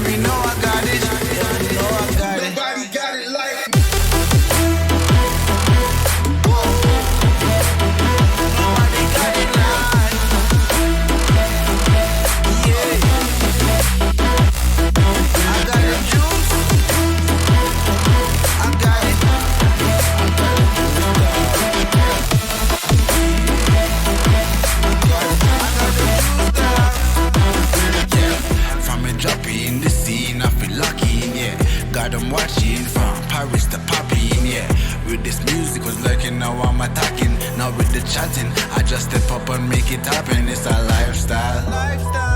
damn, you know I got it. Yeah, you know I got it. Nobody got it like me. Nobody got it like me. Yeah. I got the juice. I got it. From a droppy in the scene, I feel lucky, yeah. Got them watching from Paris to Popping, yeah. With this music was lurking, now I'm attacking. Now with the chatting, I just step up and make it happen. It's a lifestyle.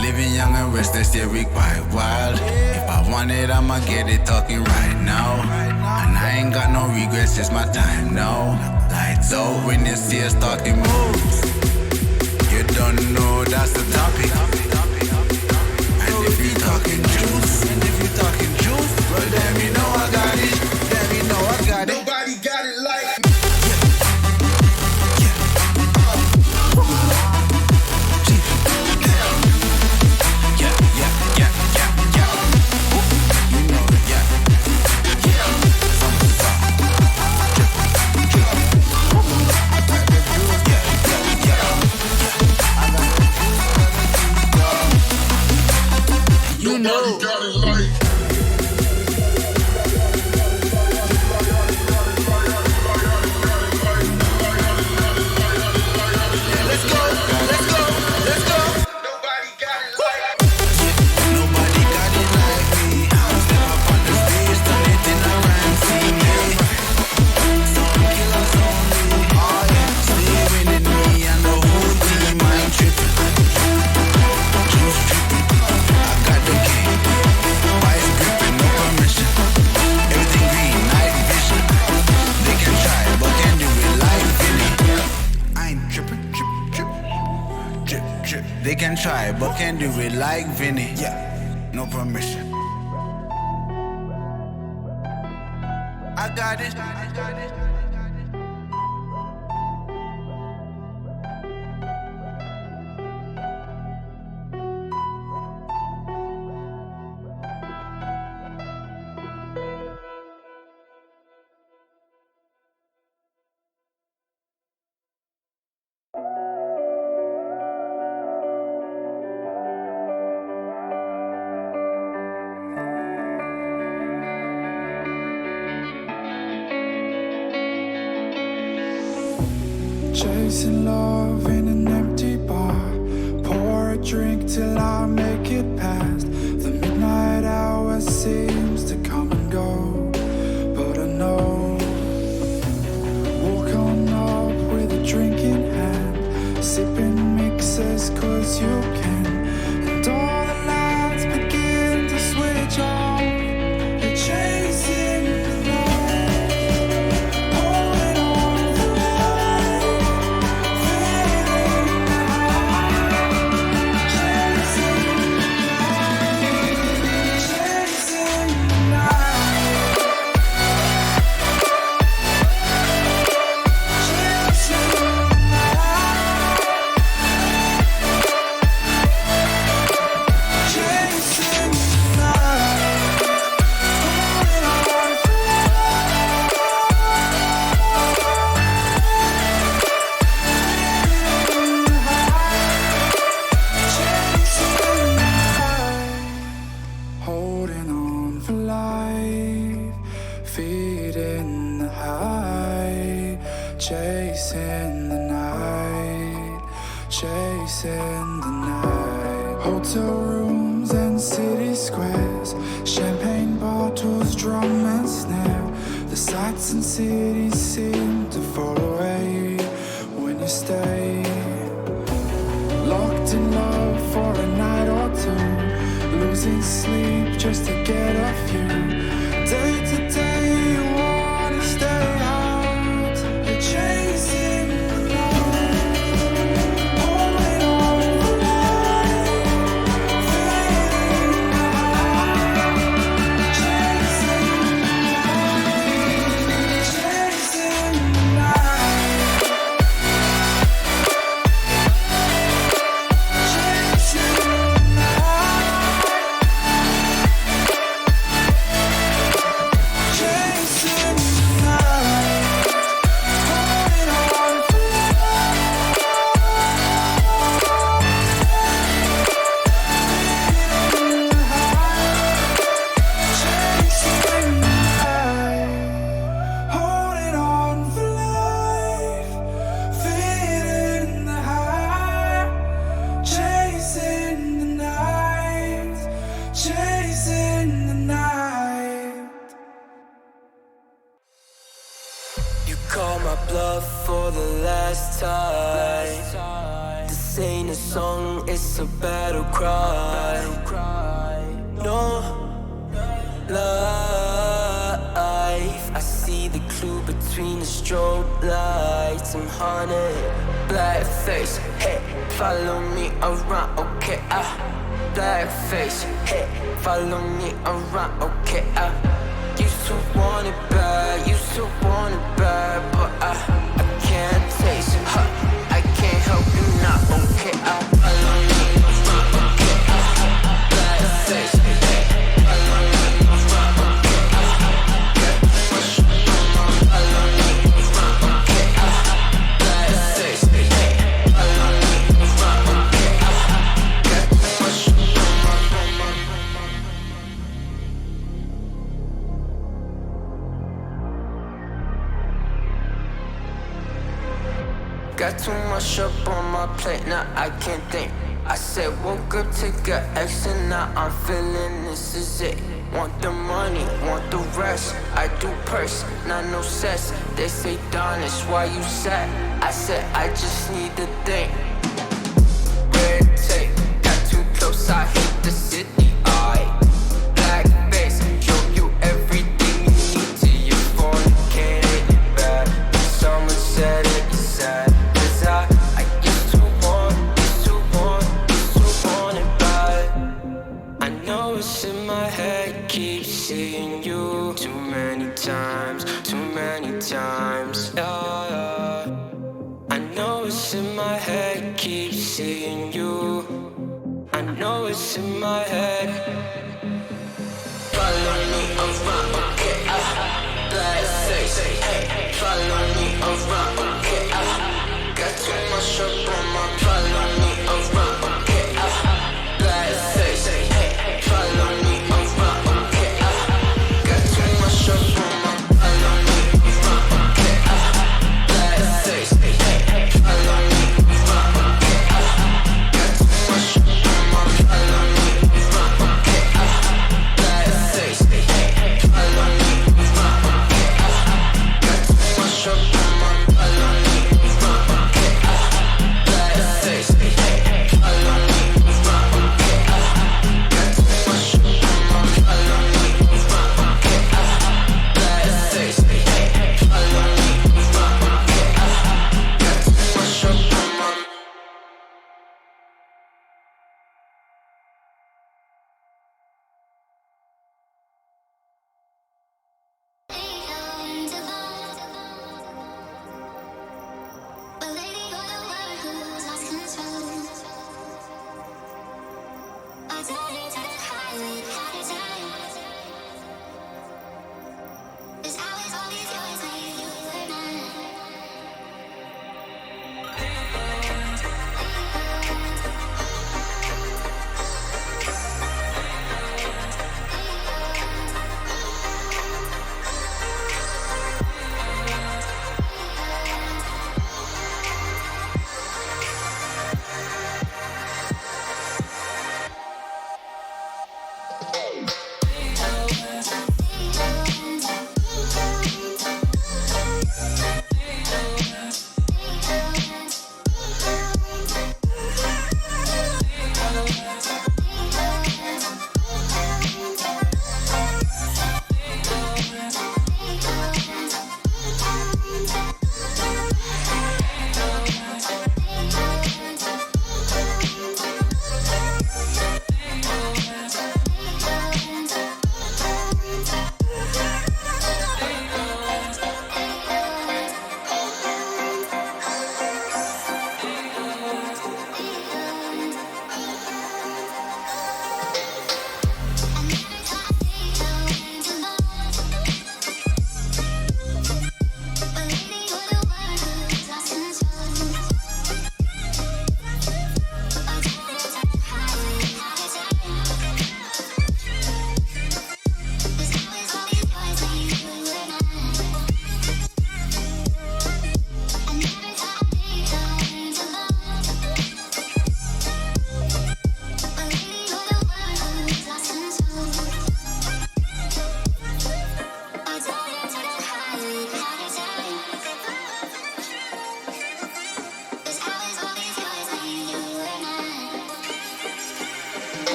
Living young and restless, yeah, we quite wild. If I want it, I'ma get it talking right now. And I ain't got no regrets, it's my time now. Lights out when you see us talking moves. You don't know that's the topic. And if you talking juice, well damn you know I got it. Damn you know I got it. Nobody got it like me. You know. Got it like. Let's go. Nobody got it like me. Nobody got it like me. Step up on the stage, turn it in a crime scene. Yeah. Some killers only. Oh yeah, stay winning me and the whole team. I'm tripping. Juice tripping. I got the game. Vice gripping, no permission. Everything green, night vision. They can try, but can't do it like Vinny. I ain't tripping, drip. They can try, but can't do it like Vinny. Yeah, no permission. I got it. Chasing love in an empty bar. Pour a drink till I make it past. The midnight hour seems to come and go, but I know. Walk on up with a drink in hand, sipping mixers cause you can. And all the lights begin to switch off. You're chasing the light, holding on for life, fading out. Chasing the night, chasing the holding on for life, feeding the high, chasing the night, chasing the night. Hotel rooms and city squares, champagne bottles, drum and snare. The sights and cities seem to fall away when you stay. Locked in love for a night or two, losing sleep just to get off you. Day to day you wanna stay out. You're chasing the light, holding on for life, fading out. Chasing the night, chasing the night, chasing the night. blood for the last time. This ain't a song, it's a battle cry. No life. I see the clue between the strobe lights. I'm haunted, black face, hey, follow me around, okay, black face, hey, follow me around, okay, used to want it bad, used to want it bad, but I can't taste it, I can't help you now, okay, follow me around, okay, black face, hey, follow me around, okay, follow me around, okay, black face, hey, follow me around, okay, got too much up on my plate, now I can't think. I said woke up to get X and now I'm feeling this is it. Want the money, want the rest. I do purse, not no cess. They say Don, it's why you sad. I said I just need the thing. Red tape, got too close, I hate the city. Black face, show you everything you need to your phone. Can't hit it bad. Someone said it's sad. I used to want it bad. I know it's in my head, keep seeing you too many times, yeah. I know it's in my head, keep seeing you. I know it's in my head. Follow me around, okay, black face, hey, follow me around, okay, got too much up on my, follow me around, okay, black face, hey, follow me around, okay, got too much up on my, follow me around, okay, black face, hey, follow me around, okay, got too much up on my, follow me around, okay, black face, hey, follow me around, okay, got too much up on my,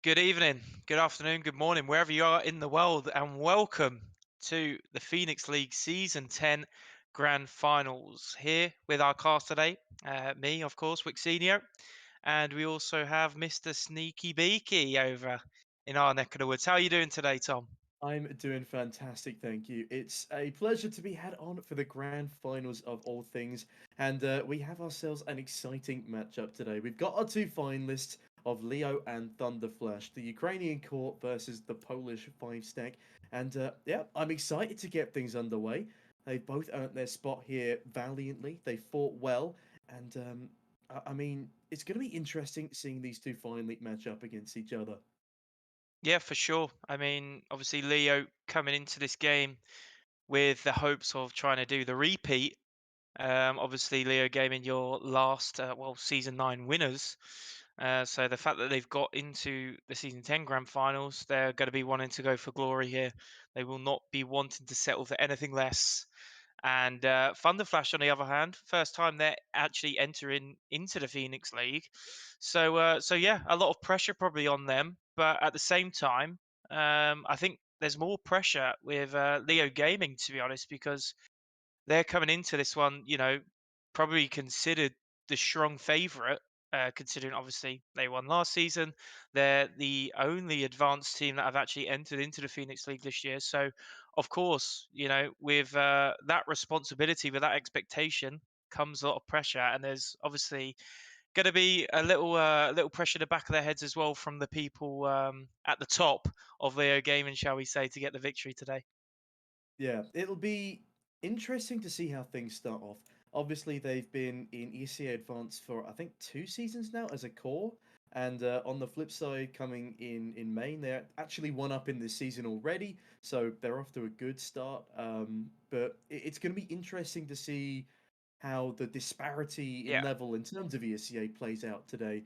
Good evening, good afternoon, good morning, wherever you are in the world, and welcome to the Phoenix League Season 10 Grand Finals. Here with our cast today, me, of course, Wixenio, and we also have Mr. Sneaky Beaky over in our neck of the woods. How are you doing today, Tom? I'm doing fantastic, thank you. It's a pleasure to be had on for the grand finals of all things, and we have ourselves an exciting matchup today. We've got our two finalists of Leo and ThunderFlash, the Ukrainian court versus the Polish five stack, and yeah, I'm excited to get things underway. They both earned their spot here valiantly. They fought well, and I mean, it's going to be interesting seeing these two finally match up against each other. Yeah, for sure. I mean, obviously, Leo coming into this game with the hopes of trying to do the repeat. Obviously, Leo Gaming, your last, season 9 winners. So the fact that they've got into the season 10 grand finals, they're going to be wanting to go for glory here. They will not be wanting to settle for anything less. And Thunderflash, on the other hand, first time they're actually entering into the Phoenix League. So yeah, a lot of pressure probably on them. But at the same time, I think there's more pressure with Leo Gaming, to be honest, because they're coming into this one, probably considered the strong favourite, considering obviously they won last season. They're the only advanced team that have actually entered into the Phoenix League this year. So, of course, with that responsibility, with that expectation, comes a lot of pressure, and there's obviously going to be a little pressure in the back of their heads as well from the people at the top of their game, and shall we say, to get the victory today. Yeah, it'll be interesting to see how things start off. Obviously, they've been in ECA Advance for I think 2 seasons now as a core, and on the flip side, coming in main, they're actually one up in this season already, so they're off to a good start. But it's going to be interesting to see how the disparity in Yeah, level in terms of ESCA plays out today.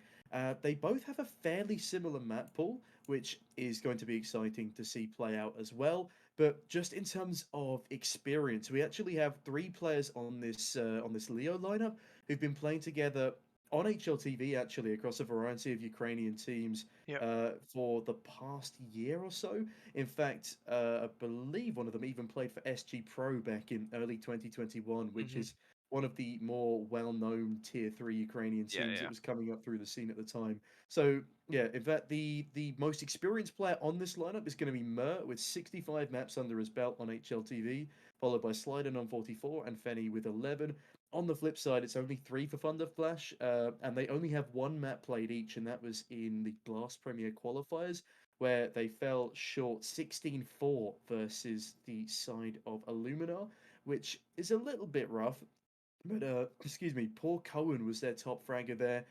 They both have a fairly similar map pool, which is going to be exciting to see play out as well. But just in terms of experience, we actually have three players on this Leo lineup who've been playing together on HLTV actually across a variety of Ukrainian teams yeah. for the past year or so. In fact, I believe one of them even played for SG Pro back in early 2021, which Hmm. is one of the more well-known tier three Ukrainian Yeah, teams that yeah. was coming up through the scene at the time. So yeah, in fact, the most experienced player on this lineup is going to be Mer with 65 maps under his belt on HLTV, followed by Slyden on 44 and Fenny with 11. On the flip side, it's only three for ThunderFlash, and they only have one map played each, and that was in the Glass Premier qualifiers, where they fell short 16-4 versus the side of Illuminar, which is a little bit rough. But excuse me, Paul Cohen was their top fragger there.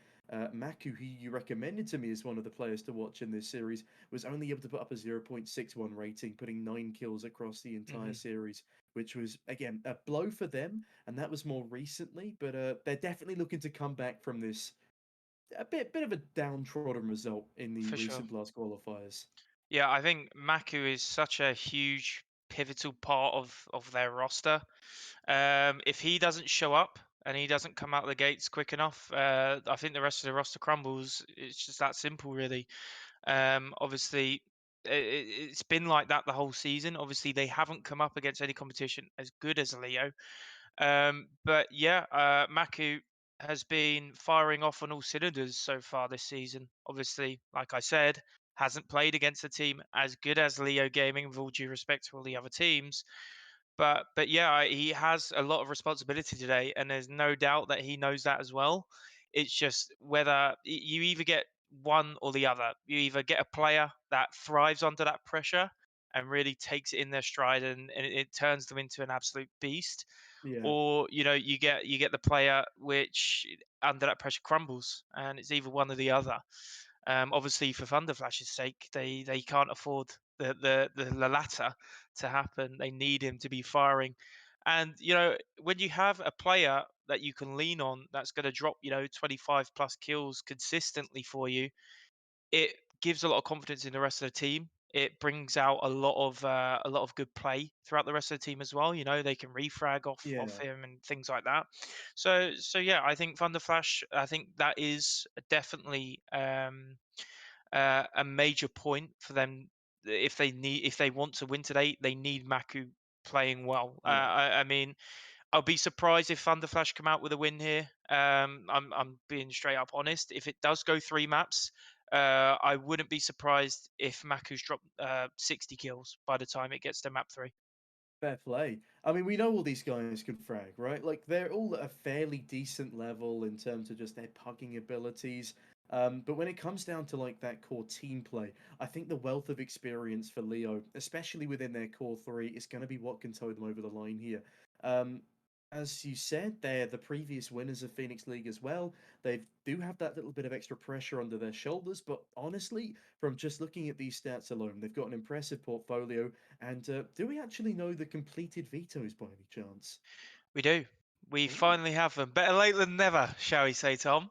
Maku, who you recommended to me as one of the players to watch in this series, was only able to put up a 0.61 rating, putting 9 kills across the entire Hmm. series, which was again a blow for them, and that was more recently. But they're definitely looking to come back from this a bit of a downtrodden result in the For sure. recent Blast qualifiers. Yeah, I think Maku is such a huge pivotal part of their roster. If he doesn't show up and he doesn't come out of the gates quick enough, I think the rest of the roster crumbles. It's just that simple, really. Obviously, it's been like that the whole season. Obviously, they haven't come up against any competition as good as Leo. But yeah, Maku has been firing off on all cylinders so far this season. Obviously, like I said, hasn't played against a team as good as Leo Gaming, with all due respect to all the other teams. But yeah, he has a lot of responsibility today, and there's no doubt that he knows that as well. It's just whether you either get one or the other. You either get a player that thrives under that pressure and really takes it in their stride, and it turns them into an absolute beast, Yeah, or you get the player which under that pressure crumbles, and it's either one or the other. Obviously, for Thunderflash's sake, they can't afford the latter to happen. They need him to be firing, and when you have a player that you can lean on that's going to drop 25 plus kills consistently for you, it gives a lot of confidence in the rest of the team. It brings out a lot of good play throughout the rest of the team as well. They can refrag off yeah. him and things like that. So yeah, I think Thunderflash. I think that is definitely a major point for them if they want to win today. They need Maku playing well. Yeah. I mean, I'll be surprised if Thunderflash come out with a win here. I'm being straight up honest. If it does go 3 maps, I wouldn't be surprised if Maku's dropped 60 kills by the time it gets to map 3. Fair play. I mean, we know all these guys can frag, right? Like they're all at a fairly decent level in terms of just their pugging abilities. But when it comes down to like that core team play, I think the wealth of experience for Leo, especially within their core three, is going to be what can tow them over the line here. Um, as you said, they're the previous winners of Phoenix League as well. They do have that little bit of extra pressure under their shoulders, but honestly, from just looking at these stats alone, they've got an impressive portfolio. And do we actually know the completed vetoes by any chance? We do. We Ooh. finally have them. Better late than never, shall we say, Tom?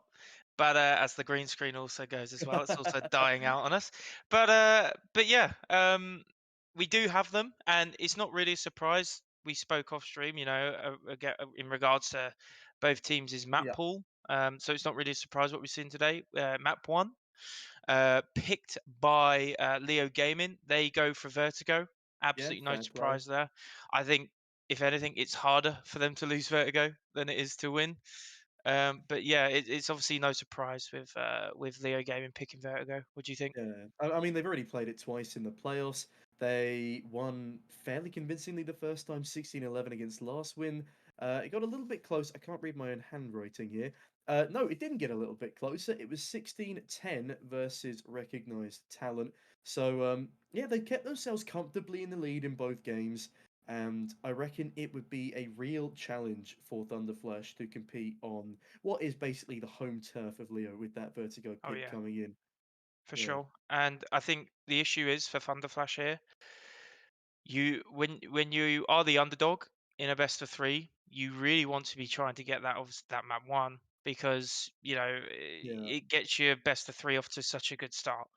But as the green screen also goes as well, it's also dying out on us. But yeah, we do have them, and it's not really a surprise. We spoke off stream, in regards to both teams' map Yeah, pool. So it's not really a surprise what we've seen today. Map one, picked by LeoGaming. They go for Vertigo. yeah, Absolutely no fair play. surprise there. I think if anything, it's harder for them to lose Vertigo than it is to win. But yeah, it's obviously no surprise with Leo Gaming picking Vertigo. What do you think? Yeah, I mean, they've already played it twice in the playoffs. They won fairly convincingly the first time, 16-11 against last win. It got a little bit close. I can't read my own handwriting here. No, it didn't get a little bit closer. It was 16-10 versus recognized talent. So, yeah, they kept themselves comfortably in the lead in both games. And I reckon it would be a real challenge for ThunderFlash to compete on what is basically the home turf of Leo with that Vertigo Oh pick yeah, coming in. for Yeah. sure. And I think the issue is for ThunderFlash here, when you are the underdog in a best of three, you really want to be trying to get that map one because Yeah. it gets your best of three off to such a good start.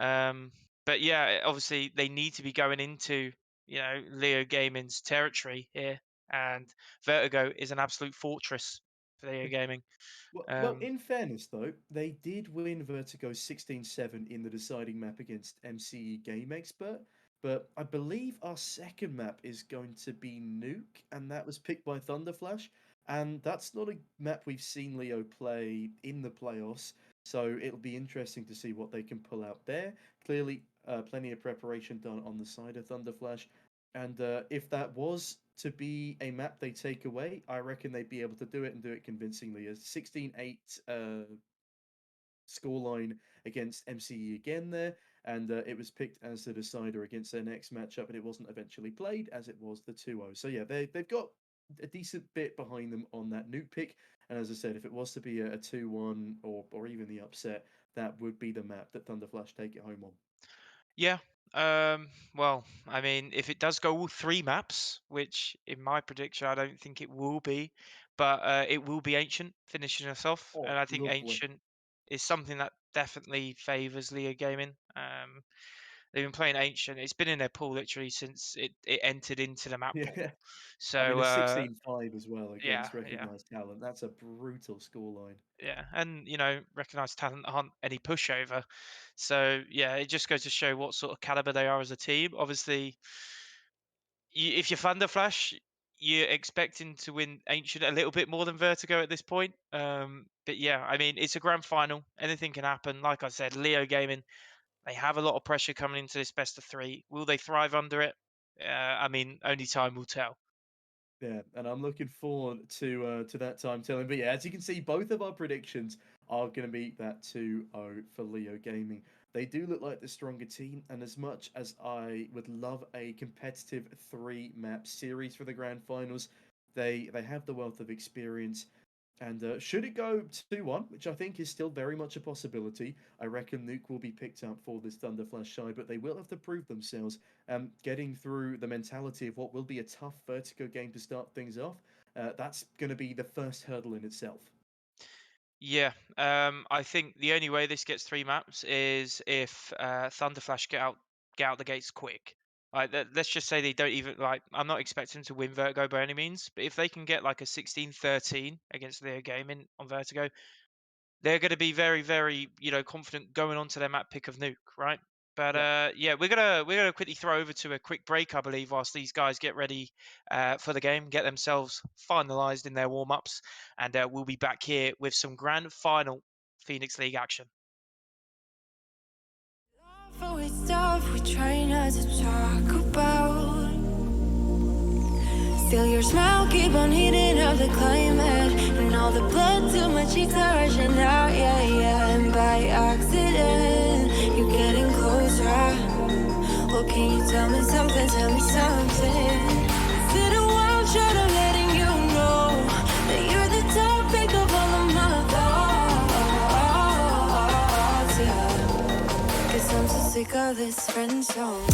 Um, but yeah, obviously they need to be going into Leo Gaming's territory here, and Vertigo is an absolute fortress for Leo Gaming. Well, Um, in fairness, though, they did win Vertigo 16-7 in the deciding map against MCE Game Expert, but I believe our second map is going to be Nuke, and that was picked by Thunderflash, and that's not a map we've seen Leo play in the playoffs, so it'll be interesting to see what they can pull out there. Clearly, plenty of preparation done on the side of Thunderflash, and if that was to be a map they take away, I reckon they'd be able to do it and do it convincingly. A 16-8 scoreline against MCE again there, and it was picked as the decider against their next matchup, but it wasn't eventually played as it was the 2-0. So yeah, they've got a decent bit behind them on that nuke pick, and as I said, if it was to be a 2-1 or even the upset, that would be the map that Thunderflash take it home on. yeah. Well, I mean, if it does go all 3 maps, which in my prediction I don't think it will be, but it will be Ancient finishing us off, Oh, and I think lovely. Ancient is something that definitely favors Leo Gaming. They've been playing Ancient. It's been in their pool literally since it entered into the map pool. Yeah. I mean, So a 16-5 as well yeah, against yeah, recognized talent. That's a brutal scoreline. yeah, and recognized talent aren't any pushover. So yeah, it just goes to show what sort of caliber they are as a team. Obviously, if you're Thunder Flash, you're expecting to win Ancient a little bit more than Vertigo at this point. But yeah, I mean, it's a grand final. Anything can happen. Like I said, Leo Gaming, they have a lot of pressure coming into this best of three. Will they thrive under it? I mean, only time will tell. Yeah, and I'm looking forward to that time telling. But yeah, as you can see, both of our predictions are going to be that 2-0 for Leo Gaming. They do look like the stronger team, and as much as I would love a competitive 3-map series for the grand finals, they have the wealth of experience. And should it go 2-1, which I think is still very much a possibility, I reckon Nuke will be picked up for this Thunderflash side, but they will have to prove themselves. Getting through the mentality of what will be a tough Vertigo game to start things off, that's going to be the first hurdle in itself. Yeah, I think the only way this gets 3 maps is if Thunderflash get out the gates quick. Like let's just say they don't even like. I'm not expecting to win Vertigo by any means, but if they can get like a 16-13 against Leo Gaming on Vertigo, they're going to be very, very, confident going on to their map pick of Nuke, right? But Yeah. yeah, we're gonna quickly throw over to a quick break, I believe, whilst these guys get ready for the game, get themselves finalised in their warm ups, and we'll be back here with some grand final Phoenix League action. For stuff we try not to talk about. Still your smile keep on heating up the climate, and all the blood to my cheeks are rushing out, yeah, yeah. And by accident, you're getting closer. Well, can you tell me something, tell me something? Is it a wild shot of letting you know that you're the topic of all of my thoughts, yeah. 'Cause I'm so sick of this friend zone.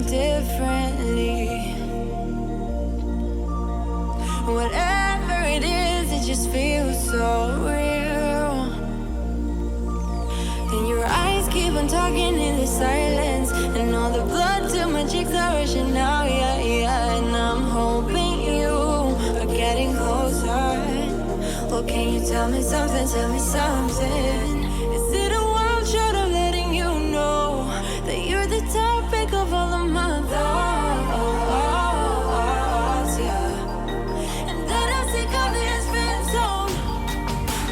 Differently, whatever it is, it just feels so real. And your eyes keep on talking in the silence, and all the blood to my cheeks are rushing out, yeah, yeah. And I'm hoping you are getting closer. Well, can you tell me something, tell me something? Is it a wild shot of letting you know that you're the topic of all of my thoughts, yeah. And that I'm sick of this friend zone.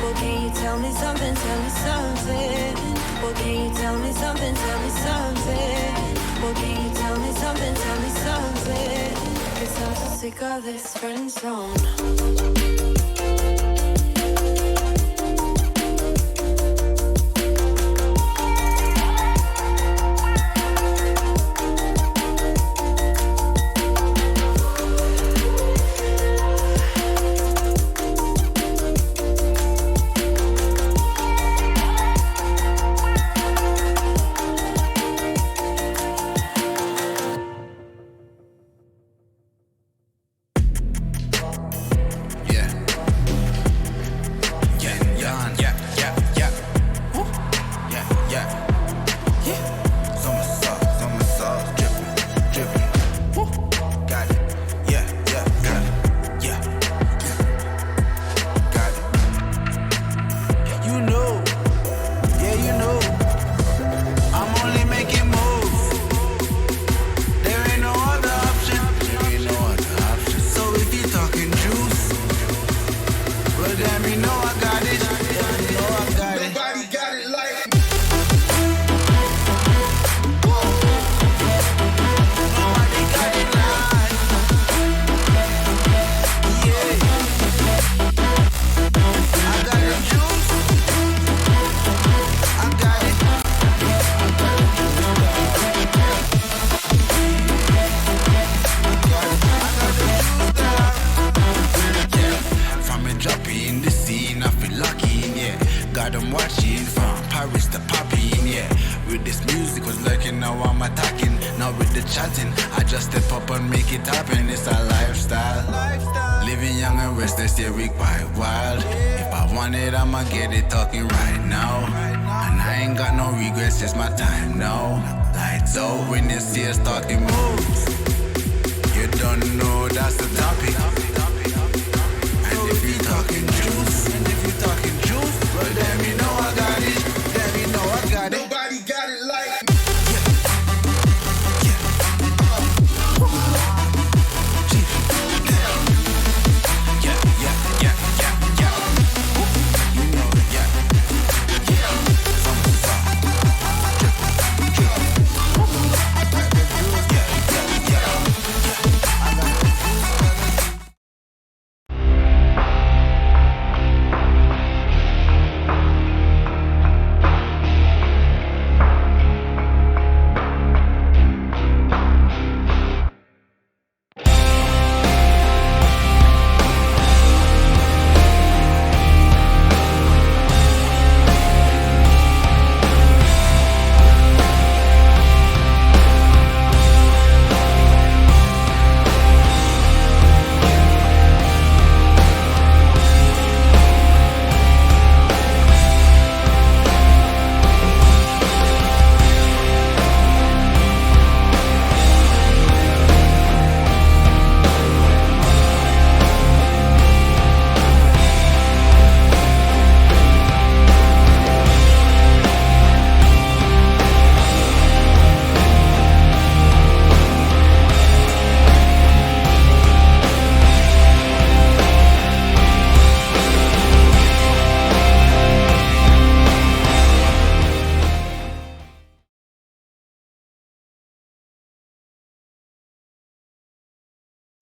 Well, can you tell me something, tell me something? Well, can you tell me something, tell me something? Well, can you tell me something, tell me something? 'Cause I'm so sick of this friend zone. chatting. I just step up and make it happen. It's a lifestyle. Living young and restless, yeah, we quite wild. If I want it, I'ma get it talking right now. And I ain't got no regrets, it's my time now. Lights out when you see us talking moves. You don't know that's the topic. And if you talking juice, well then you know I got it. Then you know I got it. Nobody got it like me.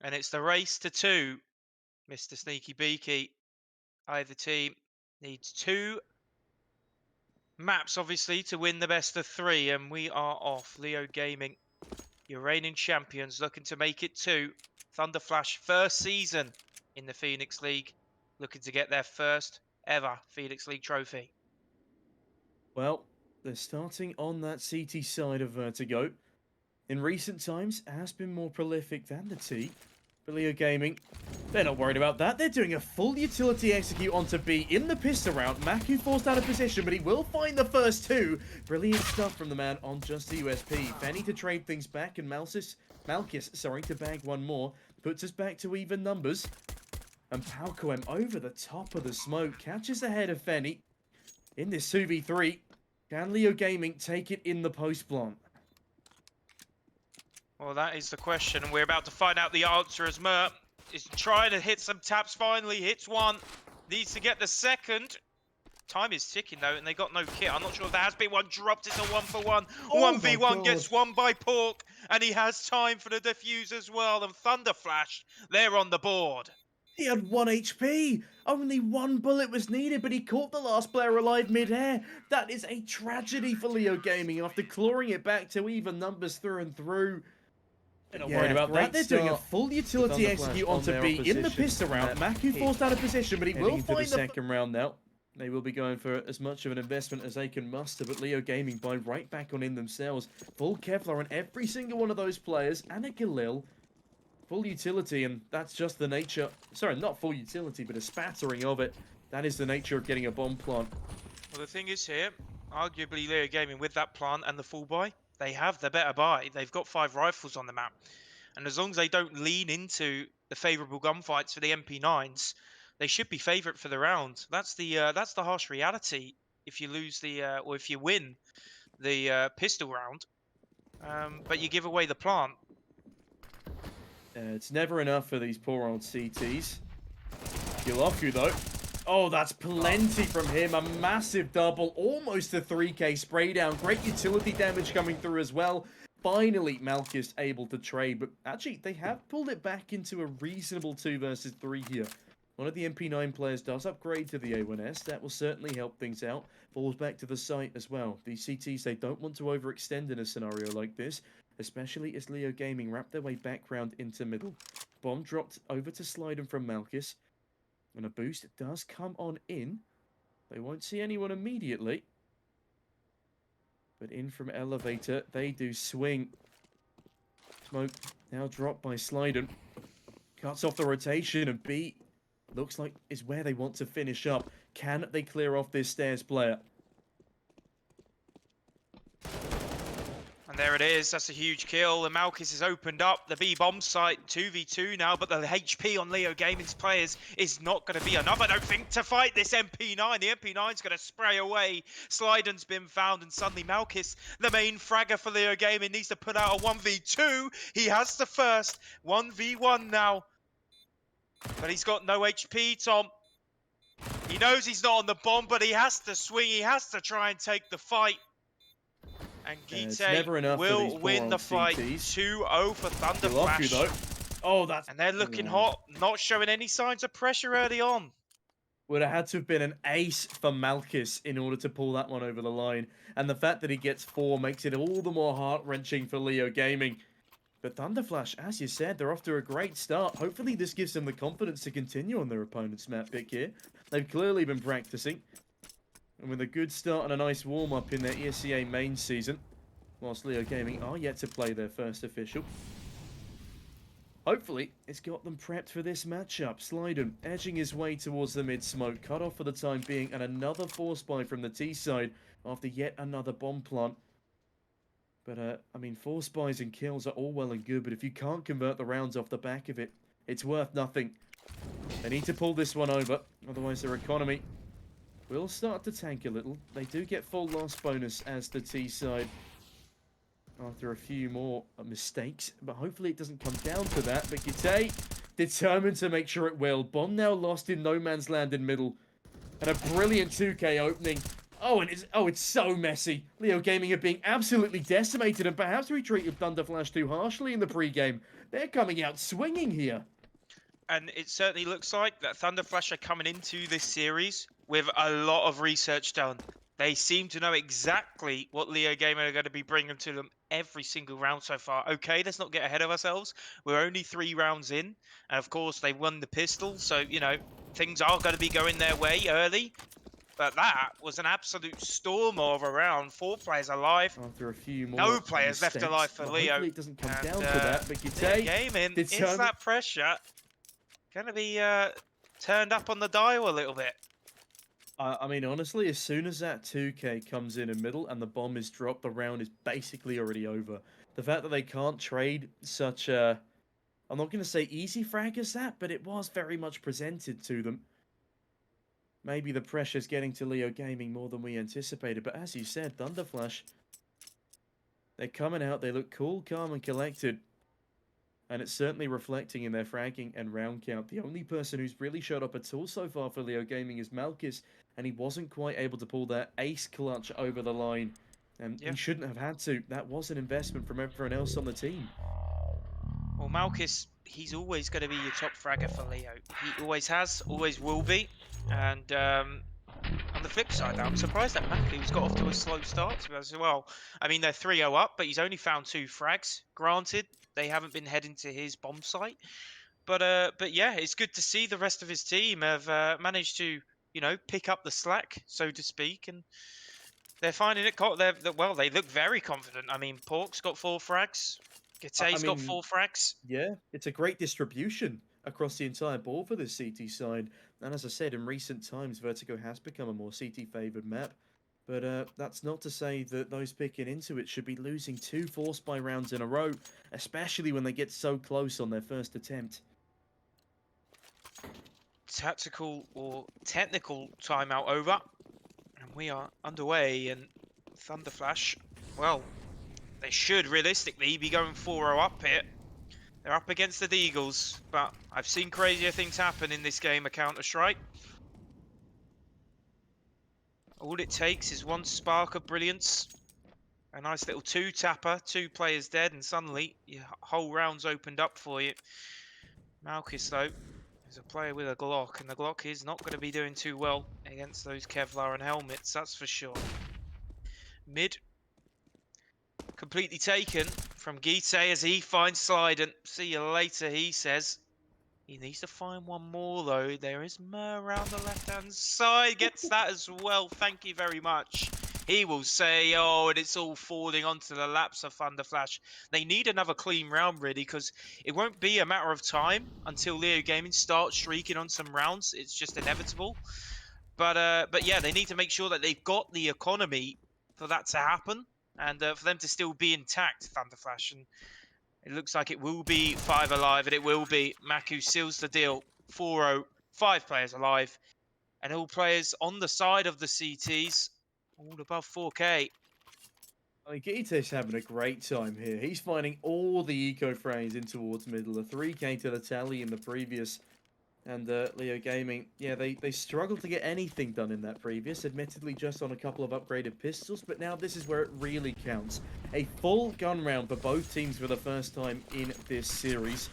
And it's the race to 2, Mr. Sneaky Beaky. Either team needs 2 maps, obviously, to win the best of 3, and we are off. LeoGaming, your reigning champions, looking to make it 2. ThunderFlash, first season in the Phoenix League, looking to get their first ever Phoenix League trophy. Well, they're starting on that CT side of Vertigo. In recent times, it has been more prolific than the T. But LeoGaming, they're not worried about that. They're doing a full utility execute onto B in the pistol round. Maku forced out of position, but he will find the first 2. Brilliant stuff from the man on just the USP. Fenny to trade things back, and Malchus, to bag one more. Puts us back to even numbers. And Palcoem over the top of the smoke. Catches ahead of Fenny. In this 2v3, can LeoGaming take it in the post plant? Well, that is the question, and we're about to find out the answer as Mert is trying to hit some taps finally. Hits one, needs to get the second. Time is ticking, though, and they got no kit. I'm not sure if there has been one dropped. It's a 1-for-1. Oh 1v1 gets won by Pork, and he has time for the defuse as well. And ThunderFlash, they're on the board. He had 1 HP! Only 1 bullet was needed, but he caught the last player alive mid-air. That is a tragedy for LeoGaming after clawing it back to even numbers through and through. They're not worried about that. They're doing a full utility execute onto B in the pistol round. Maku forced out of position, but he will find the second round now. They will be going for as much of an investment as they can muster, but LeoGaming buy right back on in themselves. Full Kevlar on every single one of those players, and a Galil. Full utility, and that's just the nature. Sorry, not full utility, but a spattering of it. That is the nature of getting a bomb plant. Well, the thing is here, arguably LeoGaming with that plant and the full buy, they have the better buy. They've got 5 rifles on the map. And as long as they don't lean into the favourable gunfights for the MP9s, they should be favourite for the round. That's the harsh reality if you lose the or if you win the pistol round, but you give away the plant. It's never enough for these poor old CTs. Giloku, though. Oh, that's plenty from him. A massive double. Almost a 3k spray down. Great utility damage coming through as well. Finally, Malchus able to trade. But actually, they have pulled it back into a reasonable 2 versus 3 here. One of the MP9 players does upgrade to the A1S. That will certainly help things out. Falls back to the site as well. These CTs, they don't want to overextend in a scenario like this, especially as LeoGaming wrap their way back round into middle. Bomb dropped over to Sliden from Malchus. And a boost does come on in. They won't see anyone immediately. But in from Elevator, they do swing. Smoke now dropped by Sliden. Cuts off the rotation, and B looks like is where they want to finish up. Can they clear off this stairs player? And there it is. That's a huge kill. The Malchus has opened up the B bomb site 2v2 now, but the HP on LeoGaming's players is not going to be enough, I don't think, to fight this MP9. The MP9's going to spray away. Sliden's been found, and suddenly Malchus, the main fragger for LeoGaming, needs to put out a 1v2. He has the first 1v1 now, but he's got no HP, Tom. He knows he's not on the bomb, but he has to swing. He has to try and take the fight. And Gite will win the fight. 2-0 for ThunderFlash. Oh, that's... And they're looking hot, not showing any signs of pressure early on. Would have had to have been an ace for Malchus in order to pull that one over the line. And the fact that he gets 4 makes it all the more heart-wrenching for LeoGaming. But ThunderFlash, as you said, they're off to a great start. Hopefully this gives them the confidence to continue on their opponent's map pick here. They've clearly been practicing. And with a good start and a nice warm-up in their ESEA main season, whilst LeoGaming are yet to play their first official. Hopefully, it's got them prepped for this matchup. Sliden edging his way towards the mid-smoke, cut off for the time being, and another force buy from the T side after yet another bomb plant. But, I mean, force buys and kills are all well and good, but if you can't convert the rounds off the back of it, it's worth nothing. They need to pull this one over, otherwise their economy will start to tank a little. They do get full loss bonus as the T side after a few more mistakes, but hopefully it doesn't come down to that. But Gite determined to make sure it will. Bomb now lost in no man's land in middle, and a brilliant 2k opening. Oh, and it's so messy. LeoGaming are being absolutely decimated, and perhaps we treated ThunderFlash too harshly in the pre-game. They're coming out swinging here. And it certainly looks like that ThunderFlash are coming into this series with a lot of research done. They seem to know exactly what LeoGaming are going to be bringing to them every single round so far. Okay, let's not get ahead of ourselves. We're only 3 rounds in, and of course they won the pistol, so things are going to be going their way early. But that was an absolute storm of a round. 4 players alive. After a few more No players left mistakes, alive for well, Leo. hopefully it doesn't come And down to that, but Gaming, is determined. that pressure going to be turned up on the dial a little bit? I mean, honestly, as soon as that 2K comes in middle and the bomb is dropped, the round is basically already over. The fact that they can't trade such a, I'm not going to say easy frag as that, but it was very much presented to them. Maybe the pressure's getting to LeoGaming more than we anticipated, but as you said, ThunderFlash, they're coming out, they look cool, calm, and collected. And it's certainly reflecting in their fragging and round count. The only person who's really showed up at all so far for LeoGaming is Malchus, and he wasn't quite able to pull that ace clutch over the line. And Yeah. he shouldn't have had to. That was an investment from everyone else on the team. Well, Malchus, he's always going to be your top fragger for Leo. He always has, always will be. And on the flip side, I'm surprised that Maku's got off to a slow start as well. I mean, they're 3-0 up, but he's only found 2 frags. Granted, they haven't been heading to his bomb site. But yeah, it's good to see the rest of his team have managed to, pick up the slack, so to speak. And they're finding it, well, they look very confident. I mean, Pork's got 4 frags. Gitte's got 4 frags. Yeah, it's a great distribution across the entire board for the CT side. And as I said, in recent times, Vertigo has become a more CT favoured map. But that's not to say that those picking into it should be losing 2 force buy rounds in a row, especially when they get so close on their first attempt. Tactical or technical timeout over. And we are underway, and ThunderFlash, well, they should realistically be going 4-0 up here. They're up against the Deagles, but I've seen crazier things happen in this game of Counter-Strike. All it takes is one spark of brilliance, a nice little 2-tapper, 2 players dead, and suddenly your whole round's opened up for you. Malchus, though, is a player with a Glock, and the Glock is not going to be doing too well against those Kevlar and helmets, that's for sure. Mid, completely taken from Gite as he finds Slide, and see you later, he says. He needs to find one more, though. There is Mur around the left-hand side. Gets that as well. Thank you very much. He will say, oh, and it's all falling onto the laps of ThunderFlash. They need another clean round, really, because it won't be a matter of time until LeoGaming starts streaking on some rounds. It's just inevitable. But yeah, they need to make sure that they've got the economy for that to happen and for them to still be intact, ThunderFlash. And it looks like it will be 5 alive, and it will be. Maku seals the deal. 4-0, 5 players alive, and all players on the side of the CTs, all above 4K. I mean, Gite's having a great time here. He's finding all the eco frames in towards middle. A 3K to the tally in the previous. And LeoGaming, yeah, they struggled to get anything done in that previous, admittedly just on a couple of upgraded pistols, but now this is where it really counts. A full gun round for both teams for the first time in this series.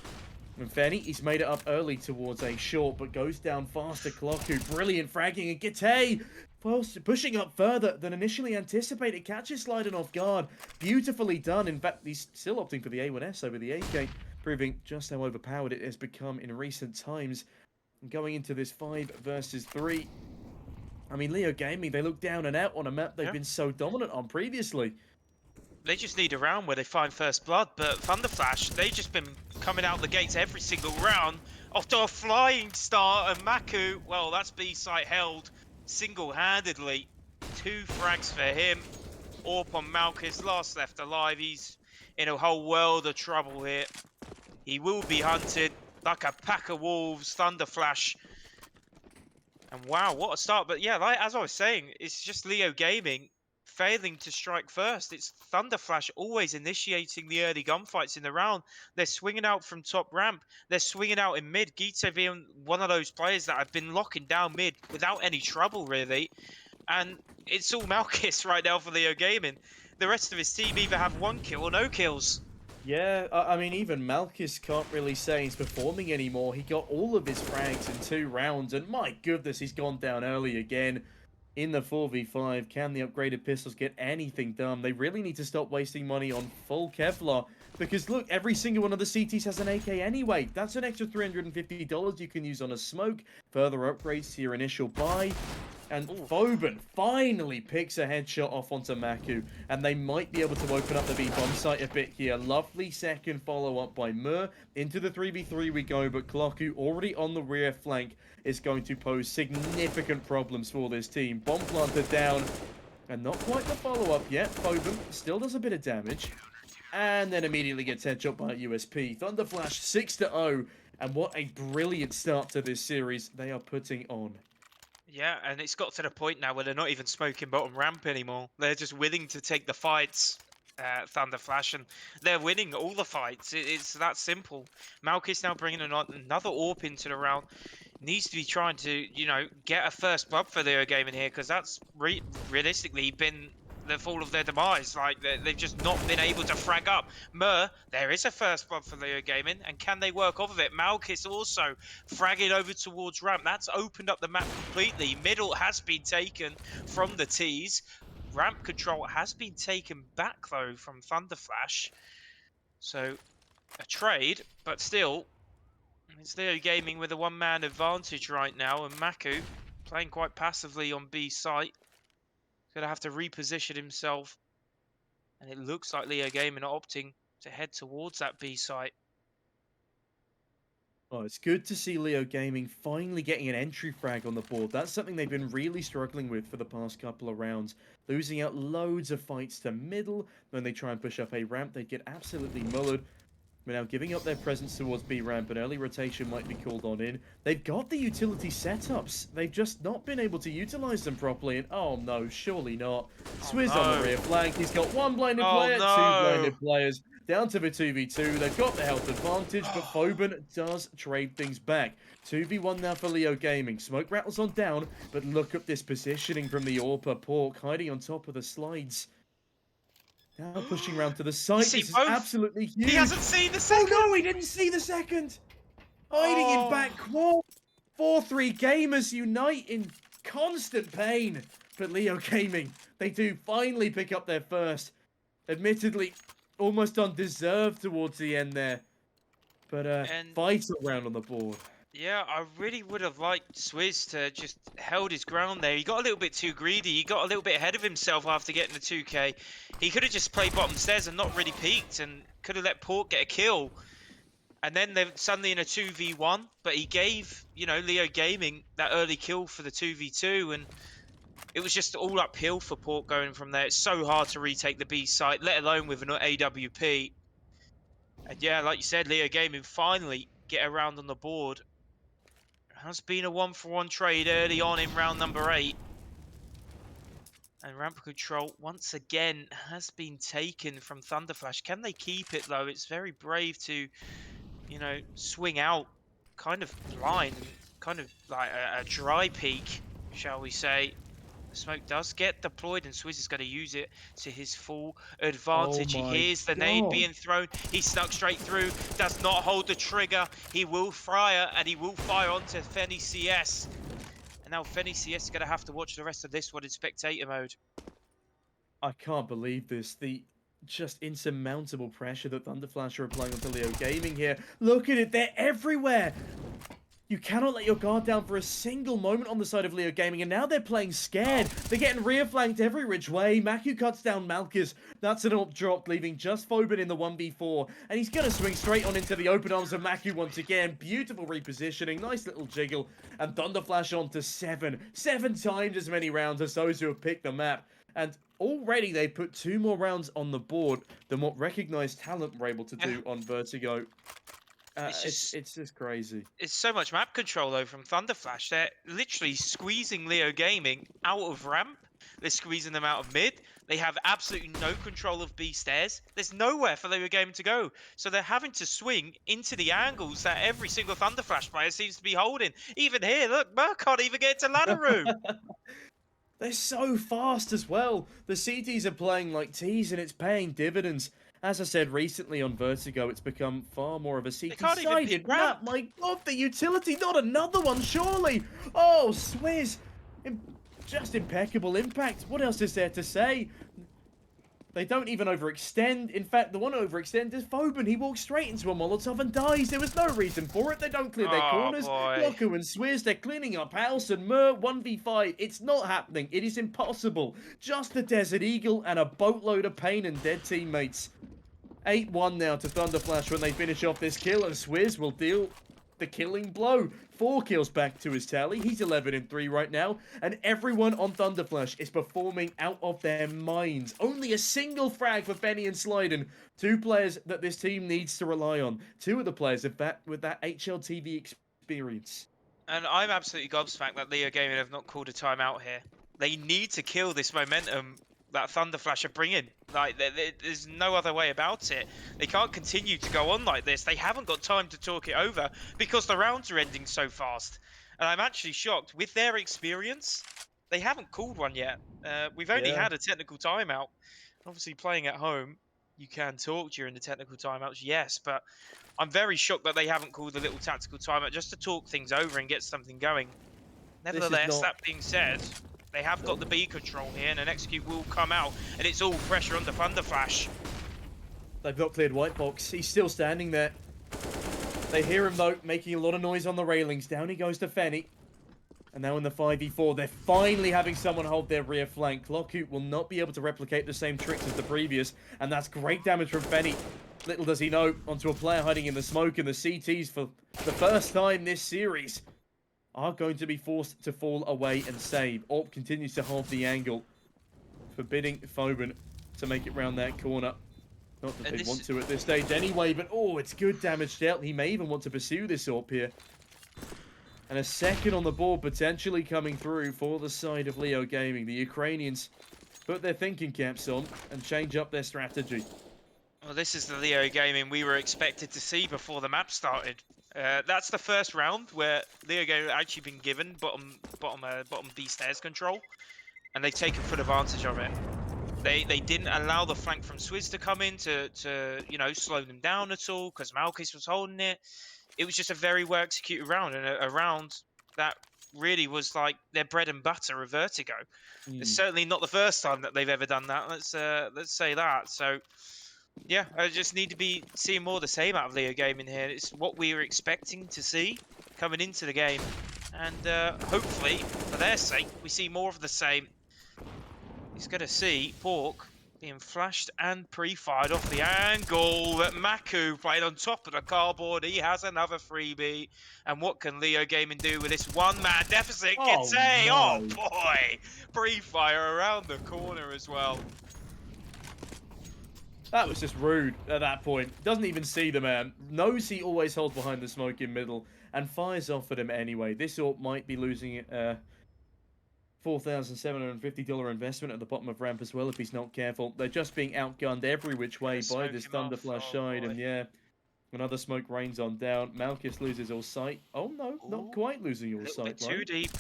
And Fanny, he's made it up early towards a short, but goes down faster. Clocku, brilliant fragging, and Gite pushing up further than initially anticipated. Catches Sliding off guard. Beautifully done. In fact, he's still opting for the A1S over the AK, proving just how overpowered it has become in recent times. Going into this 5 versus 3. I mean, LeoGaming, they look down and out on a map they've been so dominant on previously. They just need a round where they find first blood, but ThunderFlash, they've just been coming out the gates every single round after a flying start, and Maku, well, that's B-site held single-handedly. 2 frags for him. Orp on Malchus, last left alive. He's in a whole world of trouble here. He will be hunted like a pack of wolves. ThunderFlash. And wow, what a start. But yeah, like, as I was saying, it's just LeoGaming failing to strike first. It's ThunderFlash always initiating the early gunfights in the round. They're swinging out from top ramp. They're swinging out in mid. Gite being one of those players that have been locking down mid without any trouble, really. and it's all Malkis right now for LeoGaming. The rest of his team either have 1 kill or no kills. Yeah, I mean, even Malkis can't really say he's performing anymore. He got all of his frags in 2 rounds, and my goodness, he's gone down early again in the 4v5. Can the upgraded pistols get anything done? They really need to stop wasting money on full Kevlar, because look, every single one of the CTs has an AK anyway. That's an extra $350 you can use on a smoke, further upgrades to your initial buy. And Foben finally picks a headshot off onto Maku, and they might be able to open up the B-bomb site a bit here. Lovely second follow-up by Mur. Into the 3v3 we go, but Kloku already on the rear flank is going to pose significant problems for this team. Bomb planted down, and not quite the follow-up yet. Foben still does a bit of damage, and then immediately gets headshot by USP. ThunderFlash 6-0, and what a brilliant start to this series they are putting on. Yeah, and it's got to the point now where they're not even smoking bottom ramp anymore. They're just willing to take the fights, ThunderFlash, and they're winning all the fights. It's that simple. Malkis now bringing another AWP into the round. Needs to be trying to, you know, get a first blood for LeoGaming here, because that's realistically been the fall of their demise. Like, they've just not been able to frag up. Mur, there is a first blood for LeoGaming, and can they work off of it? Malkis also fragging over towards ramp. That's opened up the map completely. Middle has been taken from the T's. Ramp control has been taken back, though, from ThunderFlash. So, a trade, but still, it's LeoGaming with a one-man advantage right now, and Maku playing quite passively on B site. Gonna have to reposition himself, and it looks like LeoGaming are opting to head towards that B site. Oh, it's good to see LeoGaming finally getting an entry frag on the board. That's something they've been really struggling with for the past couple of rounds. Losing out loads of fights to middle. When they try and push up A ramp, they get absolutely mullered. We're now giving up their presence towards B ramp, and early rotation might be called on in. They've got the utility setups. They've just not been able to utilize them properly, and oh no, surely not. Swizz on the rear flank. He's got one blinded player, two blinded players. Down to the 2v2. They've got the health advantage, but Foben does trade things back. 2v1 now for LeoGaming. Smoke rattles on down, but look at this positioning from the AWPer. Pork hiding on top of the slides. Now pushing around to the side. This is absolutely huge. He hasn't seen the second. Oh no, he didn't see the second. Hiding in back wall. 4-3 gamers unite in constant pain. But LeoGaming, they do finally pick up their first. Admittedly, almost undeserved towards the end there. But vital round on the board. Yeah, I really would have liked Swizz to just held his ground there. He got a little bit too greedy. He got a little bit ahead of himself after getting the 2K. He could have just played bottom stairs and not really peeked, and could have let Port get a kill. And then they're suddenly in a 2v1, but he gave, you know, LeoGaming that early kill for the 2v2, and it was just all uphill for Port going from there. It's so hard to retake the B site, let alone with an AWP. And yeah, like you said, LeoGaming finally get around on the board. Has been a 1-for-1 trade early on in round number 8. And ramp control once again has been taken from ThunderFlash. Can they keep it though? It's very brave to, you know, swing out kind of blind, kind of like a dry peek, shall we say. The smoke does get deployed, and Swizz is going to use it to his full advantage. He hears the nade being thrown. He snuck straight through, does not hold the trigger. He will fire, and he will fire onto Fenny CS. And now Fenny CS is going to have to watch the rest of this one in spectator mode. I can't believe this. The just insurmountable pressure that ThunderFlash are applying onto LeoGaming here. Look at it, they're everywhere. You cannot let your guard down for a single moment on the side of LeoGaming, and now they're playing scared. They're getting rear flanked every which way. Maku cuts down Malkis. That's an AWP drop, leaving just Foben in the 1v4, and he's going to swing straight on into the open arms of Maku once again. Beautiful repositioning, nice little jiggle, and ThunderFlash on to 7. 7 times as many rounds as those who have picked the map. And already they put 2 more rounds on the board than what recognized talent were able to do on Vertigo. It's just crazy. It's so much map control though from ThunderFlash. They're literally squeezing LeoGaming out of ramp. They're squeezing them out of mid. They have absolutely no control of B stairs. There's nowhere for LeoGaming to go. So they're having to swing into the angles that every single ThunderFlash player seems to be holding. Even here, look, Merc can't even get into ladder room. They're so fast as well. The CTs are playing like T's and it's paying dividends. As I said recently on Vertigo, it's become far more of a They can't even peek CT-sided ramp. map. My god, the utility, not another one, surely. Oh, Swizz. Just impeccable impact. What else is there to say? They don't even overextend. In fact, the one overextend is Foban. He walks straight into a Molotov and dies. There was no reason for it. They don't clear their Oh corners. boy. Gloku and Swizz, they're cleaning up house and Mer 1v5. It's not happening. It is impossible. Just the Desert Eagle and a boatload of pain and dead teammates. 8-1 now to ThunderFlash when they finish off this kill, and Swizz will deal the killing blow. 4 kills back to his tally. He's 11-3 right now, and everyone on ThunderFlash is performing out of their minds. Only a single frag for Fenny and Slyden. 2 players that this team needs to rely on. 2 of the players with that HLTV experience. And I'm absolutely gobsmacked that LeoGaming have not called a timeout here. They need to kill this momentum that ThunderFlash are bringing. Like, there's no other way about it. They can't continue to go on like this. They haven't got time to talk it over because the rounds are ending so fast. And I'm actually shocked. With their experience, they haven't called one yet. We've only had a technical timeout. Obviously, playing at home, you can talk during the technical timeouts, yes, but I'm very shocked that they haven't called a little tactical timeout just to talk things over and get something going. Nevertheless, that being said, they have got the B control here, and an execute will come out, and it's all pressure on the ThunderFlash. They've got cleared white box. He's still standing there. They hear him, though, making a lot of noise on the railings. Down he goes to Fenny. And now in the 5v4, they're finally having someone hold their rear flank. Lockhoot will not be able to replicate the same tricks as the previous, and that's great damage from Fenny. Little does he know, onto a player hiding in the smoke, and the CTs, for the first time this series, are going to be forced to fall away and save. Orp continues to hold the angle, forbidding Foban to make it round that corner. Not that they want to at this stage anyway, but oh, it's good damage dealt. He may even want to pursue this Orp here. And a second on the board potentially coming through for the side of LeoGaming. The Ukrainians put their thinking caps on and change up their strategy. Well, this is the LeoGaming we were expected to see before the map started. That's the first round where LeoGaming actually been given bottom B stairs control, and they've taken full advantage of it. They didn't allow the flank from Swizz to come in to slow them down at all because Malkis was holding it. It was just a very well executed round, and a round that really was like their bread and butter of Vertigo. It's certainly not the first time that they've ever done that. Let's say that. So yeah, I just need to be seeing more of the same out of LeoGaming here. It's what we were expecting to see coming into the game, and hopefully, for their sake, we see more of the same. He's going to see Pork being flashed and pre-fired off the angle that Maku played on top of the cardboard. He has another freebie. And what can LeoGaming do with this one-man deficit? Oh boy! Pre-fire around the corner as well. That was just rude at that point. Doesn't even see the man. Knows he always holds behind the smoke in middle and fires off at him anyway. This Orp might be losing $4,750 investment at the bottom of ramp as well if he's not careful. They're just being outgunned every which way by this ThunderFlash side, and yeah, another smoke rains on down. Malkis loses all sight. Oh no, not quite losing all sight, too right? deep.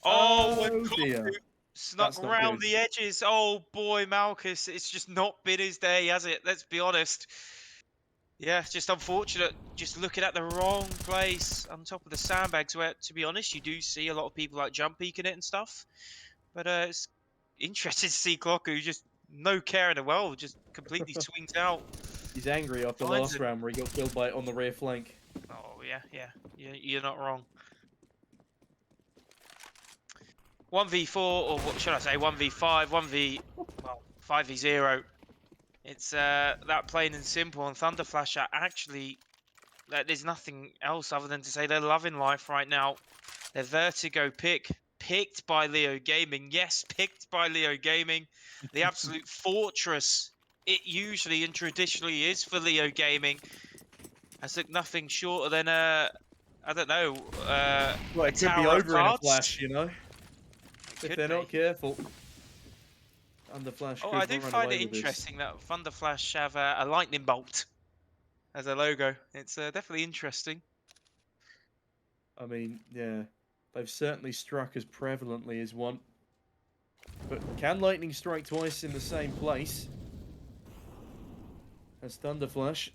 Oh dear. Snuck around the edges. Oh boy, Malkis, it's just not been his day, has it? Let's be honest. Yeah, it's just unfortunate. Just looking at the wrong place on top of the sandbags where, to be honest, you do see a lot of people like jump peeking it and stuff. But it's interesting to see Gloku just no care in the world, just completely swings out. He's angry after last round where he got killed by it on the rear flank. Oh, yeah. You're not wrong. 1v4, or what should I say, 1v5, 5v0. It's that plain and simple, and ThunderFlash are actually, there's nothing else other than to say they're loving life right now. Their Vertigo picked by LeoGaming. Yes, picked by LeoGaming. The absolute fortress it usually and traditionally is for LeoGaming. Has looked nothing shorter than I don't know, well, it could be over in a flash, you know, if they're not careful. ThunderFlash. Oh, I do find it interesting that ThunderFlash have a lightning bolt as a logo. It's definitely interesting. I mean, yeah, they've certainly struck as prevalently as one. But can lightning strike twice in the same place? As ThunderFlash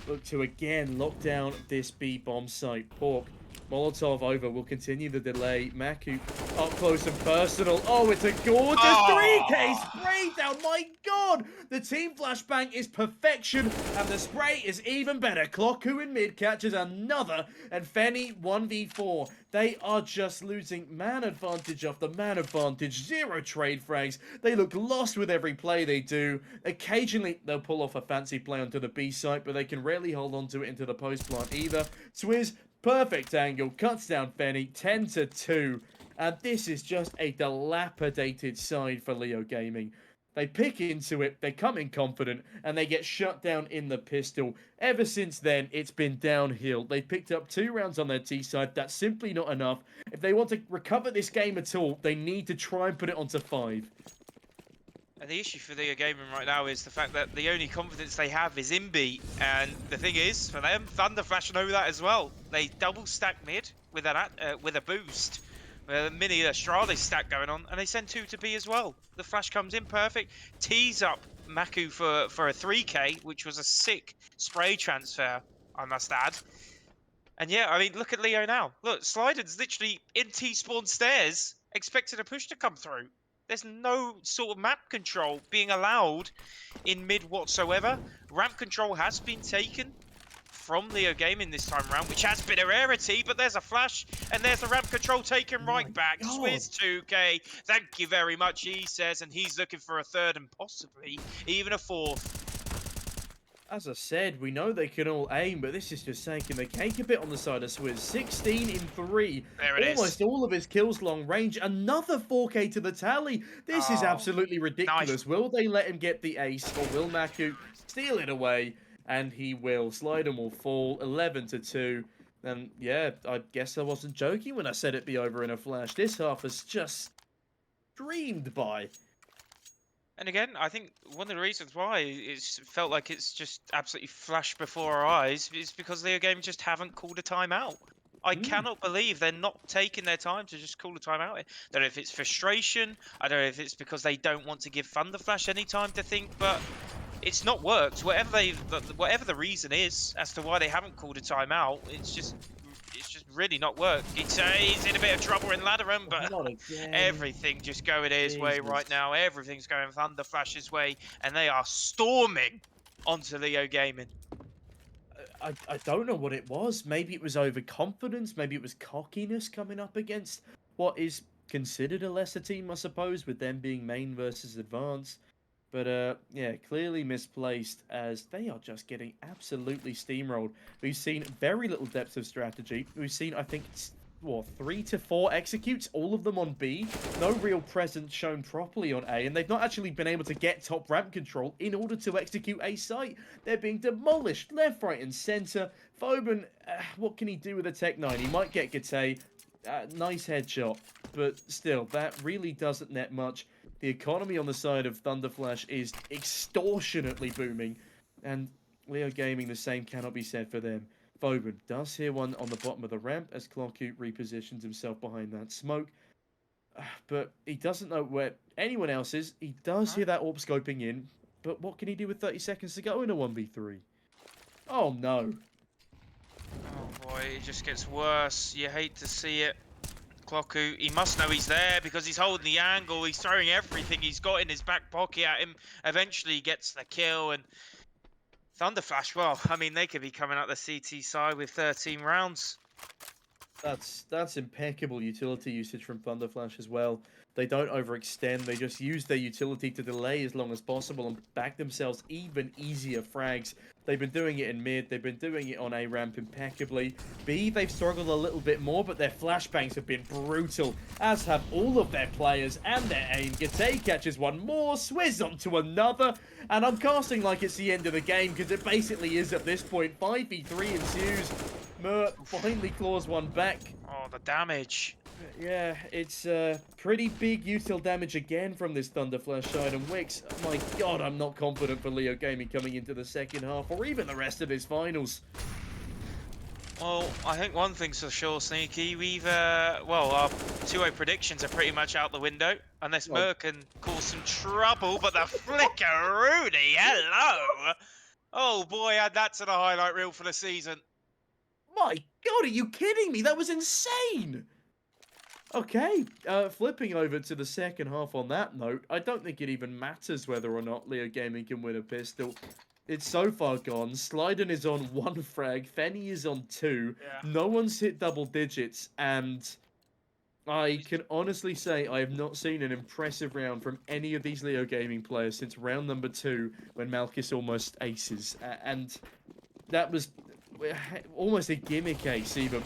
look to again lock down this B-bomb site. Pork, Molotov over, will continue the delay. Maku up close and personal. Oh, it's a gorgeous 3K spray down. My God, the team flashbang is perfection, and the spray is even better. Clocku in mid catches another, and Fenny 1v4. They are just losing man advantage after man advantage. Zero trade frags. They look lost with every play they do. Occasionally, they'll pull off a fancy play onto the B site, but they can rarely hold on to it into the post plant either. Swizz, perfect angle, cuts down Fenny, 10-2. And this is just a dilapidated side for LeoGaming. They pick into it, they come in confident, and they get shut down in the pistol. Ever since then, it's been downhill. They picked up 2 rounds on their T side. That's simply not enough. If they want to recover this game at all, they need to try and put it onto 5. And the issue for LeoGaming right now is the fact that the only confidence they have is in B. And the thing is, for them, ThunderFlash know that as well. They double stack mid with a boost. A mini Astrale stack going on, and they send 2 to B as well. The flash comes in perfect, tees up Maku for a 3K, which was a sick spray transfer, I must add. And yeah, I mean, look at Leo now. Look, Sliden's literally in T-spawn stairs, expecting a push to come through. There's no sort of map control being allowed in mid whatsoever. Ramp control has been taken from LeoGaming this time around, which has been a rarity, but there's a flash, and there's the ramp control taken right back. Swizz 2K, thank you very much, he says, and he's looking for a 3rd and possibly even a 4th. As I said, we know they can all aim, but this is just taking the cake a bit on the side of Swizz. 16 in 3. There it is. Almost all of his kills long range. Another 4K to the tally. This is absolutely ridiculous. Nice. Will they let him get the ace, or will Maku steal it away? And he will. Sliden will fall 11-2. And yeah, I guess I wasn't joking when I said it'd be over in a flash. This half is just dreamed by. And again, I think one of the reasons why it's felt like it's just absolutely flashed before our eyes is because LeoGaming just haven't called a timeout. I cannot believe they're not taking their time to just call a timeout. I don't know if it's frustration. I don't know if it's because they don't want to give ThunderFlash any time to think, but it's not worked. Whatever the reason is as to why they haven't called a timeout, it's just really not worked. He's in a bit of trouble in Ladderum, but everything just going his way right now. Everything's going ThunderFlash's way, and they are storming onto LeoGaming. I don't know what it was. Maybe it was overconfidence. Maybe it was cockiness coming up against what is considered a lesser team, I suppose, with them being main versus advanced. But yeah, clearly misplaced as they are just getting absolutely steamrolled. We've seen very little depth of strategy. We've seen, I think, 3 to 4 executes, all of them on B. No real presence shown properly on A, and they've not actually been able to get top ramp control in order to execute A site. They're being demolished left, right, and center. Foban, what can he do with a Tech 9? He might get Gate. Nice headshot, but still, that really doesn't net much. The economy on the side of ThunderFlash is extortionately booming, and LeoGaming, the same cannot be said for them. Foban does hear one on the bottom of the ramp as Clocku repositions himself behind that smoke, but he doesn't know where anyone else is. He does hear that AWP scoping in, but what can he do with 30 seconds to go in a 1v3? Oh no. Oh boy, it just gets worse. You hate to see it. Clocku, he must know he's there because he's holding the angle. He's throwing everything he's got in his back pocket at him. Eventually he gets the kill, and ThunderFlash, well, I mean, they could be coming out the CT side with 13 rounds. That's impeccable utility usage from ThunderFlash as well. They don't overextend. They just use their utility to delay as long as possible and back themselves even easier frags. They've been doing it in mid. They've been doing it on A ramp impeccably. B, they've struggled a little bit more, but their flashbangs have been brutal, as have all of their players and their aim. Gate catches one more, Swizz onto another, and I'm casting like it's the end of the game because it basically is at this point. 5v3 ensues. Mert finally claws one back. Oh, the damage. Yeah, it's pretty big util damage again from this ThunderFlash side, and Wix, my god, I'm not confident for LeoGaming coming into the second half, or even the rest of this finals. Well, I think one thing's for sure, Sneaky. We've, well, our 2-0 predictions are pretty much out the window. Unless Well- Mer can cause some trouble, but the flickaroonie, hello! Oh boy, add that to the highlight reel for the season. My God, are you kidding me? That was insane! Okay, flipping over to the second half on that note, I don't think it even matters whether or not LeoGaming can win a pistol. It's so far gone. Slyden is on 1 frag, Fenny is on 2, Yeah. no one's hit double digits, and I can honestly say I have not seen an impressive round from any of these LeoGaming players since round number 2 when Malchus almost aces. And that was almost a gimmick ace even.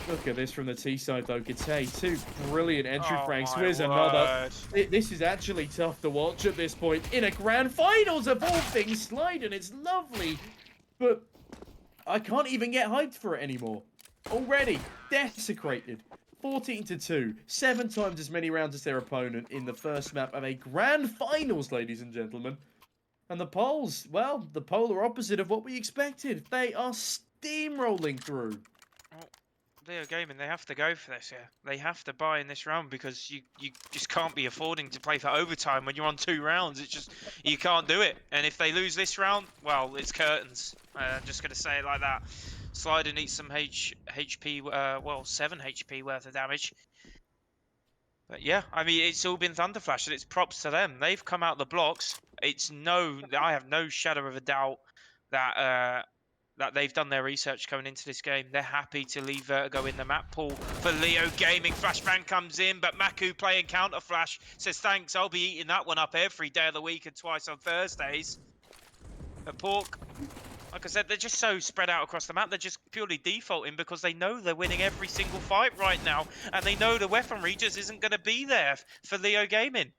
Look at this from the T side though. Gate 2 brilliant entry Oh frags. my Here's another. word. This is actually tough to watch at this point. In a grand finals of all things, Slyden, it's lovely. But I can't even get hyped for it anymore. Already desecrated. 14-2. 7 times as many rounds as their opponent in the first map of a grand finals, ladies and gentlemen. And the Poles, well, the polar opposite of what we expected. They are steamrolling through. LeoGaming, they have to go for this, yeah. They have to buy in this round because you just can't be affording to play for overtime when you're on 2 rounds. It's just, you can't do it. And if they lose this round, well, it's curtains. I'm just going to say it like that. Slider needs some HP, well, 7 HP worth of damage. But yeah, I mean, it's all been ThunderFlash, and it's props to them. They've come out the blocks. I have no shadow of a doubt that that they've done their research coming into this game. They're happy to leave Vertigo in the map pool for LeoGaming. Flashbang comes in, but Maku playing counterflash says, thanks, I'll be eating that one up every day of the week and twice on Thursdays. But Pork, like I said, they're just so spread out across the map. They're just purely defaulting because they know they're winning every single fight right now. And they know the weaponry just isn't going to be there for LeoGaming.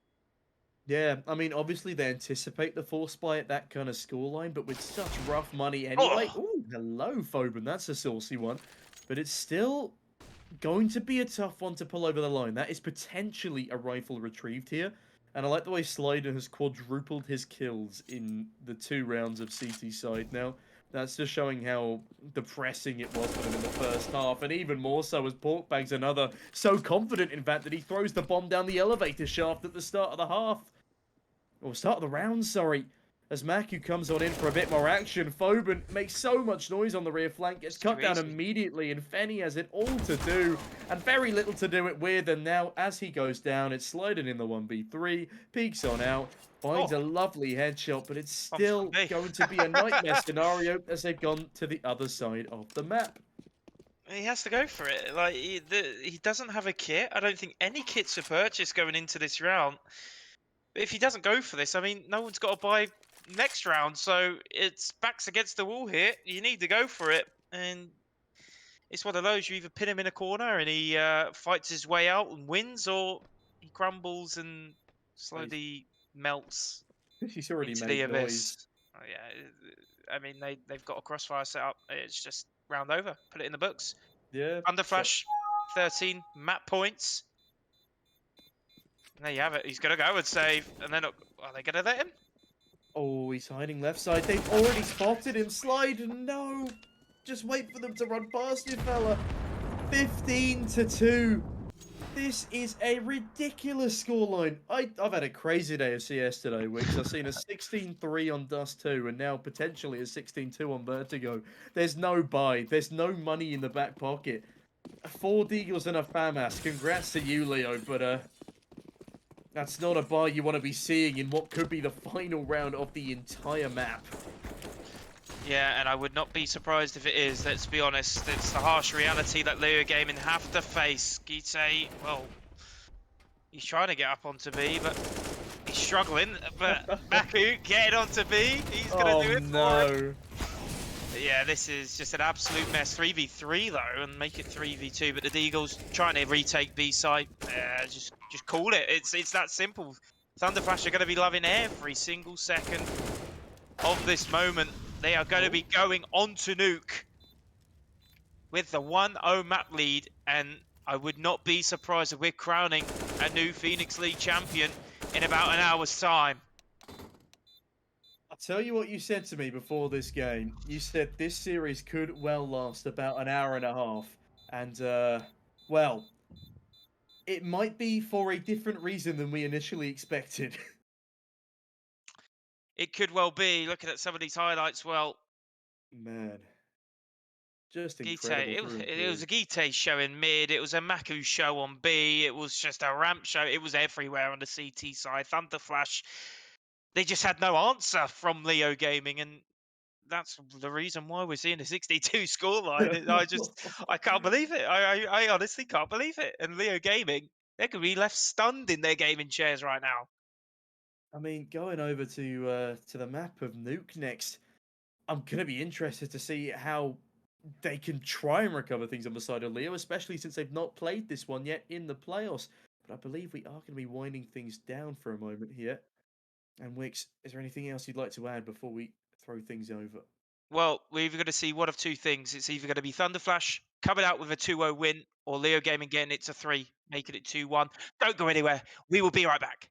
Yeah, I mean, obviously they anticipate the force buy at that kind of scoreline, but with such rough money anyway. Oh. Ooh, hello, Phobin. That's a saucy one. But it's still going to be a tough one to pull over the line. That is potentially a rifle retrieved here. And I like the way Slider has quadrupled his kills in the 2 rounds of CT side. Now, that's just showing how depressing it was for them in the first half. And even more so as Porkbag's another so confident, in fact, that he throws the bomb down the elevator shaft at the start of the half. Or start of the round, sorry. As Maku comes on in for a bit more action, Phobin makes so much noise on the rear flank, gets cut down immediately, and Fenny has it all to do, and very little to do it with, and now, as he goes down, it's sliding in the 1v3, peeks on out, finds a lovely headshot, but it's still going to be a nightmare scenario as they've gone to the other side of the map. He has to go for it. Like, he doesn't have a kit. I don't think any kits are purchased going into this round. But if he doesn't go for this, I mean, no one's got to buy next round, so it's backs against the wall here. You need to go for it, and it's one of those. You either pin him in a corner and he fights his way out and wins, or he crumbles and slowly melts She's already into made the abyss. noise. Oh, yeah, I mean, they've got a crossfire set up. It's just round over. Put it in the books. Yeah. ThunderFlash, 13 map points. And there you have it. He's going to go and save. And then, are they going to let him? Oh, he's hiding left side. They've already spotted him. Slide. No. Just wait for them to run past you, fella. 15-2. This is a ridiculous scoreline. I've had a crazy day of CS today, Wicks. I've seen a 16-3 on Dust 2 and now potentially a 16-2 on Vertigo. There's no buy. There's no money in the back pocket. 4 Deagles and a FAMAS. Congrats to you, Leo, but that's not a buy you want to be seeing in what could be the final round of the entire map. Yeah, and I would not be surprised if it is, let's be honest. It's the harsh reality that LeoGaming have to face. Gite, well, he's trying to get up onto B, but he's struggling. But Maku getting onto B, he's going to do it for him. Yeah, this is just an absolute mess. 3v3 though, and make it 3v2. But the Deagles trying to retake B side. Just call it. It's that simple. ThunderFlash are going to be loving every single second of this moment. They are going to be going on to nuke with the 1-0 map lead, and I would not be surprised if we're crowning a new Phoenix League champion in about an hour's time. tell you what you said to me before this game. You said this series could well last about an hour and a half. And, well, it might be for a different reason than we initially expected. It could well be. Looking at some of these highlights, well, Man. Just Gite, incredible through and it was through. a Gite show in mid. It was a Maku show on B. It was just a ramp show. It was everywhere on the CT side. ThunderFlash, they just had no answer from LeoGaming, and that's the reason why we're seeing a 62 scoreline. I can't believe it. I honestly can't believe it. And LeoGaming, they could be left stunned in their gaming chairs right now. I mean, going over to the map of Nuke next, I'm gonna be interested to see how they can try and recover things on the side of Leo, especially since they've not played this one yet in the playoffs. But I believe we are going to be winding things down for a moment here. And Wix, is there anything else you'd like to add before we throw things over? Well, we're either going to see one of two things. It's either going to be ThunderFlash coming out with a 2-0 win, or LeoGaming getting it to 3, making it 2-1. Don't go anywhere. We will be right back.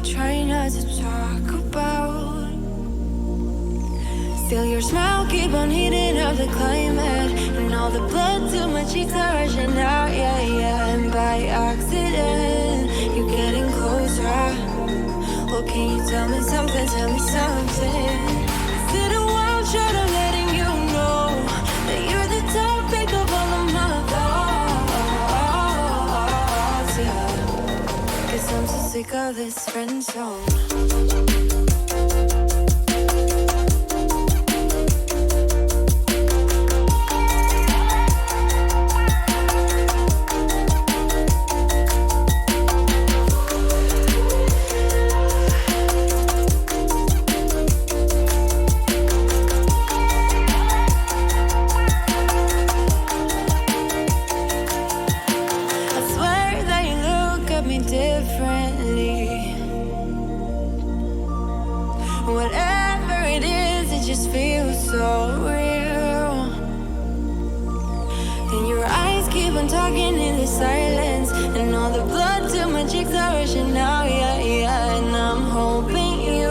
Try not to talk about. Still your smile keep on heating up the climate, and all the blood to my cheeks are rushing out, yeah, yeah. And by accident, you're getting closer. Well, can you tell me something, tell me something? Is it a wild shot of letting you know that you're the topic of all of my thoughts, yeah. 'Cause I'm so sick of this friend zone. Whatever it is, it just feels so real. And your eyes keep on talking in the silence, and all the blood to my cheeks are rushing out, yeah, yeah. And I'm hoping you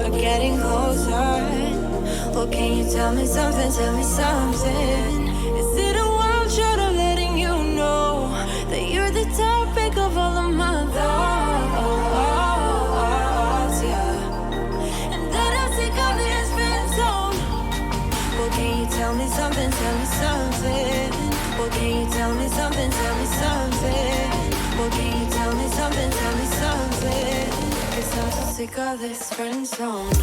are getting closer. Well, can you tell me something, tell me something? Is it a wild shot of letting you know that you're the topic of all of my thoughts, yeah. Can you tell me something, tell me something? Well, can you tell me something, tell me something? Well, can you tell me something, tell me something? 'Cause I'm so sick of this friend zone.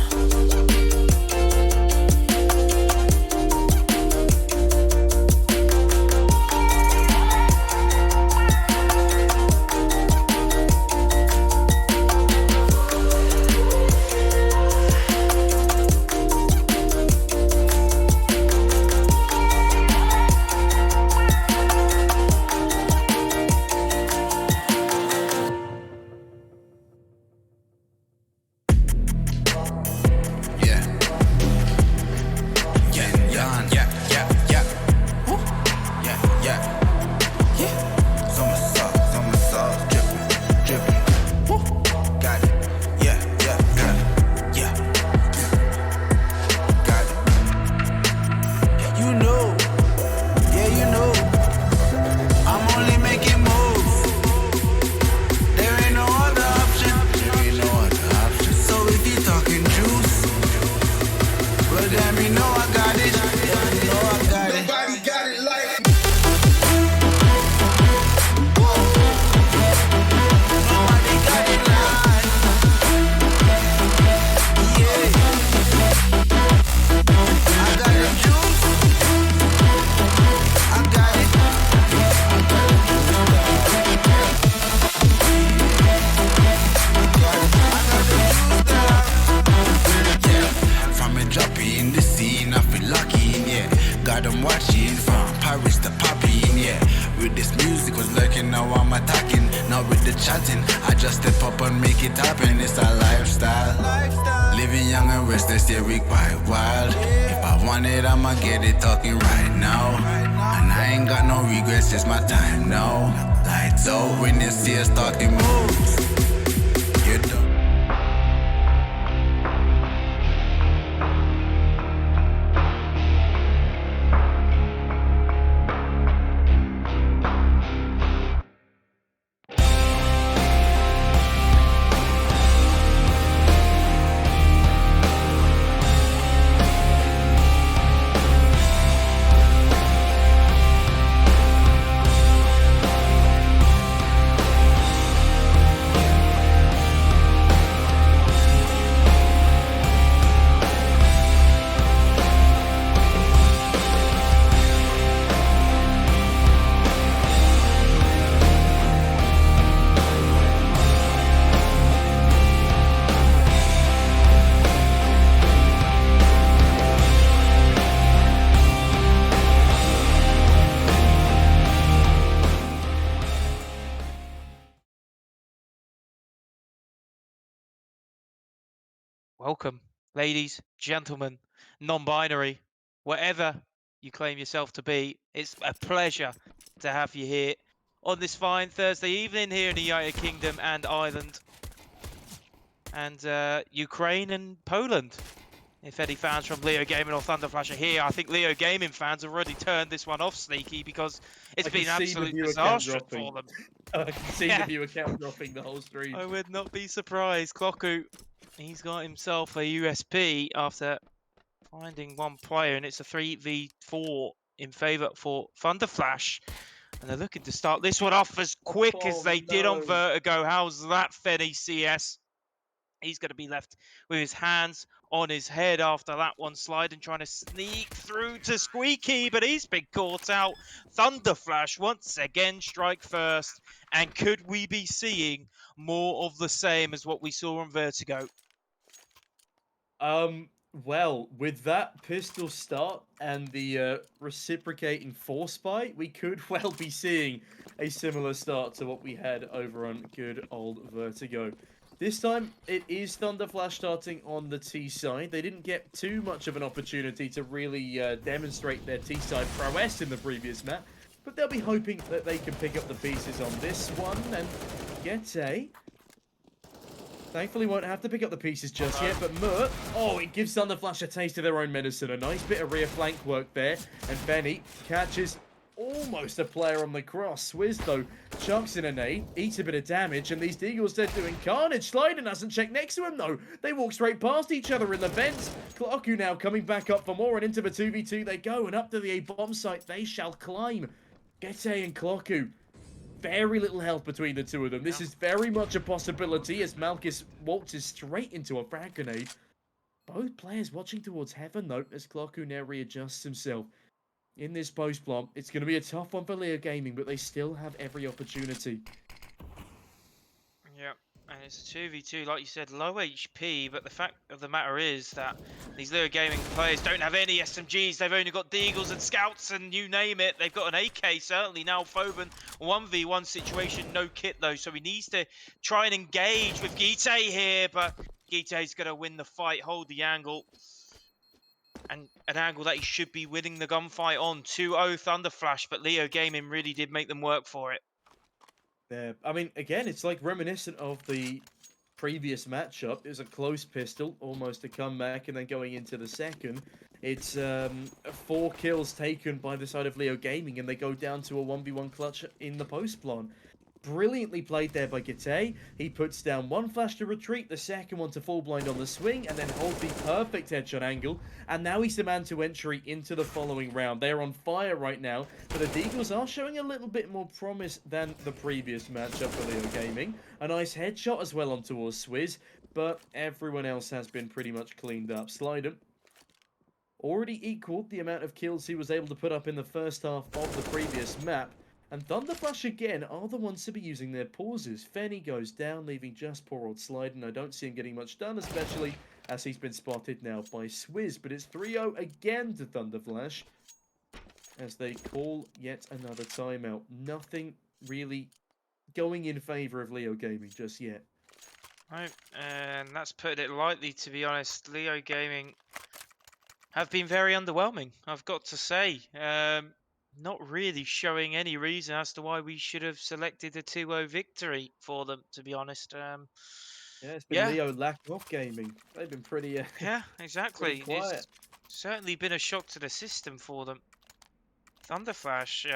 make it happen, it's a lifestyle. Living young and restless, yeah, we quite wild. If I want it, I'ma get it talking right now. And I ain't got no regrets, it's my time now. Lights out when you see us talking moves. You don't. Welcome, ladies, gentlemen, non-binary, whatever you claim yourself to be. It's a pleasure to have you here on this fine Thursday evening here in the United Kingdom and Ireland and Ukraine and Poland. If any fans from LeoGaming or ThunderFlash are here, I think LeoGaming fans have already turned this one off, Sneaky, because it's been absolute disastrous for them. I can see the viewer count dropping the whole stream. I would not be surprised. Klocku, he's got himself a USP after finding one player, and it's a 3v4 in favour for ThunderFlash. And they're looking to start this one off as quick as they did on Vertigo. How's that, Fenny CS? He's going to be left with his hands on his head after that one slide and trying to sneak through to Squeaky, but he's been caught out. ThunderFlash once again strike first. And could we be seeing more of the same as what we saw on Vertigo? Well, with that pistol start and the reciprocating force bite, we could well be seeing a similar start to what we had over on good old Vertigo. This time, it is ThunderFlash starting on the T side. They didn't get too much of an opportunity to really demonstrate their T side prowess in the previous map, but they'll be hoping that they can pick up the pieces on this one and get a... Thankfully, won't have to pick up the pieces just yet, but Mert, oh, it gives ThunderFlash a taste of their own medicine. A nice bit of rear flank work there, and Benny catches almost a player on the cross. Swizz, though, chucks in a nade, eats a bit of damage, and these Deagles, they're doing carnage. Slider hasn't checked next to him, though. They walk straight past each other in the vents. Klocku now coming back up for more, and into the 2v2 they go, and up to the A-bomb site they shall climb. Gete and Klocku. Very little health between the two of them. This is very much a possibility as Malchus waltzes straight into a frag grenade. Both players watching towards heaven, though, as Klocku now readjusts himself. In this post plant, it's going to be a tough one for LeoGaming, but they still have every opportunity. Yeah, and it's a 2v2, like you said, low HP, but the fact of the matter is that these LeoGaming players don't have any SMGs. They've only got Deagles and Scouts and you name it. They've got an AK, certainly now Phoban. 1v1 situation, no kit though, so he needs to try and engage with Gite here, but Gite's going to win the fight, hold the angle. And an angle that he should be winning the gunfight on. 2-0 ThunderFlash, but LeoGaming really did make them work for it. Yeah, I mean, again, it's like reminiscent of the previous matchup. It was a close pistol, almost a comeback, and then going into the second, it's 4 kills taken by the side of LeoGaming, and they go down to a 1v1 clutch in the post plant. Brilliantly played there by Gite. He puts down one flash to retreat, the second one to fall blind on the swing, and then hold the perfect headshot angle. And now he's the man to entry into the following round. They're on fire right now, but the Deagles are showing a little bit more promise than the previous matchup for LeoGaming. A nice headshot as well on towards Swizz, but everyone else has been pretty much cleaned up. Slider already equaled the amount of kills he was able to put up in the first half of the previous map. And ThunderFlash again are the ones to be using their pauses. Fenny goes down, leaving just poor old Slide, and I don't see him getting much done, especially as he's been spotted now by Swizz. But it's 3-0 again to ThunderFlash as they call yet another timeout. Nothing really going in favour of LeoGaming just yet. Right, and that's putting it lightly, to be honest. LeoGaming have been very underwhelming, I've got to say. Not really showing any reason as to why we should have selected a 2-0 victory for them, to be honest. Yeah, it's been Yeah, Leo lack of gaming. They've been pretty yeah, pretty exactly. quiet. It's certainly been a shock to the system for them. ThunderFlash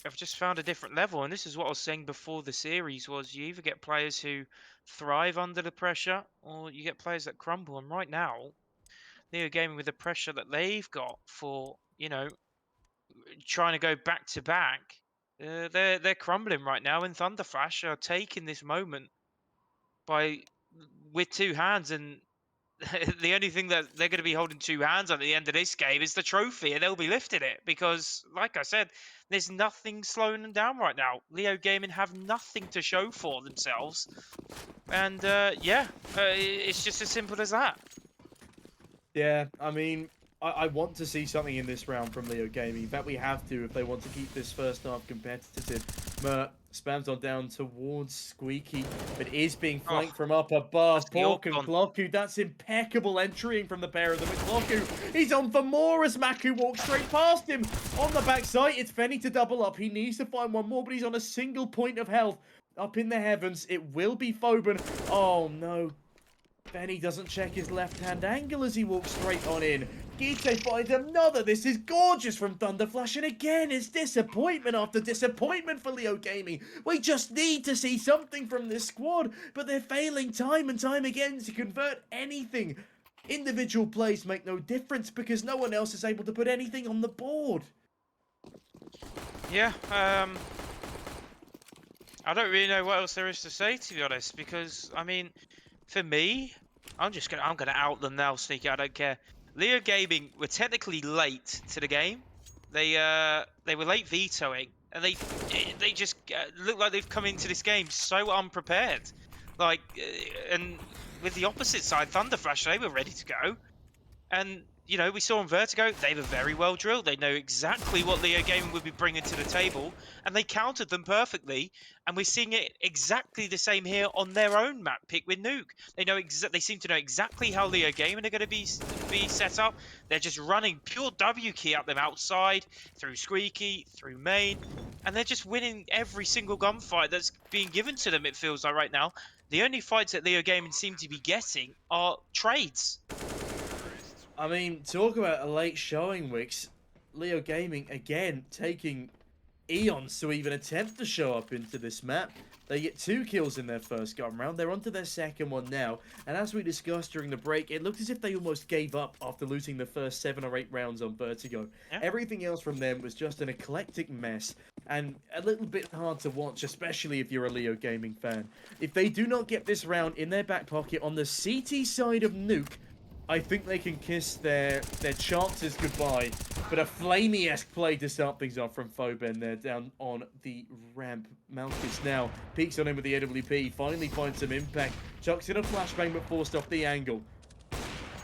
have just found a different level, and this is what I was saying before the series was you either get players who thrive under the pressure or you get players that crumble. And right now, LeoGaming with the pressure that they've got for, trying to go back to back, they're crumbling right now, and ThunderFlash are taking this moment by with two hands, and the only thing that they're going to be holding two hands on at the end of this game is the trophy, and they'll be lifting it because, like I said, there's nothing slowing them down right now. LeoGaming have nothing to show for themselves, and it's just as simple as that. Yeah, I mean, I want to see something in this round from LeoGaming. In fact, we have to if they want to keep this first half competitive. Mert spams on down towards Squeaky, but is being flanked from up above. that's the Pork and Orcon. Clocku, that's impeccable entering from the pair of them. With Clocku, he's on for more as Maku walks straight past him. On the backside, it's Fenny to double up. He needs to find one more, but he's on a single point of health. Up in the heavens, it will be Foban. Oh no. Benny doesn't check his left-hand angle as he walks straight on in. Gite finds another. This is gorgeous from ThunderFlash, and again, it's disappointment after disappointment for LeoGaming. We just need to see something from this squad, but they're failing time and time again to convert anything. Individual plays make no difference because no one else is able to put anything on the board. Yeah, I don't really know what else there is to say, to be honest, because I mean, for me, I'm gonna out them now, Sneaky. I don't care. LeoGaming were technically late to the game. They were late vetoing, and they just look like they've come into this game so unprepared. Like, and with the opposite side, ThunderFlash, they were ready to go. And, we saw on Vertigo, they were very well drilled. They know exactly what LeoGaming would be bringing to the table, and they countered them perfectly. And we're seeing it exactly the same here on their own map pick with Nuke. They seem to know exactly how LeoGaming are going to be set up. They're just running pure W key at them outside, through Squeaky, through main, and they're just winning every single gunfight that's being given to them, it feels like right now. The only fights that LeoGaming seem to be getting are trades. I mean, talk about a late showing, Wix. LeoGaming, again, taking eons to even attempt to show up into this map. They get 2 kills in their first gun round. They're onto their second one now. And as we discussed during the break, it looked as if they almost gave up after losing the first 7 or 8 rounds on Vertigo. Yeah. Everything else from them was just an eclectic mess and a little bit hard to watch, especially if you're a LeoGaming fan. If they do not get this round in their back pocket on the CT side of Nuke, I think they can kiss their chances goodbye. But a flamey-esque play to start things off from Foben there down on the ramp. Malchus now peeks on him with the AWP, finally finds some impact. Chucks in a flashbang but forced off the angle.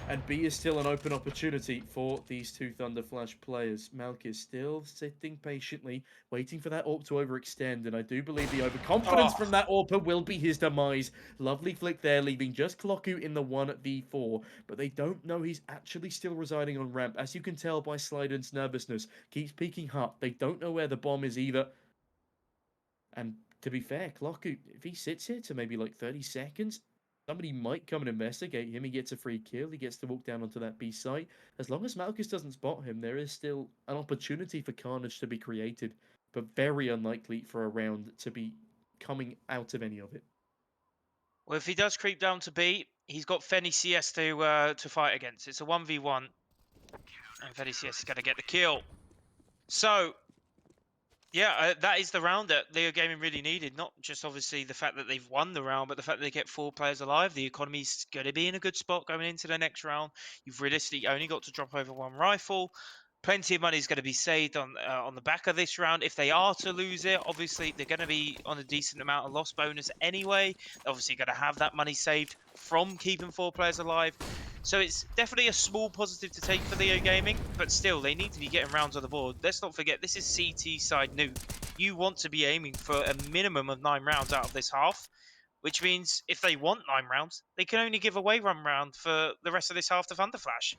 And B is still an open opportunity for these two ThunderFlash players. Malchus still sitting patiently, waiting for that AWP to overextend. And I do believe the overconfidence from that AWP will be his demise. Lovely flick there, leaving just Clocku in the 1v4. But they don't know he's actually still residing on ramp. As you can tell by Sliden's nervousness, keeps peeking up. They don't know where the bomb is either. And to be fair, Clocku, if he sits here to maybe like 30 seconds, somebody might come and investigate him. He gets a free kill. He gets to walk down onto that B site. As long as Malchus doesn't spot him, there is still an opportunity for carnage to be created, but very unlikely for a round to be coming out of any of it. Well, if he does creep down to B, he's got Fenny CS to fight against. It's a 1v1, and Fenny CS is going to get the kill. So, yeah, that is the round that LeoGaming really needed. Not just obviously the fact that they've won the round, but the fact that they get 4 players alive. The economy's going to be in a good spot going into the next round. You've realistically only got to drop over 1 rifle. Plenty of money is going to be saved on the back of this round. If they are to lose it, obviously they're going to be on a decent amount of loss bonus anyway. They're obviously going to have that money saved from keeping 4 players alive. So it's definitely a small positive to take for LeoGaming, but still, they need to be getting rounds on the board. Let's not forget, this is CT side Nuke. You want to be aiming for a minimum of 9 rounds out of this half. which means if they want 9 rounds, they can only give away 1 round for the rest of this half to ThunderFlash.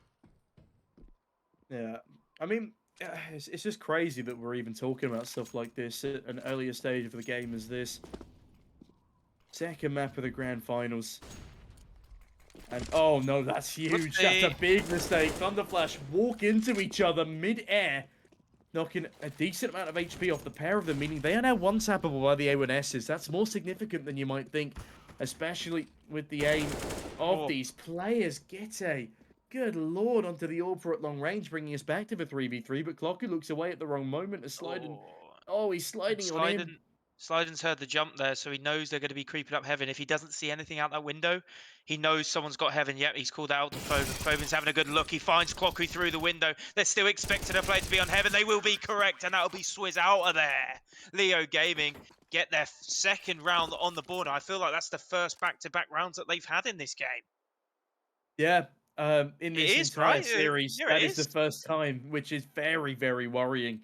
Yeah, I mean, it's just crazy that we're even talking about stuff like this at an earlier stage of the game as this. Second map of the grand finals. And oh no, that's huge. That's a big mistake. ThunderFlash walk into each other mid-air, knocking a decent amount of HP off the pair of them, meaning they are now one-tappable by the A1Ss. That's more significant than you might think, especially with the aim of these players. Gete, good lord, onto the AWPer at long range, bringing us back to the 3v3, but Clocker looks away at the wrong moment as Sliden... Oh, he's sliding on him. Sliden's heard the jump there, so he knows they're going to be creeping up heaven. If he doesn't see anything out that window, he knows someone's got heaven. Yep, he's called out to Foben. Foben's having a good look. He finds Clockery through the window. They're still expecting a player to be on heaven. They will be correct, and that'll be Swizz out of there. LeoGaming get their second round on the board. I feel like that's the first back-to-back rounds that they've had in this game. Yeah, in this entire series, Yeah, that is the first time, which is very, very worrying.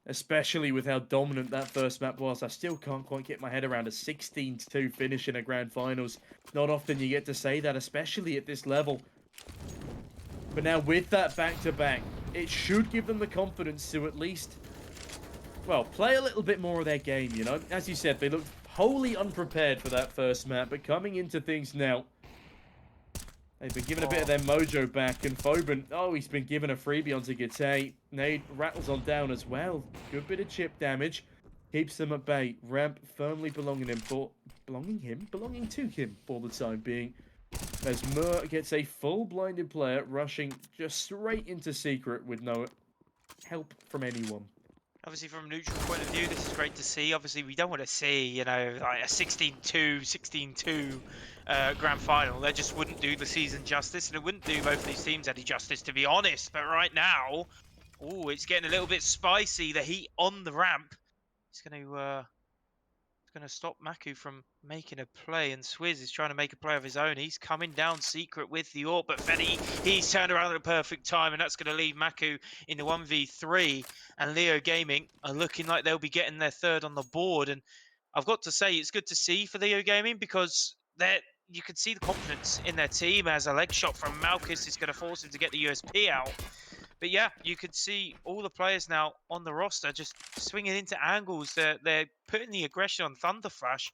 Especially with how dominant that first map was. I still can't quite get my head around a 16-2 finish in a grand finals. Not often you get to say that, especially at this level. But now with that back-to-back, it should give them the confidence to at least, well, play a little bit more of their game, you know? As you said, they looked wholly unprepared for that first map, but coming into things now, they've been given a bit of their mojo back, and Foben, oh, he's been given a freebie onto Gate. Nade rattles on down as well. Good bit of chip damage. Keeps them at bay. Ramp firmly belonging to him for the time being. As Mur gets a full blinded player rushing just straight into secret with no help from anyone. Obviously, from a neutral point of view, this is great to see. Obviously, we don't want to see, you know, like a 16-2 grand final. That just wouldn't do the season justice, and it wouldn't do both of these teams any justice, to be honest. But right now, oh, it's getting a little bit spicy. The heat on the ramp. It's going to stop Maku from making a play, and Swizz is trying to make a play of his own. He's coming down secret with the AWP, but Fenny, he's turned around at a perfect time, and that's going to leave Maku in the 1v3, and LeoGaming are looking like they'll be getting their third on the board. And I've got to say, it's good to see for LeoGaming, because you can see the confidence in their team, as a leg shot from Malkus is going to force him to get the USP out. But yeah, you could see all the players now on the roster just swinging into angles. They're putting the aggression on ThunderFlash,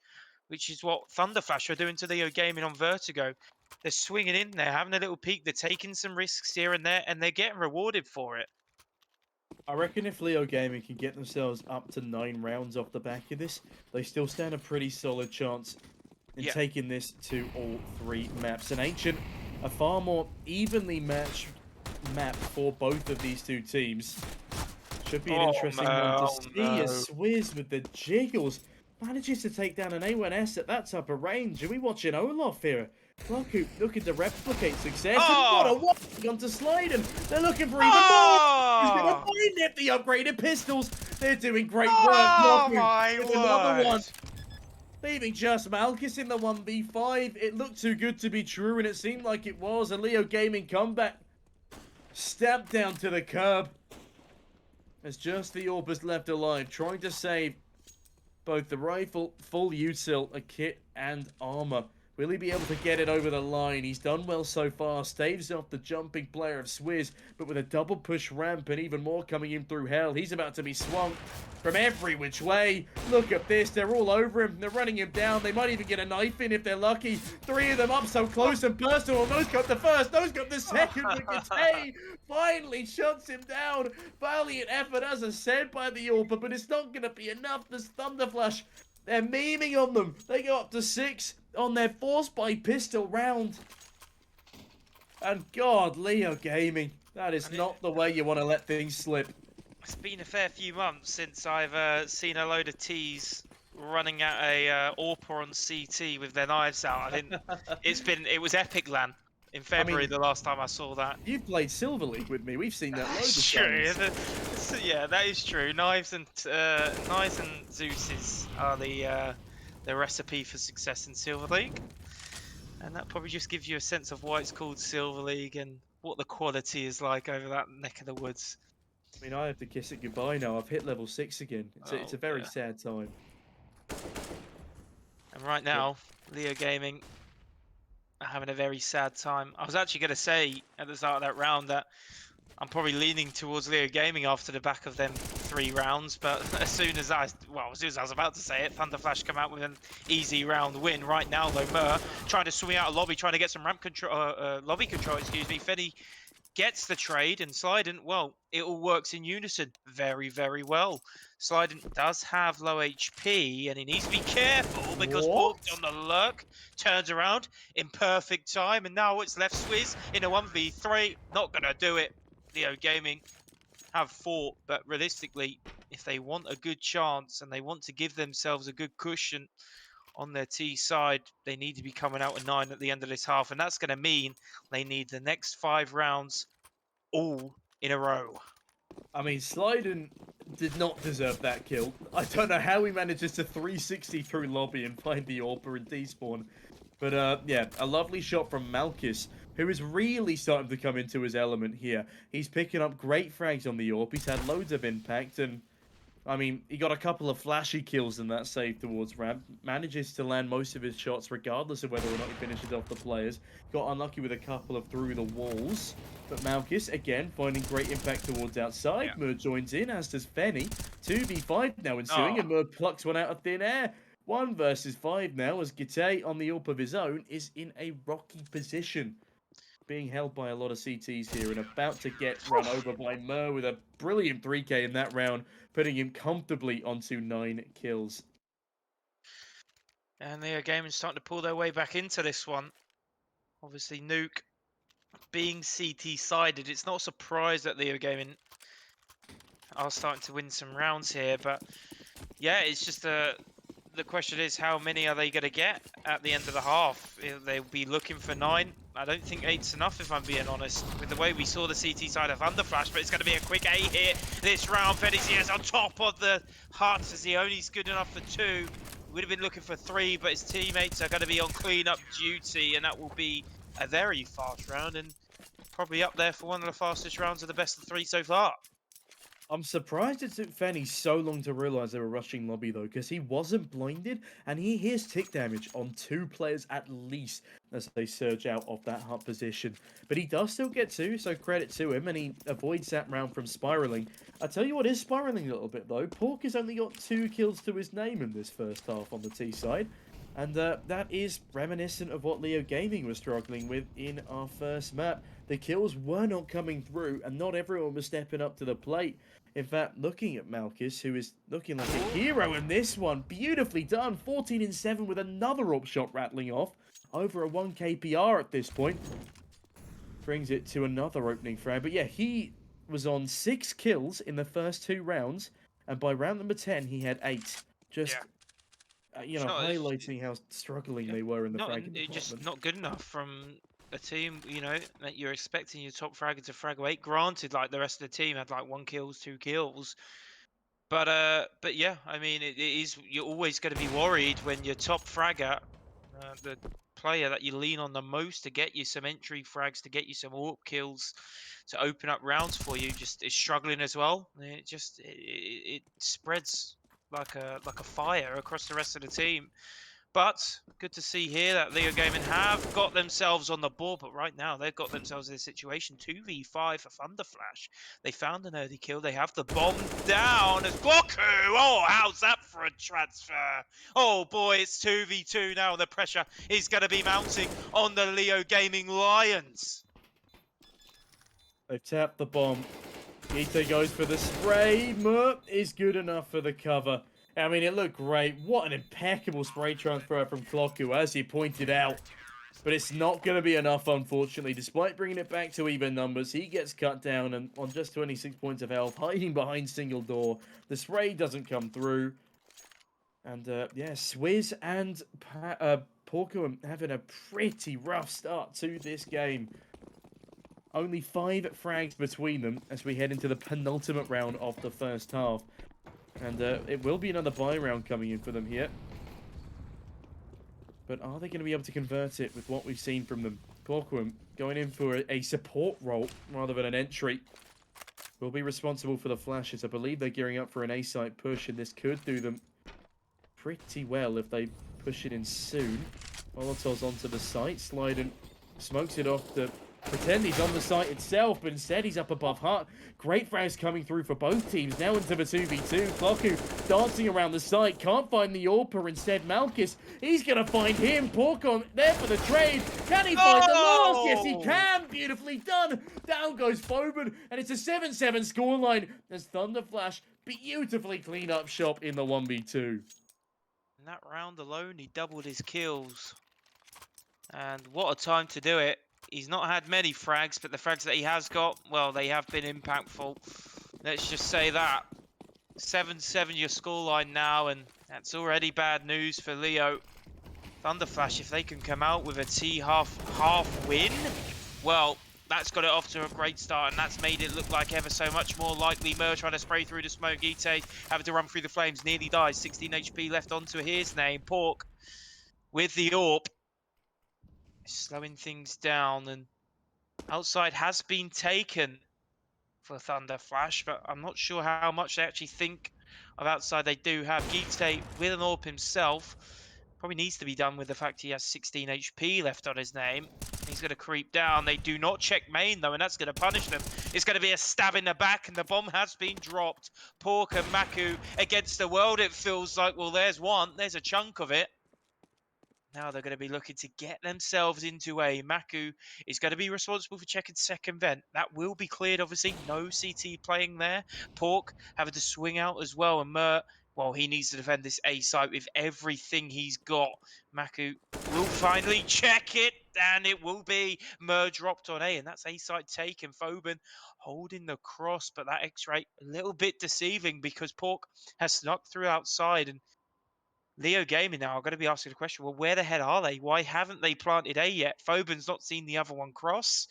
which is what ThunderFlash are doing to LeoGaming on Vertigo. They're swinging in there, having a little peek. They're taking some risks here and there, and they're getting rewarded for it. I reckon if LeoGaming can get themselves up to 9 rounds off the back of this, they still stand a pretty solid chance in taking this to all 3 maps. And Ancient, a far more evenly matched map for both of these two teams. Should be an interesting one to see as Swizz with the jiggles manages to take down an A1S at that type of range. Are we watching Olaf here? Clocku looking to replicate success. And what a walk onto Sliden. They're looking for even more. He's going to find it. The upgraded pistols. They're doing great work. Clocku with another one. Leaving just Malkus in the 1v5. It looked too good to be true, and it seemed like it was. A LeoGaming comeback. Stamped down to the curb. As just the AWPers left alive, trying to save both the rifle, full util, a kit, and armor. Will he be able to get it over the line? He's done well so far. Staves off the jumping player of Swizz, but with a double push ramp and even more coming in through hell, he's about to be swung from every which way. Look at this. They're all over him. They're running him down. They might even get a knife in if they're lucky. 3 of them up so close and personal. Those got the first. Those got the second. Gate finally shuts him down. Valiant effort, as I said, by the AWPer, but it's not going to be enough. There's ThunderFlash. They're memeing on them. They go up to 6 on their forced by pistol round. And God, LeoGaming, that is not the way you want to let things slip. It's been a fair few months since I've seen a load of T's running at a AWPer on CT with their knives out. I think it was Epic Lan in February, the last time I saw that. You've played Silver League with me. We've seen that loads of times. Yeah, that is true. Knives and Zeus's are the recipe for success in Silver League, and that probably just gives you a sense of why it's called Silver League and what the quality is like over that neck of the woods. I mean, I have to kiss it goodbye now. I've hit level 6 again. It's a very sad time. And And right now, LeoGaming are having a very sad time. I was actually going to say at the start of that round that I'm probably leaning towards LeoGaming after the back of them 3 rounds, but as soon as I was about to say it, ThunderFlash come out with an easy round win. Right now, though, Mur trying to swing out a lobby, trying to get some ramp control, lobby control, excuse me. Fenny gets the trade, and Sliden, well, it all works in unison very, very well. Sliden does have low HP, and he needs to be careful because Pork's on the lurk, turns around in perfect time, and now it's left Swizz in a 1v3. Not going to do it. LeoGaming have fought, but realistically, if they want a good chance and they want to give themselves a good cushion on their T side, they need to be coming out with 9 at the end of this half, and that's going to mean they need the next 5 rounds all in a row. I mean, Sliden did not deserve that kill. I don't know how he manages to 360 through lobby and find the AWPer and despawn. But yeah, a lovely shot from Malchus, who is really starting to come into his element here. He's picking up great frags on the AWP. He's had loads of impact, and I mean, he got a couple of flashy kills in that save towards ramp. Manages to land most of his shots regardless of whether or not he finishes off the players. Got unlucky with a couple of through the walls. But Malchus, again, finding great impact towards outside. Yeah. Mur joins in, as does Fenny. 2v5 now ensuing, and Mur plucks one out of thin air. 1 versus 5 now, as Gite, on the AWP of his own, is in a rocky position. Being held by a lot of CTs here and about to get run over by Mur with a brilliant 3k in that round, putting him comfortably onto 9 kills. And LeoGaming is starting to pull their way back into this one. Obviously, Nuke being CT-sided, it's not a surprise that LeoGaming are starting to win some rounds here, but yeah, it's just the question is, how many are they going to get at the end of the half? They'll be looking for 9. I don't think 8's enough, if I'm being honest, with the way we saw the CT side of ThunderFlash, but it's going to be a quick 8 here this round. Fenicius on top of the Huts, as he only's good enough for 2. Would have been looking for 3, but his teammates are going to be on clean-up duty, and that will be a very fast round, and probably up there for one of the fastest rounds of the best of 3 so far. I'm surprised it took Fenny so long to realise they were rushing lobby, though, because he wasn't blinded, and he hears tick damage on 2 players at least as they surge out of that hut position. But he does still get 2, so credit to him, and he avoids that round from spiralling. I tell you what is spiralling a little bit, though. Pork has only got 2 kills to his name in this first half on the T side. And that is reminiscent of what LeoGaming was struggling with in our first map. The kills were not coming through, and not everyone was stepping up to the plate. In fact, looking at Malchus, who is looking like a hero in this one. Beautifully done. 14 and 7 with another AWP shot rattling off. Over a 1 KPR at this point. Brings it to another opening frag. But yeah, he was on 6 kills in the first 2 rounds. And by round number 10, he had 8. Just... you know, highlighting how struggling they were in the fragging department. Just not good enough from a team, you know, that you're expecting your top fragger to frag 8. Granted, like the rest of the team had like 1 kills, 2 kills. But yeah, I mean, it is, you're always going to be worried when your top fragger, the player that you lean on the most to get you some entry frags, to get you some AWP kills, to open up rounds for you, just is struggling as well. It spreads like a fire across the rest of the team. But good to see here that LeoGaming have got themselves on the board, but right now they've got themselves in a situation 2v5 for ThunderFlash. They found an early kill. They have the bomb down as Boku. Oh, how's that for a transfer? Oh boy, it's 2v2 now. The pressure is going to be mounting on the LeoGaming Lions. They've tapped the bomb. Gite goes for the spray. Mur is good enough for the cover. I mean, it looked great. What an impeccable spray transfer from Kloku, as he pointed out. But it's not going to be enough, unfortunately. Despite bringing it back to even numbers, he gets cut down and on just 26 points of health, hiding behind single door. The spray doesn't come through. And, yeah, Swizz and Porco having a pretty rough start to this game. Only 5 frags between them as we head into the penultimate round of the first half. And it will be another buy round coming in for them here. But are they going to be able to convert it with what we've seen from them? Porquum going in for a support role rather than an entry. Will be responsible for the flashes. I believe they're gearing up for an A-site push, and this could do them pretty well if they push it in soon. Molotov's onto the site. Sliden smokes it off to pretend he's on the site itself, but instead he's up above Hut. Great frags coming through for both teams. Now into the 2v2. Clocku dancing around the site. Can't find the AWPer. Instead, Malchus, he's going to find him. Porkon there for the trade. Can he find the last? Yes, he can. Beautifully done. Down goes Foban, and it's a 7-7 scoreline as ThunderFlash beautifully clean up shop in the 1v2. In that round alone, he doubled his kills. And what a time to do it. He's not had many frags, but the frags that he has got, well, they have been impactful. Let's just say that. 7-7 your scoreline now, and that's already bad news for Leo. ThunderFlash, if they can come out with a half win, well, that's got it off to a great start, and that's made it look like ever so much more likely. Mur trying to spray through the smoke. Ite having to run through the flames, nearly dies. 16 HP left onto his name. Pork with the AWP. Slowing things down, and outside has been taken for ThunderFlash, but I'm not sure how much they actually think of outside. They do have Gite with an AWP himself. Probably needs to be done with the fact he has 16 HP left on his name. He's going to creep down. They do not check main, though, and that's going to punish them. It's going to be a stab in the back, and the bomb has been dropped. Pork and Maku against the world, it feels like. Well, there's one. There's a chunk of it. Now they're going to be looking to get themselves into a. Maku is going to be responsible for checking second vent. That will be cleared, obviously. No CT playing there. Pork having to swing out as well. And Mert, well, he needs to defend this A site with everything he's got. Maku will finally check it, and it will be Mer dropped on A, and that's A site taken. Foban holding the cross, but that X-ray a little bit deceiving because Pork has snuck through outside, and LeoGaming now are going to be asking the question, well, where the hell are they? Why haven't they planted A yet? Foban's not seen the other one cross.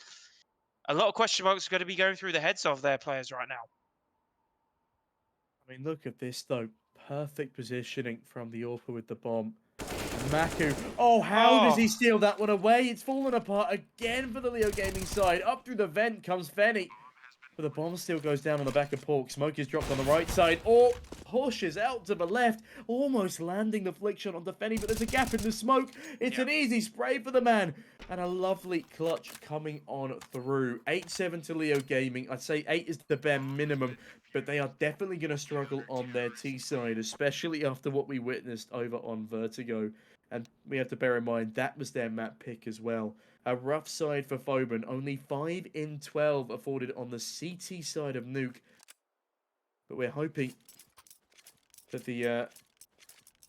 A lot of question marks are going to be going through the heads of their players right now. I mean, look at this, though. Perfect positioning from the AWPer with the bomb. Maku. Oh, how does he steal that one away? It's fallen apart again for the LeoGaming side. Up through the vent comes Fenny. But the bomb still goes down on the back of Pork. Smoke is dropped on the right side. Or pushes out to the left. Almost landing the flick shot onto Fenny. But there's a gap in the smoke. It's an easy spray for the man. And a lovely clutch coming on through. 8-7 to LeoGaming. I'd say 8 is the bare minimum. But they are definitely going to struggle on their T side. Especially after what we witnessed over on Vertigo. And we have to bear in mind, that was their map pick as well. A rough side for Foban. Only 5 in 12 afforded on the CT side of Nuke. But we're hoping that the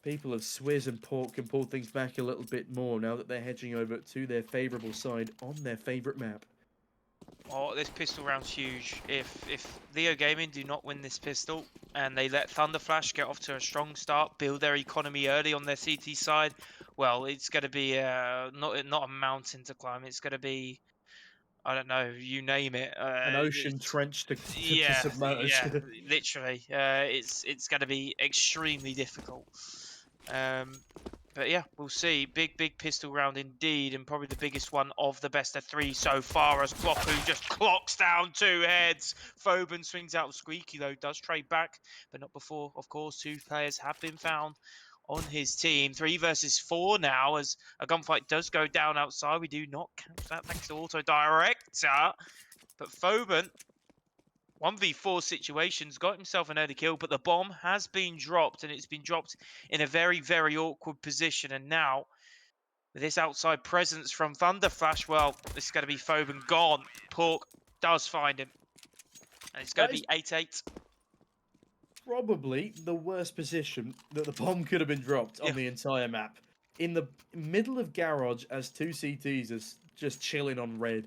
people of Swizz and Pork can pull things back a little bit more now that they're hedging over to their favourable side on their favourite map. Oh, this pistol round's huge. If LeoGaming do not win this pistol and they let ThunderFlash get off to a strong start, build their economy early on their CT side, well, it's going to be not a mountain to climb. It's going to be, I don't know, you name it. An ocean trench to submerge. Yeah, literally. It's going to be extremely difficult. But yeah, we'll see. Big pistol round indeed, and probably the biggest one of the best of 3 so far as Clocku just clocks down 2 heads. Foban swings out Squeaky, though, does trade back, but not before, of course. 2 players have been found on his team. 3 versus 4 now as a gunfight does go down outside. We do not catch that thanks to Auto Director, but Foban 1v4 situations, got himself an early kill, but the bomb has been dropped, and it's been dropped in a very awkward position. And now, with this outside presence from ThunderFlash, well, this is going to be Foban gone. Pork does find him. And it's going to be 8-8. Probably the worst position that the bomb could have been dropped on the entire map. In the middle of Garage as 2 CTs is just chilling on red.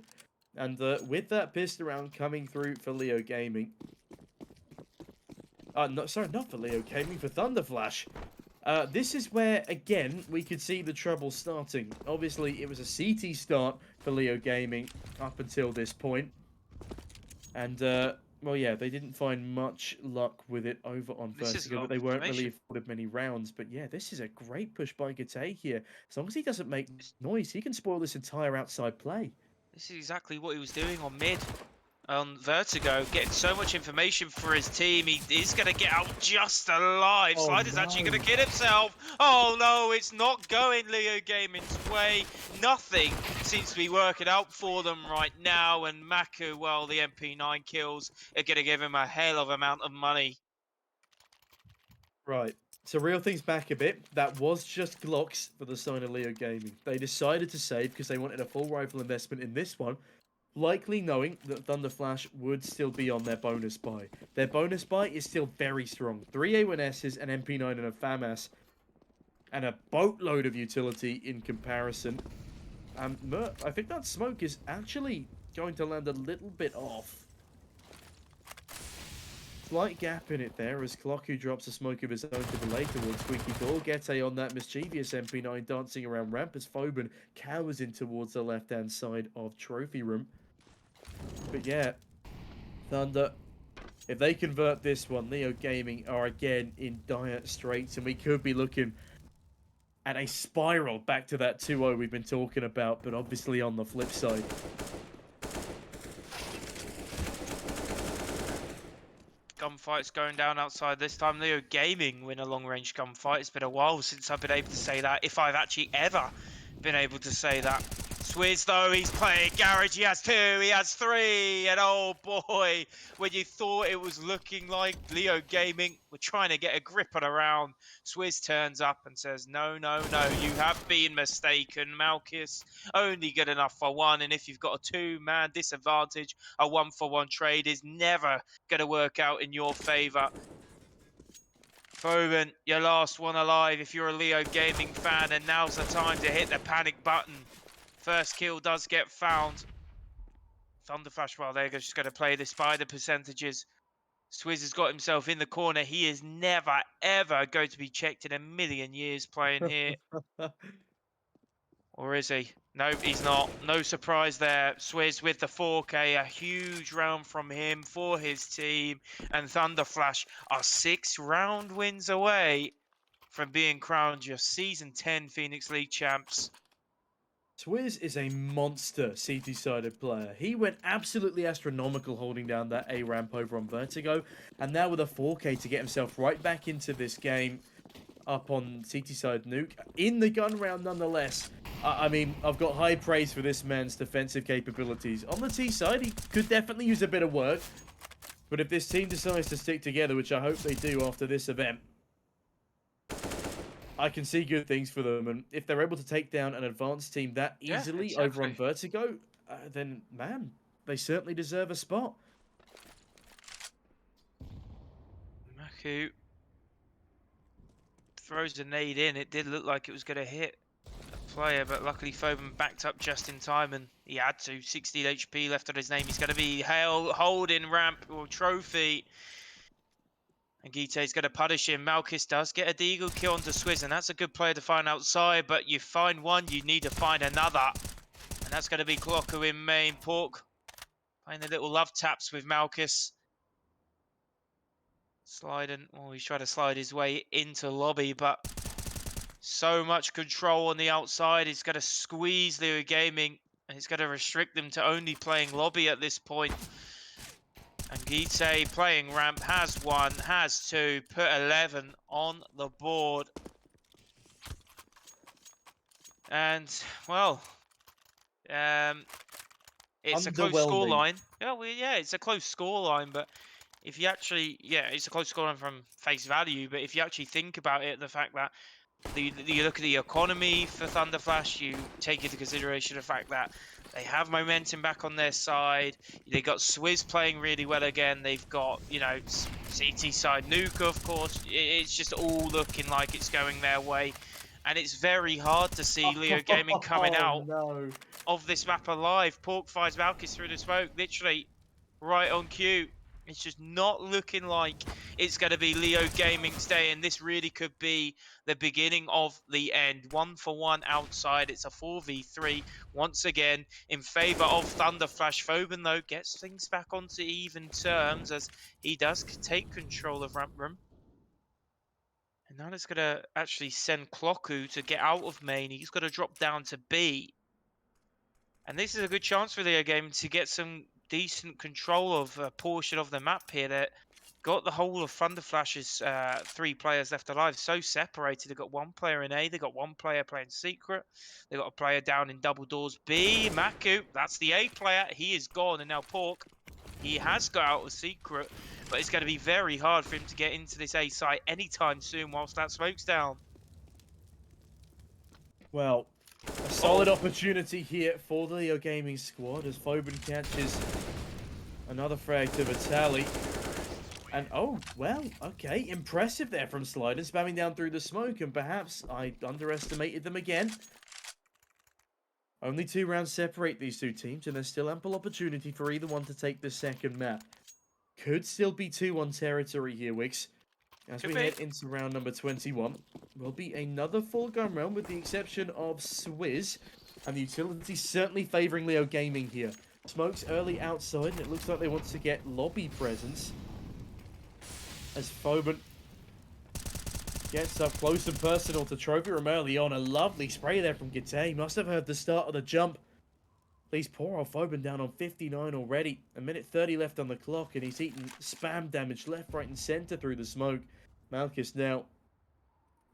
And with that pistol round coming through for LeoGaming. Not for LeoGaming, for ThunderFlash. This is where, again, we could see the trouble starting. Obviously, it was a CT start for LeoGaming up until this point. And, well, yeah, they didn't find much luck with it over on Vertigo, but they weren't really afforded many rounds. But, yeah, this is a great push by Gate here. As long as he doesn't make noise, he can spoil this entire outside play. This is exactly what he was doing on mid. on Vertigo, getting so much information for his team. He is going to get out just alive. Oh, Slider's actually going no. to kill himself. Oh no, it's not going LeoGaming's way. Nothing seems to be working out for them right now. And Maku, well, the MP9 kills are going to give him a hell of amount of money. Right. To reel things back a bit, that was just Glocks for the sign of LeoGaming. They decided to save because they wanted a full rifle investment in this one, likely knowing that ThunderFlash would still be on their bonus buy. Their bonus buy is still very strong. 3 A1Ss, an MP9 and a FAMAS, and a boatload of utility in comparison. I think that smoke is actually going to land a little bit off. Slight gap in it there as Clocku drops a smoke of his own to the lane towards Squeaky Door. Gete on that mischievous MP9 dancing around ramp as Phobin cowers in towards the left-hand side of Trophy Room. But yeah, Thunder, if they convert this one, LeoGaming are again in dire straits, and we could be looking at a spiral back to that 2-0 we've been talking about, but obviously on the flip side. Gunfights going down outside this time. LeoGaming win a long-range gunfight. It's been a while since I've been able to say that, if I've actually ever been able to say that. Swizz, though, he's playing Garage. He has 2, he has 3, and oh boy, when you thought it was looking like LeoGaming were trying to get a grip on a round, Swizz turns up and says, no, no, no, you have been mistaken, Malchus. Only good enough for 1, and if you've got a 2-man disadvantage, a 1-for-1 trade is never going to work out in your favour. Phobin, your last one alive if you're a LeoGaming fan, and now's the time to hit the panic button. First kill does get found. ThunderFlash, well, they're just going to play this by the percentages. Swizz has got himself in the corner. He is never, ever going to be checked in a million years playing here. Or is he? Nope, he's not. No surprise there. Swizz with the 4K, a huge round from him for his team. And ThunderFlash are 6 round wins away from being crowned your Season 10 Phoenix League champs. Swizz is a monster CT-sided player. He went absolutely astronomical holding down that A ramp over on Vertigo, and now with a 4K to get himself right back into this game up on CT-side nuke. In the gun round nonetheless. I mean, I've got high praise for this man's defensive capabilities. On the T side, he could definitely use a bit of work, but if this team decides to stick together, which I hope they do after this event, I can see good things for them, and if they're able to take down an advanced team that easily over on Vertigo, then, man, they certainly deserve a spot. Maku throws a nade in. It did look like it was going to hit a player, but luckily Phobin backed up just in time, and he had to. 16 HP left on his name. He's going to be holding ramp or trophy. And Gite's going to punish him. Malchus does get a deagle kill onto Swizz, and that's a good player to find outside. But you find one, you need to find another. And that's going to be Clocku in main. Pork playing the little love taps with Malchus. Sliding. Oh, he's trying to slide his way into lobby, but so much control on the outside. He's going to squeeze LeoGaming, and he's going to restrict them to only playing lobby at this point. And Gite playing ramp has 1, has 2, put 11 on the board. And, well, it's a close scoreline. Yeah, well, yeah, it's a close scoreline, but if you actually, yeah, it's a close scoreline from face value, but if you actually think about it, the fact that you look at the economy for ThunderFlash, you take into consideration the fact that they have momentum back on their side. They got Swizz playing really well again. They've got, you know, CT side nuke, of course. It's just all looking like it's going their way. And it's very hard to see LeoGaming coming out of this map alive. Pork fires Malchus through the smoke, literally right on cue. It's just not looking like it's going to be LeoGaming's day, and this really could be the beginning of the end. 1-for-1 outside. It's a 4v3 once again in favor of ThunderFlash. Phobin, though, gets things back onto even terms as he does take control of ramp room. And now it's going to actually send Clocku to get out of main. He's got to drop down to B. And this is a good chance for LeoGaming to get some decent control of a portion of the map here. That got the whole of ThunderFlash's 3 players left alive so separated. They've got 1 player in A, they've got 1 player playing secret, they've got a player down in double doors B. Maku, that's the A player, he is gone, and now Pork, he has got out of secret, but it's going to be very hard for him to get into this A site anytime soon whilst that smoke's down. Well, a solid opportunity here for the LeoGaming squad as Phobin catches another frag to Vitali. And oh, well, okay, impressive there from Slider, spamming down through the smoke, and perhaps I underestimated them again. Only 2 rounds separate these 2 teams, and there's still ample opportunity for either one to take the second map. Could still be 2-1 territory here, Wix. As we head into round number 21, will be another full gun round with the exception of Swizz, and the utility certainly favouring LeoGaming here. Smoke's early outside, and it looks like they want to get lobby presence. As Phobin gets up close and personal to Trophy Room early on. A lovely spray there from Gite. He must have heard the start of the jump. These poor old Phobin down on 59 already. 1:30 left on the clock, and he's eaten spam damage left, right, and centre through the smoke. Malchus now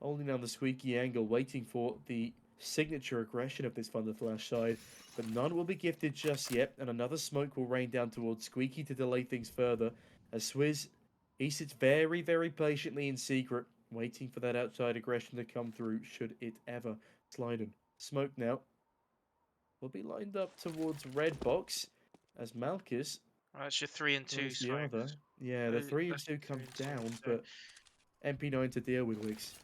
holding down the squeaky angle, waiting for the signature aggression of this ThunderFlash side. But none will be gifted just yet, and another smoke will rain down towards Squeaky to delay things further. As Swizz, he sits very, very patiently in secret, waiting for that outside aggression to come through, should it ever slide in. Smoke now will be lined up towards red box as Malchus. Right, it's your 3 and 2 smoke. Yeah, the 3 and 2 comes down, but MP9 to deal with, Wix.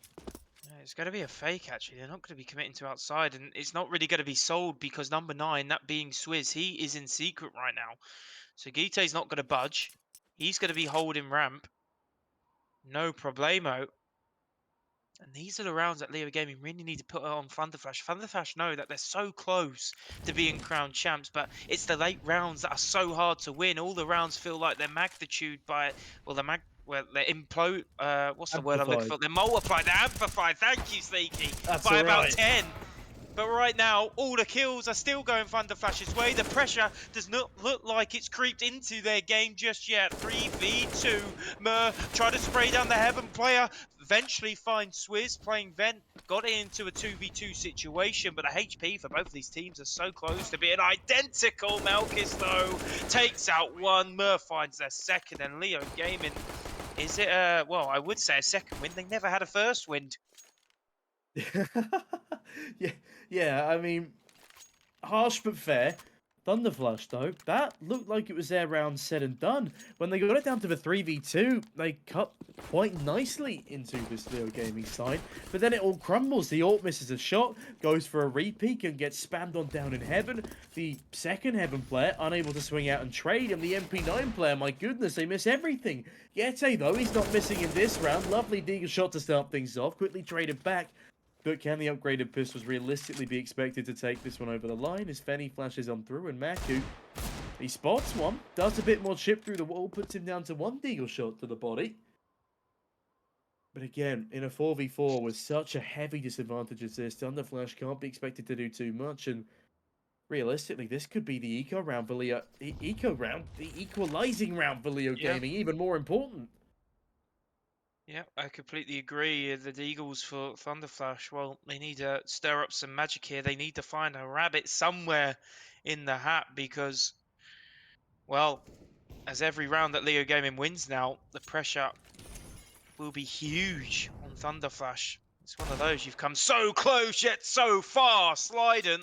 Yeah, it's going to be a fake, actually. They're not going to be committing to outside, and it's not really going to be sold because number 9, that being Swizz, he is in secret right now. So Gite's not going to budge. He's going to be holding ramp. No problemo. And these are the rounds that LeoGaming really need to put on ThunderFlash. ThunderFlash know that they're so close to being crowned champs, but it's the late rounds that are so hard to win. All the rounds feel like they're magnitude by, well, they're implode. What's the word I'm looking for? They're multiplied, they're amplified. Thank you, Sneaky. That's by all about right. 10. But right now, all the kills are still going ThunderFlash's way. The pressure does not look like it's creeped into their game just yet. 3v2. Mer try to spray down the Heaven player. Eventually finds Swizz playing Vent. Got it into a 2v2 situation, but the HP for both of these teams are so close to being identical. Malchus, though, takes out one. Mer finds their second, and LeoGaming, is it, well, I would say a second win. They never had a first win. yeah, I mean, harsh but fair. ThunderFlash, though, that looked like it was their round said and done. When they got it down to the 3v2, they cut quite nicely into this LeoGaming side, but then it all crumbles. The Ult misses a shot, goes for a repeat, and gets spammed on down in Heaven. The second Heaven player unable to swing out and trade, and the MP9 player, my goodness, they miss everything. Gite, though, he's not missing in this round. Lovely deagle shot to start things off, quickly traded back. But can the upgraded pistols realistically be expected to take this one over the line as Fenny flashes on through, and Maku, he spots one, does a bit more chip through the wall, puts him down to 1 deagle shot to the body. But again, in a 4v4 with such a heavy disadvantage as this, ThunderFlash can't be expected to do too much, and realistically, this could be the eco round for the equalizing round for LeoGaming, even more important. Yeah, I completely agree. The Eagles for ThunderFlash, well, they need to stir up some magic here. They need to find a rabbit somewhere in the hat because, well, as every round that LeoGaming wins now, the pressure will be huge on ThunderFlash. It's one of those, you've come so close yet so far. Sliden,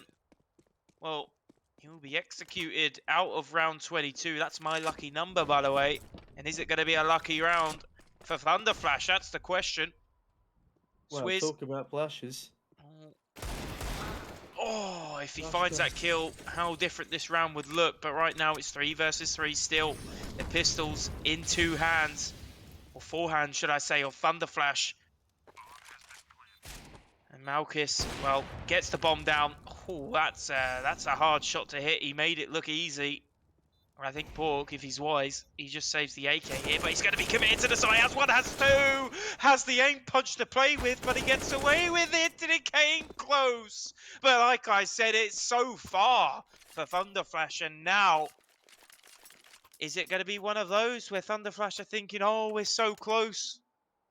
well, he will be executed out of round 22. That's my lucky number, by the way. And is it going to be a lucky round for ThunderFlash? That's the question. Well, Swizz. talk about flashes. Oh, if he finds that kill, how different this round would look. But right now it's 3 versus 3 still. The pistols in 2 hands, or 4 hands, should I say, of ThunderFlash. And Malchus, well, gets the bomb down. Oh, that's a hard shot to hit. He made it look easy. I think Pork, if he's wise, he just saves the AK here, but he's going to be committed to the side. Has 1, has 2, has the aim punch to play with, but he gets away with it, and it came close. But like I said, it's so far for ThunderFlash, and now Is it going to be one of those where ThunderFlash are thinking, oh, we're so close.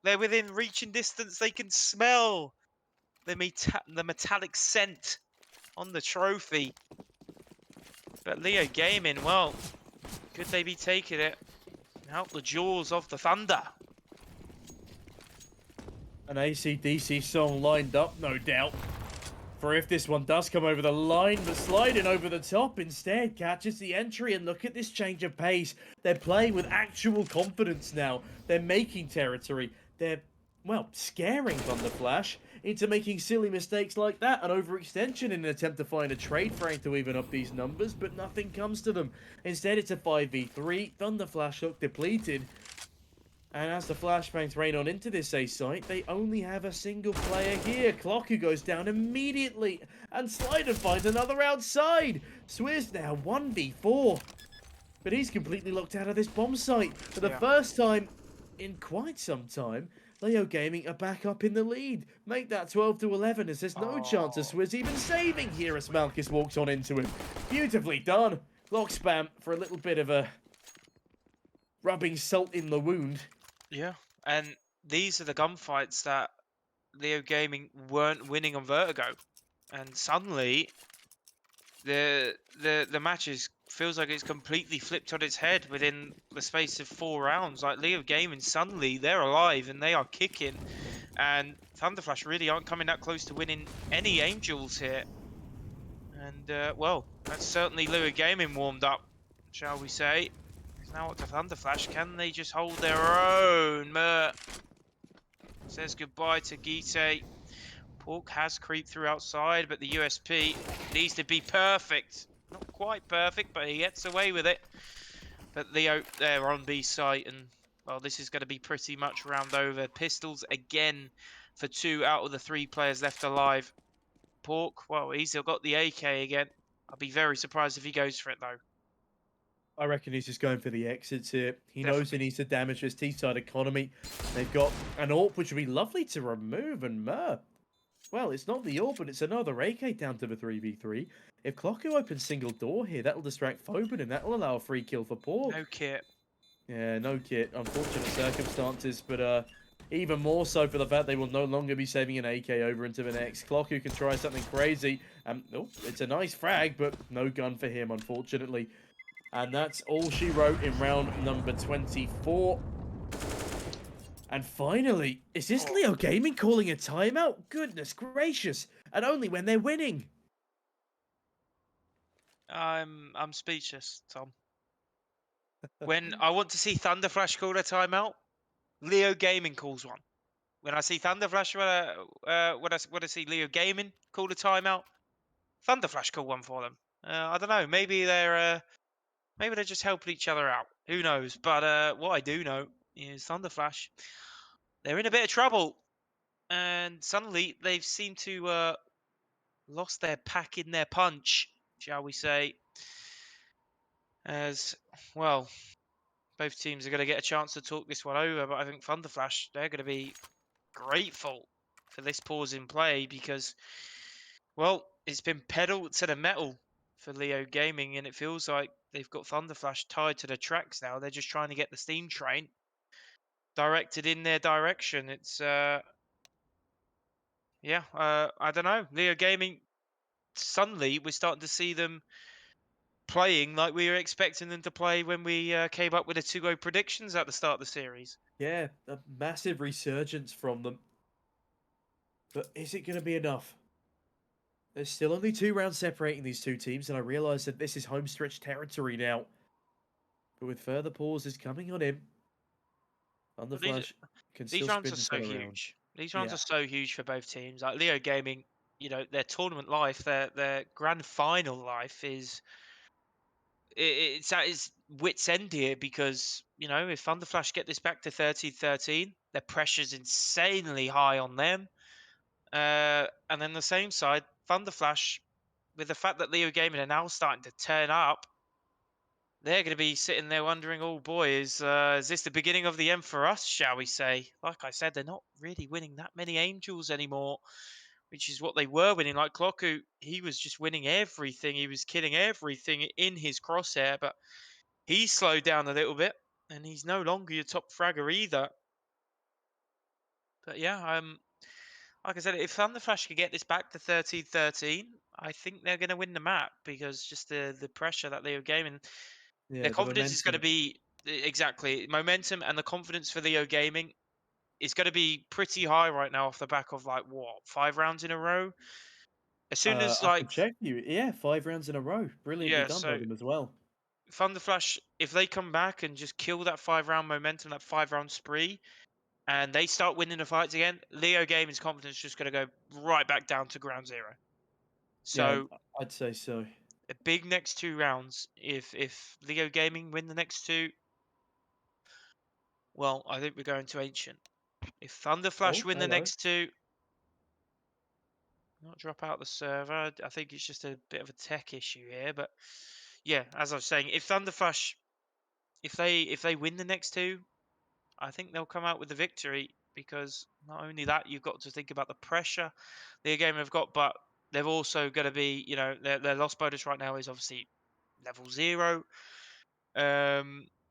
They're within reaching distance. They can smell the metallic scent on the trophy. But LeoGaming, well, could they be taking it out the jaws of the Thunder? An AC/DC song lined up, no doubt. For if this one does come over the line, but sliding over the top instead catches the entry. And look at this change of pace. They're playing with actual confidence now. They're making territory. They're, well, scaring ThunderFlash into making silly mistakes like that. An overextension in an attempt to find a trade frame to even up these numbers, but nothing comes to them. Instead, it's a 5v3. ThunderFlash look depleted. And as the flashbangs rain on into this A site, they only have a single player here. Clock who goes down immediately, and Slider finds another outside. Swizz now 1v4. But he's completely locked out of this bomb site. For the first time in quite some time, LeoGaming are back up in the lead. Make that 12-11 as there's no chance of Swizz even saving here as Malchus walks on into him. Beautifully done. Lock spam for a little bit of a rubbing salt in the wound. Yeah, and these are the gunfights that LeoGaming weren't winning on Vertigo, and suddenly the match feels like it's completely flipped on its head within the space of 4 rounds. Like LeoGaming, suddenly they're alive and they are kicking, and ThunderFlash really aren't coming that close to winning any Angels here. And well, that's certainly LeoGaming warmed up, shall we say? Now up to ThunderFlash. Can they just hold their own? Mert says goodbye to Gite. Pork has creeped through outside, but the USP needs to be perfect. Not quite perfect, but he gets away with it. But Leo, they're on B site, and well, this is going to be pretty much round over. Pistols again for 2 out of the 3 players left alive. Pork, well, he's still got the AK again. I'll be very surprised if he goes for it, though. I reckon he's just going for the exits here. He knows he Definitely. needs to damage this T-side economy. They've got an AWP, which would be lovely to remove, and Mer. Well, it's not the AWP, but it's another AK down to the 3v3. If Clocko opens single door here, that'll distract Phobin, and that'll allow a free kill for Pork. No kit. Yeah, no kit. Unfortunate circumstances, but even more so for the fact they will no longer be saving an AK over into the next. Clocko can try something crazy. Oh, it's a nice frag, but no gun for him, unfortunately. And that's all she wrote in round number 24. And finally, is this LeoGaming calling a timeout? Goodness gracious. And only when they're winning. I'm speechless, Tom. When I want to see ThunderFlash call a timeout, LeoGaming calls one. When I see ThunderFlash, when I see LeoGaming call a timeout, ThunderFlash call one for them. I don't know. Maybe they're just helping each other out. Who knows? But what I do know is ThunderFlash, they're in a bit of trouble, and suddenly they've seemed to lost their pack in their punch, shall we say? As well, both teams are going to get a chance to talk this one over, but I think ThunderFlash, they're going to be grateful for this pause in play because, well, it's been pedal to the metal for LeoGaming, and it feels like they've got ThunderFlash tied to the tracks now. They're just trying to get the steam train directed in their direction. It's I don't know. LeoGaming, suddenly we're starting to see them playing like we were expecting them to play when we came up with the 2-0 predictions at the start of the series. Yeah, a massive resurgence from them. But is it going to be enough? There's still only 2 rounds separating these two teams, and I realise that this is homestretch territory now. But with further pauses coming on him, ThunderFlash can still These rounds spin are this so one around. huge. These rounds Yeah. are so huge for both teams. Like LeoGaming, their tournament life, their grand final life is it's at its wits end here because if ThunderFlash get this back to 13-13, their pressure's insanely high on them. And then the same side, ThunderFlash, with the fact that LeoGaming are now starting to turn up, they're going to be sitting there wondering, oh boy, is this the beginning of the end for us, shall we say? Like I said, they're not really winning that many Angels anymore, which is what they were winning. Like Clocku, he was just winning everything. He was killing everything in his crosshair. But He's slowed down a little bit, and he's no longer your top fragger either. But yeah, like I said, if ThunderFlash could get this back to 13-13, I think they're going to win the map because just the pressure that LeoGaming, their Yeah, the confidence is going to momentum. be exactly momentum, and the confidence for LeoGaming is going to be pretty high right now off the back of like what 5 rounds in a row. As soon as I can like check you. Yeah, 5 rounds in a row. Brilliantly yeah, done by so them as well. ThunderFlash, if they come back and just kill that 5 round momentum, that 5 round spree, and they start winning the fights again, LeoGaming's confidence is just going to go right back down to ground zero. Yeah, So I'd say so. a big next 2 rounds. If LeoGaming win the next two, well, I think we're going to Ancient. If ThunderFlash Oh, win the hello. next two, not drop out the server. I think it's just a bit of a tech issue here, but yeah, as I was saying, if ThunderFlash, if they win the next two, I think they'll come out with the victory because not only that, you've got to think about the pressure the game have got, but they've also got to be, their loss bonus right now is obviously level 0.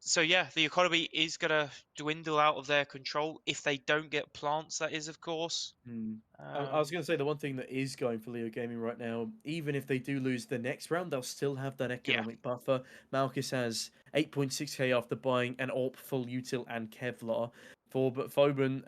So yeah, the economy is going to dwindle out of their control if they don't get plants. That is, of course. Hmm. I was going to say the one thing that is going for LeoGaming right now, even if they do lose the next round, they'll still have that Yeah, economic buffer. Malchus has 8.6k after buying an AWP, full util, and Kevlar. But Foban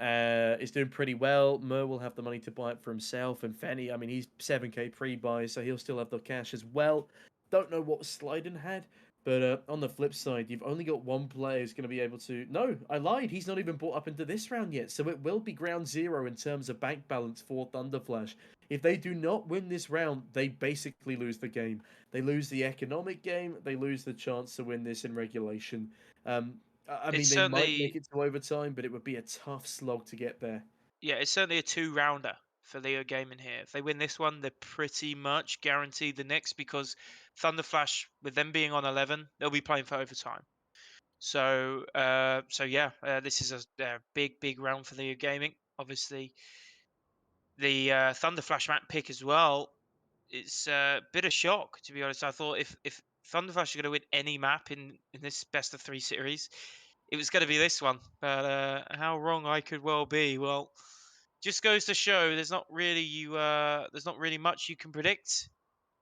is doing pretty well. Mur will have the money to buy it for himself, and Fenny, I mean, he's 7k pre-buy, so he'll still have the cash as well. Don't know what Slyden had, but on the flip side, you've only got one player who's going to be able to. No, I lied. He's not even brought up into this round yet. So it will be ground zero in terms of bank balance for ThunderFlash. If they do not win this round, they basically lose the game. They lose the economic game. They lose the chance to win this in regulation. I it's mean, they might make certainly it to overtime, but it would be a tough slog to get there. it's certainly a 2 rounder for LeoGaming here. If they win this one, they're pretty much guaranteed the next because ThunderFlash, with them being on 11, they'll be playing for overtime. So, this is a big round for LeoGaming. Obviously, the ThunderFlash map pick as well. It's a bit of shock, to be honest. I thought if ThunderFlash are going to win any map in this best of 3 series, it was going to be this one. But how wrong I could well be. Well, just goes to show there's not really much you can predict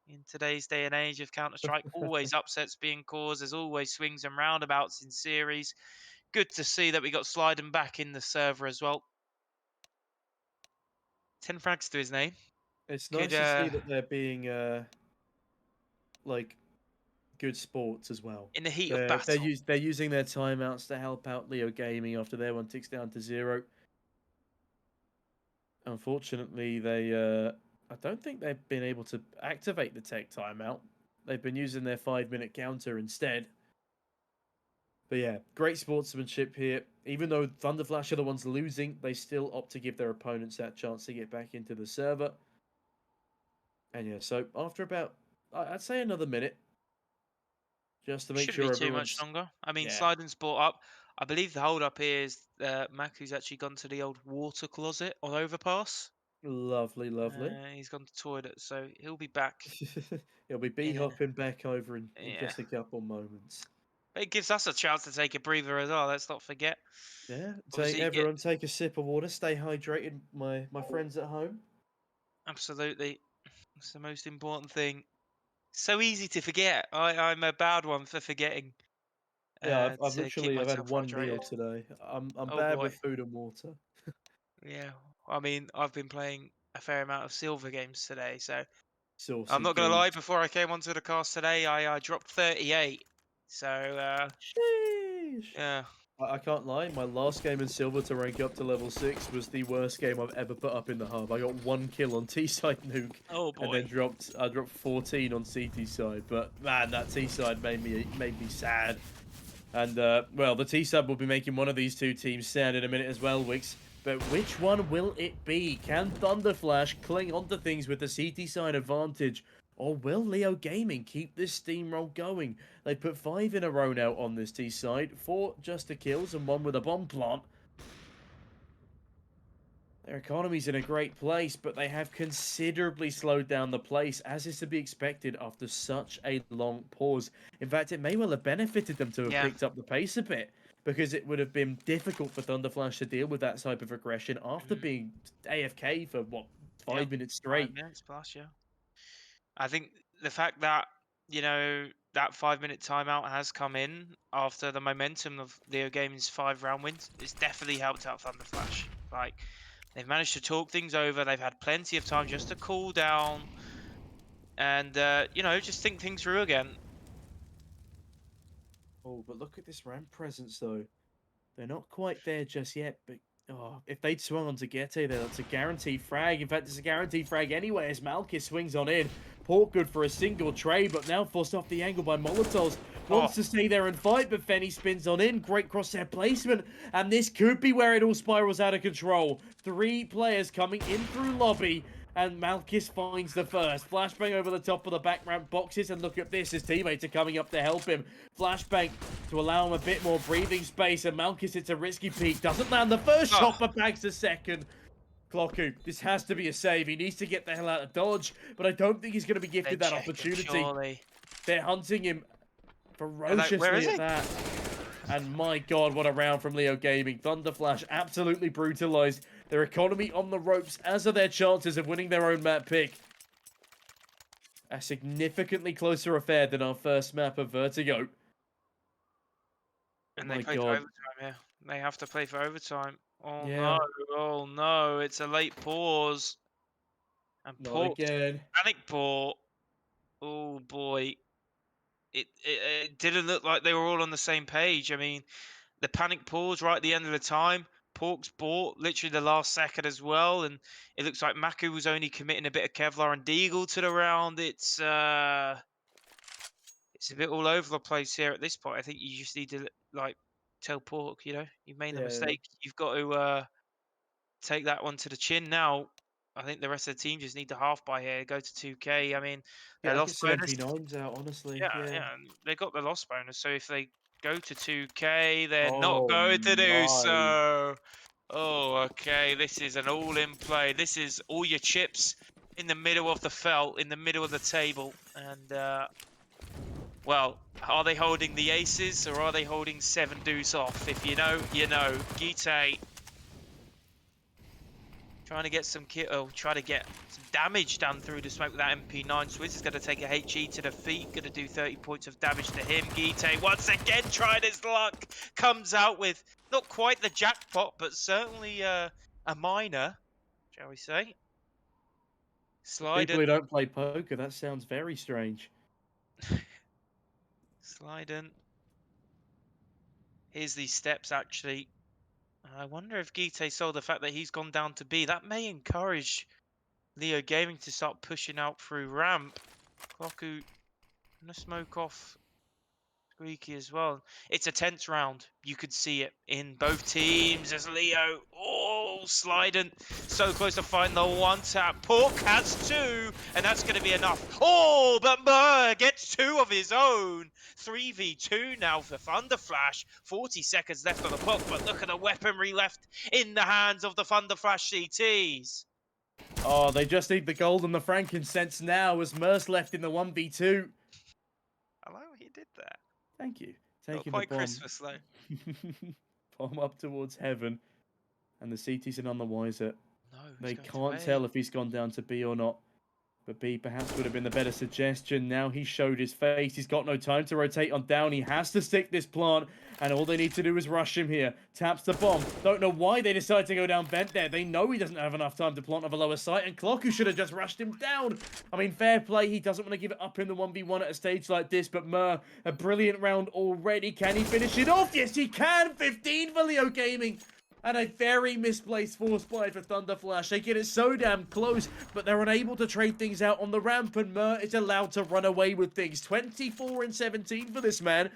in today's day and age of Counter Strike. Always upsets being caused. There's always swings and roundabouts in series. Good to see that we got Slyden back in the server as well. 10 frags to his name. It's Could nice to see that they're being like good sports as well. in the heat of They're battle. they're using their timeouts to help out LeoGaming after their one ticks down to 0. Unfortunately, I don't think they've been able to activate the tech timeout. They've been using their 5-minute counter instead. But yeah, great sportsmanship here. Even though ThunderFlash are the ones losing, they still opt to give their opponents that chance to get back into the server. And yeah, so after about, I'd say another minute, just to make Shouldn't be sure too much everyone's, longer. I mean, yeah, Slyden's brought up. I believe the hold up here is Maku's actually gone to the old water closet on overpass. lovely, lovely. He's gone to toilet, so he'll be back He'll be in a hopping back over in yeah. just a couple moments. But it gives us a chance to take a breather as well. Let's not forget. Yeah, Obviously, everyone take a sip of water, stay hydrated, my friends at home. absolutely, it's the most important thing. So easy to forget. I'm a bad one for forgetting Yeah, I've to keep literally I've had myself one meal hydrated. today. I'm Oh bad boy, with food and water. yeah. I mean, I've been playing a fair amount of silver games today, so I'm Saucy not gonna lie. goose. Before I came onto the cast today, I dropped 38. So Sheesh. yeah. I can't lie, my last game in silver to rank up to level 6 was the worst game I've ever put up in the hub. I got 1 kill on T-side nuke Oh and then boy. I dropped 14 on CT side. But man, that T-side made me sad. And well, the T-side will be making one of these two teams sad in a minute as well, Wix. But which one will it be? Can ThunderFlash cling onto things with the CT side advantage? Or will LeoGaming keep this steamroll going? They put 5 in a row now on this T side, 4 just to kills and 1 with a bomb plant. Their economy's in a great place, but they have considerably slowed down the pace, as is to be expected after such a long pause. In fact, it may well have benefited them to have Yeah. picked up the pace a bit, because it would have been difficult for ThunderFlash to deal with that type of aggression after being AFK for, what, Yeah. 5 minutes 5 straight? minutes plus, yeah. I think the fact that, that 5-minute timeout has come in after the momentum of LeoGaming's 5-round wins, it's definitely helped out ThunderFlash. Like, they've managed to talk things over. They've had plenty of time just to cool down and, just think things through again. Oh, but look at this ramp presence, though. They're not quite there just yet, but if they'd swung on to Gete there, that's a guaranteed frag. In fact, it's a guaranteed frag anyway as Malkis swings on in. Port good for a single trade, but now forced off the angle by Molotovs. Wants to stay there and fight, but Fenny spins on in. Great crosshair placement, and this could be where it all spirals out of control. 3 players coming in through lobby, and Malkis finds the first. Flashbang over the top of the back ramp boxes, and look at this, his teammates are coming up to help him. Flashbang to allow him a bit more breathing space, and Malkis hits a risky peek. Doesn't land the first shot, but bags the second. Clocku, this has to be a save. He needs to get the hell out of Dodge, but I don't think he's going to be gifted that opportunity. Surely. They're hunting him Where is ferociously he? at that. And my god, what a round from LeoGaming. ThunderFlash absolutely brutalized. Their economy on the ropes, as are their chances of winning their own map pick. A significantly closer affair than our first map of Vertigo. And my they play for god. overtime, yeah. They have to play for overtime. Oh Yeah. no, oh no, it's a late pause. And Not Port, again. panic Port. Oh boy. It didn't look like they were all on the same page. I mean, the panic pause right at the end of the time. Pork's bought literally the last second as well, and it looks like Maku was only committing a bit of Kevlar and Deagle to the round. It's a bit all over the place here at this point. I think you just need to tell Pork, you've made the Yeah. mistake. You've got to take that one to the chin now. I think the rest of the team just need to half by here, go to 2K. I mean, their Yeah, loss get some bonus. MP9s out, honestly. Yeah, and they got the loss bonus. So if they go to 2K, they're not Oh going to do my. so. Oh, okay. This is an all-in play. This is all your chips in the middle of the felt, in the middle of the table. And, well, are they holding the aces or are they holding 7 deuce off? If you know, you know. Gite trying to get some try to get some damage done through the smoke with that MP9. Swizz is going to take a HE to the feet, going to do 30 points of damage to him. Gite once again trying his luck, comes out with not quite the jackpot, but certainly a minor, shall we say. People who don't play poker, that sounds very strange. Sliden. Here's these steps actually. I wonder if Gite saw the fact that he's gone down to B. That may encourage LeoGaming to start pushing out through ramp. Clocku gonna smoke off Squeaky as well. It's a tense round. You could see it in both teams as Leo. Oh, sliding so close to find the one tap. Pork has 2, and that's going to be enough. Oh, but Murr gets 2 of his own. 3v2 now for ThunderFlash. 40 seconds left on the clock, but look at the weaponry left in the hands of the ThunderFlash CTs. Oh, they just need the gold and the frankincense now as Merce left in the 1v2. I like what he did there. Thank you. Not Taking quite the bomb. Christmas though. Bomb up towards heaven. And the CTs are none the wiser. No, They can't tell if he's gone down to B or not. But B perhaps would have been the better suggestion. Now he showed his face. He's got no time to rotate on down. He has to stick this plant. And all they need to do is rush him here. Taps the bomb. Don't know why they decided to go down vent there. They know he doesn't have enough time to plant of a lower site. And Clock, who should have just rushed him down. I mean, fair play. He doesn't want to give it up in the 1v1 at a stage like this. But Murr, a brilliant round already. Can he finish it off? Yes, he can. 15 for LeoGaming. And a very misplaced force buy for ThunderFlash. They get it so damn close, but they're unable to trade things out on the ramp, and Murr is allowed to run away with things. 24 and 17 for this man,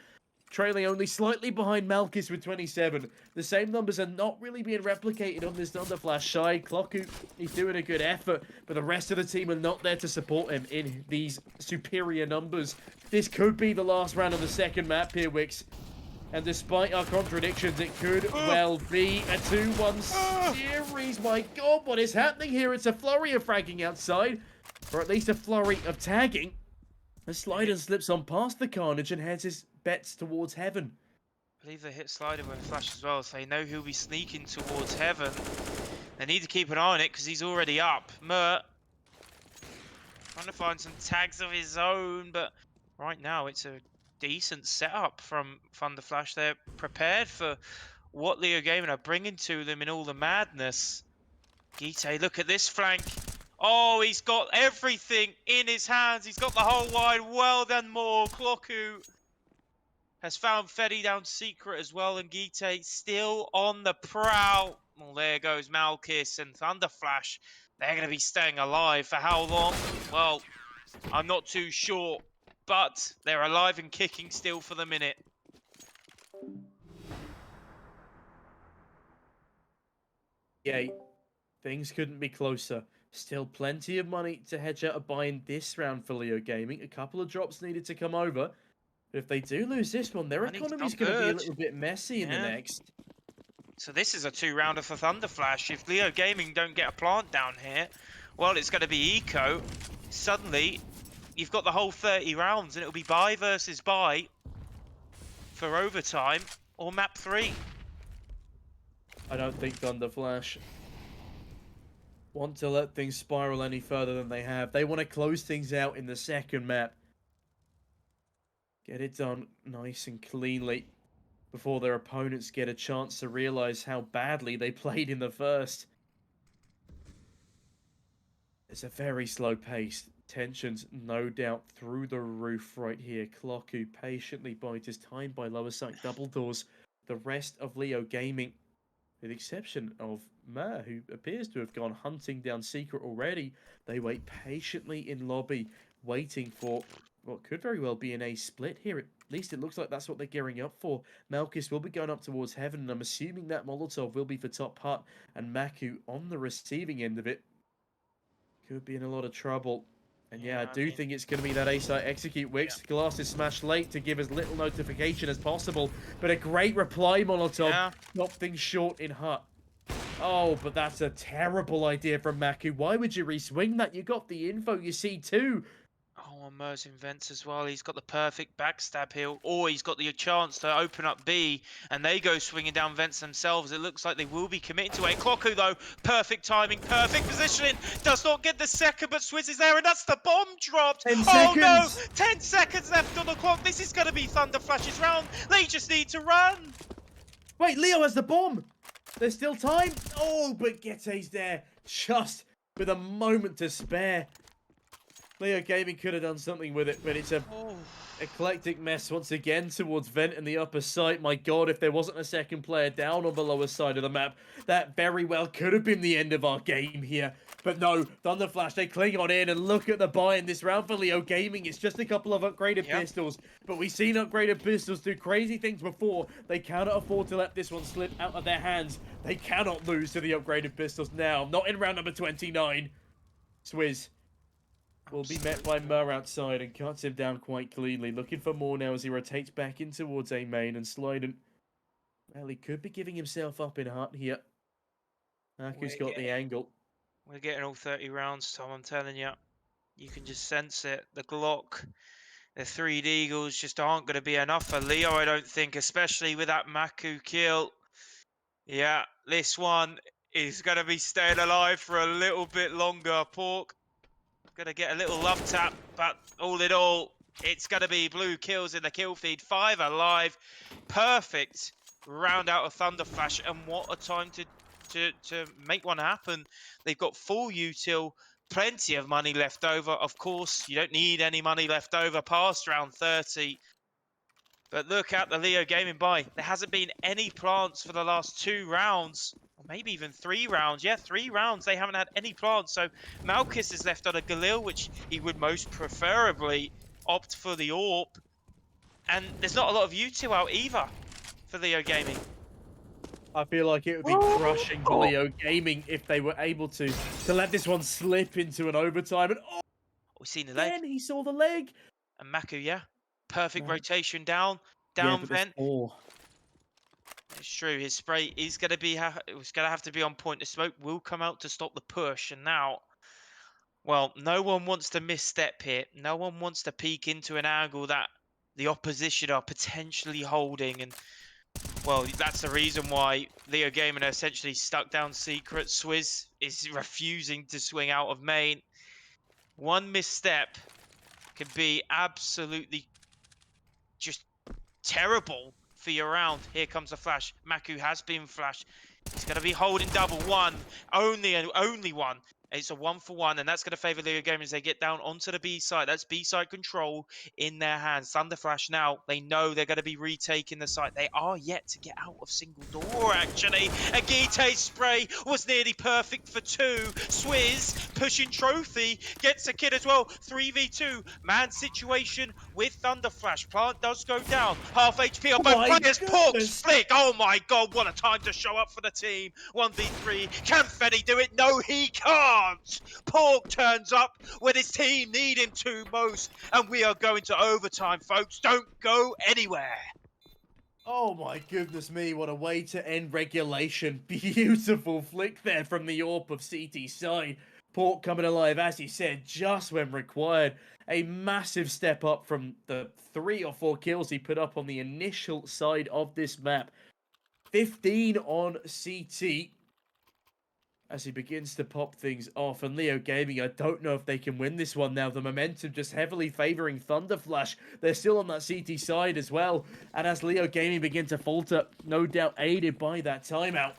trailing only slightly behind Malkis with 27. The same numbers are not really being replicated on this ThunderFlash side. Clocku, he's doing a good effort, but the rest of the team are not there to support him in these superior numbers. This could be the last round of the second map here, Wix. And despite our contradictions, it could well be a 2-1 series. My God, what is happening here? It's a flurry of fragging outside, or at least a flurry of tagging. The Slider slips on past the Carnage and heads his bets towards Heaven. I believe they hit Slider when Flash as well, so they know he'll be sneaking towards Heaven. They need to keep an eye on it because he's already up. Mert trying to find some tags of his own, but right now it's a decent setup from ThunderFlash. They're prepared for what LeoGaming are bringing to them in all the madness. Gite, look at this flank. Oh, he's got everything in his hands. He's got the whole wide world and more. Clocku has found Fetty down secret as well, and Gite still on the prowl. Well, there goes Malkis and ThunderFlash. They're going to be staying alive for how long? Well, I'm not too sure, but they're alive and kicking still for the minute. Yeah, things couldn't be closer. Still plenty of money to hedge out a buy in this round for LeoGaming. A couple of drops needed to come over. But if they do lose this one, their Money's economy's not going to be a good. little bit messy in the next. So this is a 2-rounder for ThunderFlash. If LeoGaming don't get a plant down here, well, it's going to be eco. Suddenly, you've got the whole 30 rounds, and it'll be buy versus buy for overtime or map 3. I don't think ThunderFlash want to let things spiral any further than they have. They want to close things out in the second map. Get it done nice and cleanly before their opponents get a chance to realize how badly they played in the first. It's a very slow pace. Tensions, no doubt, through the roof right here. Clocku patiently bides his time by lower sight double doors. The rest of LeoGaming, with the exception of Mer, who appears to have gone hunting down secret already, they wait patiently in lobby, waiting for what could very well be an A split here. At least it looks like that's what they're gearing up for. Malkis will be going up towards Heaven, and I'm assuming that Molotov will be for top hut, and Maku on the receiving end of it could be in a lot of trouble. And yeah, I do think it's going to be that A-side execute. Wix glass is smashed late to give as little notification as possible, but a great reply Molotov. Stop things short in hut. Oh, but that's a terrible idea from Maku. Why would you re-swing that? You got the info, you see too. Oh, and Mer's in vents as well. He's got the perfect backstab heal, or he's got the chance to open up B, and they go swinging down vents themselves. It looks like they will be committing to it. Clocku, though, perfect timing, perfect positioning. Does not get the second, but Swizz is there, and that's the bomb dropped. 10 oh, seconds. no! 10 seconds left on the clock. This is going to be ThunderFlash's round. They just need to run. Wait, Leo has the bomb. There's still time. Oh, but Gette's there just with a moment to spare. LeoGaming could have done something with it, but it's a eclectic mess once again towards Vent and the upper side. My God, if there wasn't a second player down on the lower side of the map, that very well could have been the end of our game here. But no, ThunderFlash, they cling on in, and look at the buy in this round for LeoGaming. It's just a couple of upgraded pistols, but we've seen upgraded pistols do crazy things before. They cannot afford to let this one slip out of their hands. They cannot lose to the upgraded pistols now, not in round number 29. Swizz will be met by Mer outside and cuts him down quite cleanly. Looking for more now as he rotates back in towards A main, and Slyden, well, he could be giving himself up in hut here. Maku's got the angle. We're getting all 30 rounds, Tom, I'm telling you. You can just sense it. The Glock, the 3 Deagles just aren't going to be enough for Leo, I don't think, especially with that Maku kill. Yeah, this one is going to be staying alive for a little bit longer. Pork going to get a little love tap, but all in all, it's going to be blue kills in the kill feed. 5 alive. Perfect round out of ThunderFlash, and what a time to make one happen. They've got full util, plenty of money left over. Of course, you don't need any money left over past round 30. But look at the LeoGaming buy. There hasn't been any plants for the last 2 rounds. Or maybe even 3 rounds. Yeah, 3 rounds. They haven't had any plants. So Malkis is left on a Galil, which he would most preferably opt for the AWP. And there's not a lot of util out either for LeoGaming. I feel like it would be crushing for LeoGaming if they were able to let this one slip into an overtime. And we've seen the leg. Again, he saw the leg. And Maku, yeah. Perfect rotation down Yeah, vent. It's true. His spray is going to be it's going to have to be on point. The smoke will come out to stop the push, and now, well, no one wants to misstep here. No one wants to peek into an angle that the opposition are potentially holding, and well, that's the reason why LeoGaming are essentially stuck down secret. Swizz is refusing to swing out of main. One misstep could be absolutely just terrible for your round. Here comes the flash. Maku has been flashed. He's going to be holding double one. Only and only one. It's a 1-for-1, and that's going to favour LeoGaming as they get down onto the B side. That's B side control in their hands. ThunderFlash now, they know they're going to be retaking the site. They are yet to get out of single door, actually. Agite's spray was nearly perfect for 2. Swizz pushing trophy, gets a kid as well. 3v2, man situation with ThunderFlash. Plant does go down. Half HP on both My players. Pork's goodness. flick. Oh my god, what a time to show up for the team. 1v3. Can Fenny do it? No, he can't. Pork turns up when his team need him to most, and we are going to overtime, folks. Don't go anywhere. Oh my goodness me, what a way to end regulation. Beautiful flick there from the AWP of CT side. Pork coming alive, as he said, just when required. A massive step up from the 3 or 4 kills he put up on the initial side of this map. 15 on CT. As he begins to pop things off. And LeoGaming, I don't know if they can win this one now. The momentum just heavily favouring ThunderFlash. They're still on that CT side as well. And as LeoGaming begin to falter, no doubt aided by that timeout.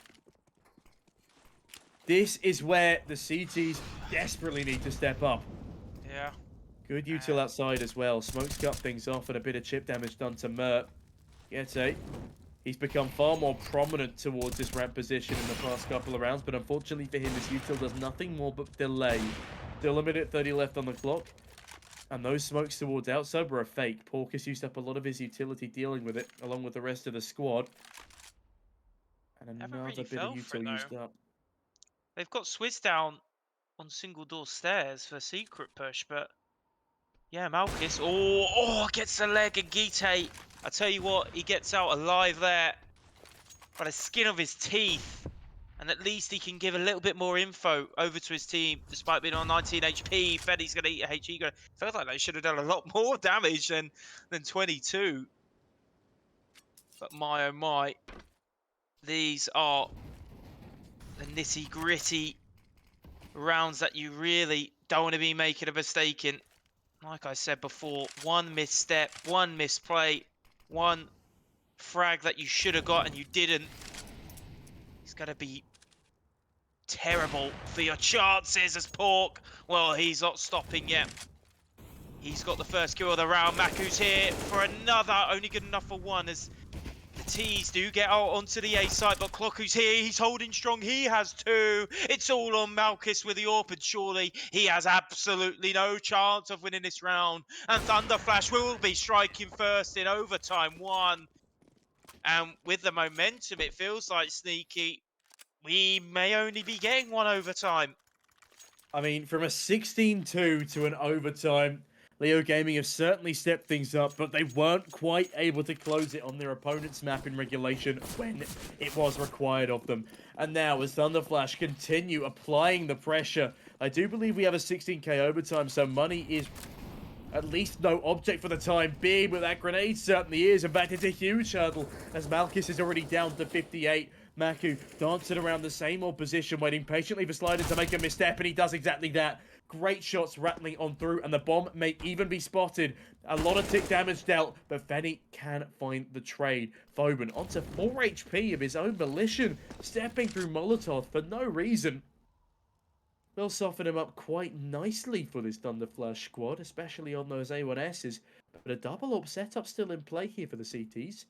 This is where the CTs desperately need to step up. Yeah. Good util outside as well. Smoke's cut things off and a bit of chip damage done to Mert. Yeti. He's become far more prominent towards this ramp position in the past couple of rounds, but unfortunately for him, his util does nothing more but delay. Still a minute 30 left on the clock, and those smokes towards outside were a fake. Pork has used up a lot of his utility dealing with it, along with the rest of the squad. And another really bit of fell for it, util used though. up. They've got Swizz down on single door stairs for secret push, but yeah, Malkis. Oh, gets the leg and Gite. I tell you what, he gets out alive there by the skin of his teeth. And at least he can give a little bit more info over to his team, despite being on 19 HP. Feddy's going to eat a HE. Felt like they should have done a lot more damage than 22. But my oh my, these are the nitty-gritty rounds that you really don't want to be making a mistake in. Like I said before, one misstep, one misplay, one frag that you should have got and you didn't. It's going to be terrible for your chances as Pork. Well, he's not stopping yet. He's got the first kill of the round. Maku's here for another, only good enough for one as the T's do get out onto the A side, but Clocku's here. He's holding strong. He has 2. It's all on Malkis with the AWP, and surely he has absolutely no chance of winning this round. And ThunderFlash will be striking first in overtime 1. And with the momentum, it feels like, Sneaky, we may only be getting 1 overtime. I mean, from a 16-2 to an overtime, LeoGaming have certainly stepped things up, but they weren't quite able to close it on their opponent's map in regulation when it was required of them. And now, as ThunderFlash continue applying the pressure, I do believe we have a 16k overtime, so money is at least no object for the time being, but that grenade certainly is. In fact, it's a huge hurdle, as Malkis is already down to 58. Maku dancing around the same old position, waiting patiently for Slider to make a misstep, and he does exactly that. Great shots rattling on through, and the bomb may even be spotted. A lot of tick damage dealt, but Fenny can find the trade. Foban onto 4 HP of his own volition, stepping through Molotov for no reason. Will soften him up quite nicely for this ThunderFlash squad, especially on those A1Ss. But a double AWP setup still in play here for the CTs.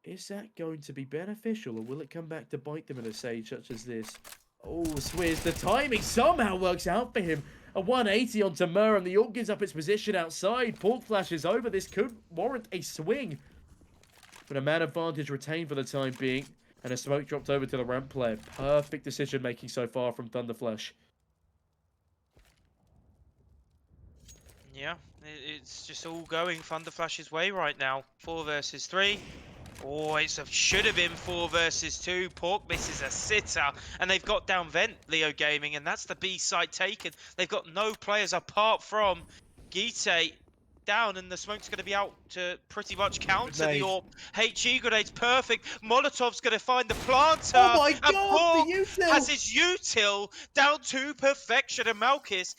Is that going to be beneficial, or will it come back to bite them in a stage such as this? Oh, Swizz, the timing somehow works out for him. A 180 onto Mur, and the AWP gives up its position outside. Pork flashes over. This could warrant a swing. But a man advantage retained for the time being, and a smoke dropped over to the ramp player. Perfect decision making so far from ThunderFlash. Yeah, it's just all going ThunderFlash's way right now. 4 versus 3. Oh, should have been 4 versus 2. Pork misses a sitter, and they've got down vent, LeoGaming, and that's the B side taken. They've got no players apart from Gite down, and the smoke's going to be out to pretty much counter the Grenade. AWP. HE grenade's perfect. Molotov's going to find the planter, Oh my and god, the Pork has util! his util down to perfection, and Malkis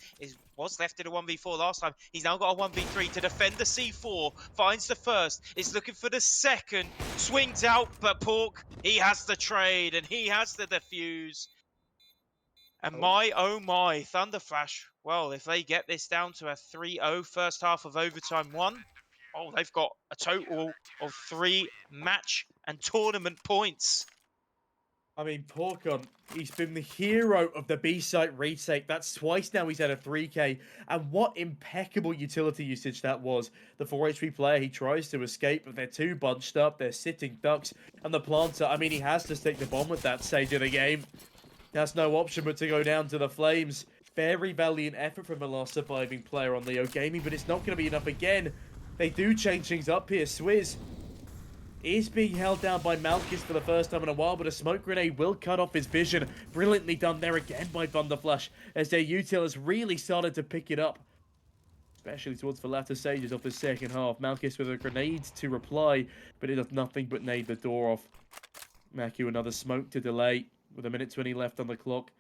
was left in a 1v4 last time. He's now got a 1v3 to defend the C4, finds the first, is looking for the second, swings out, but Pork, he has the trade, and he has the defuse. And oh my, ThunderFlash, well, if they get this down to a 3-0 first half of overtime 1, oh, they've got a total of 3 match and tournament points. I mean, Porcon, he's been the hero of the B-site retake. That's twice now he's had a 3K. And what impeccable utility usage that was. The 4 HP player, he tries to escape, but they're too bunched up. They're sitting ducks. And the planter, I mean, he has to stick the bomb at that stage of the game. Has no option but to go down to the flames. Very valiant effort from the last surviving player on LeoGaming, but it's not going to be enough again. They do change things up here. Swizz is being held down by Malkis for the first time in a while, but a smoke grenade will cut off his vision. Brilliantly done there again by ThunderFlash, as their util has really started to pick it up, especially towards the latter stages of the second half. Malkis with a grenade to reply, but it does nothing but nade the door off. Maku another smoke to delay, with a minute 20 left on the clock.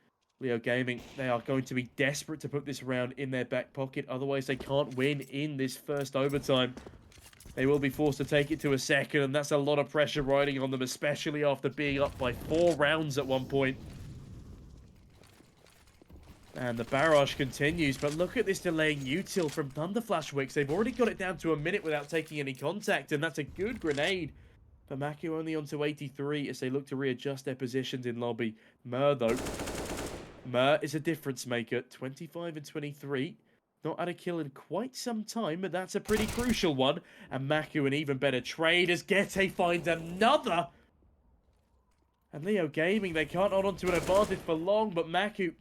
LeoGaming, they are going to be desperate to put this round in their back pocket, otherwise they can't win in this first overtime. They will be forced to take it to a second, and that's a lot of pressure riding on them, especially after being up by 4 rounds at one point. And the barrage continues, but look at this delaying util from ThunderFlash Wicks. They've already got it down to a minute without taking any contact, and that's a good grenade. But Maku only onto 83 as they look to readjust their positions in lobby. Mer, though. Mer is a difference maker. 25 and 23. Not had a kill in quite some time, but that's a pretty crucial one. And Maku an even better trade as Gete finds another. And LeoGaming, they can't hold on to an advantage for long, but Maku...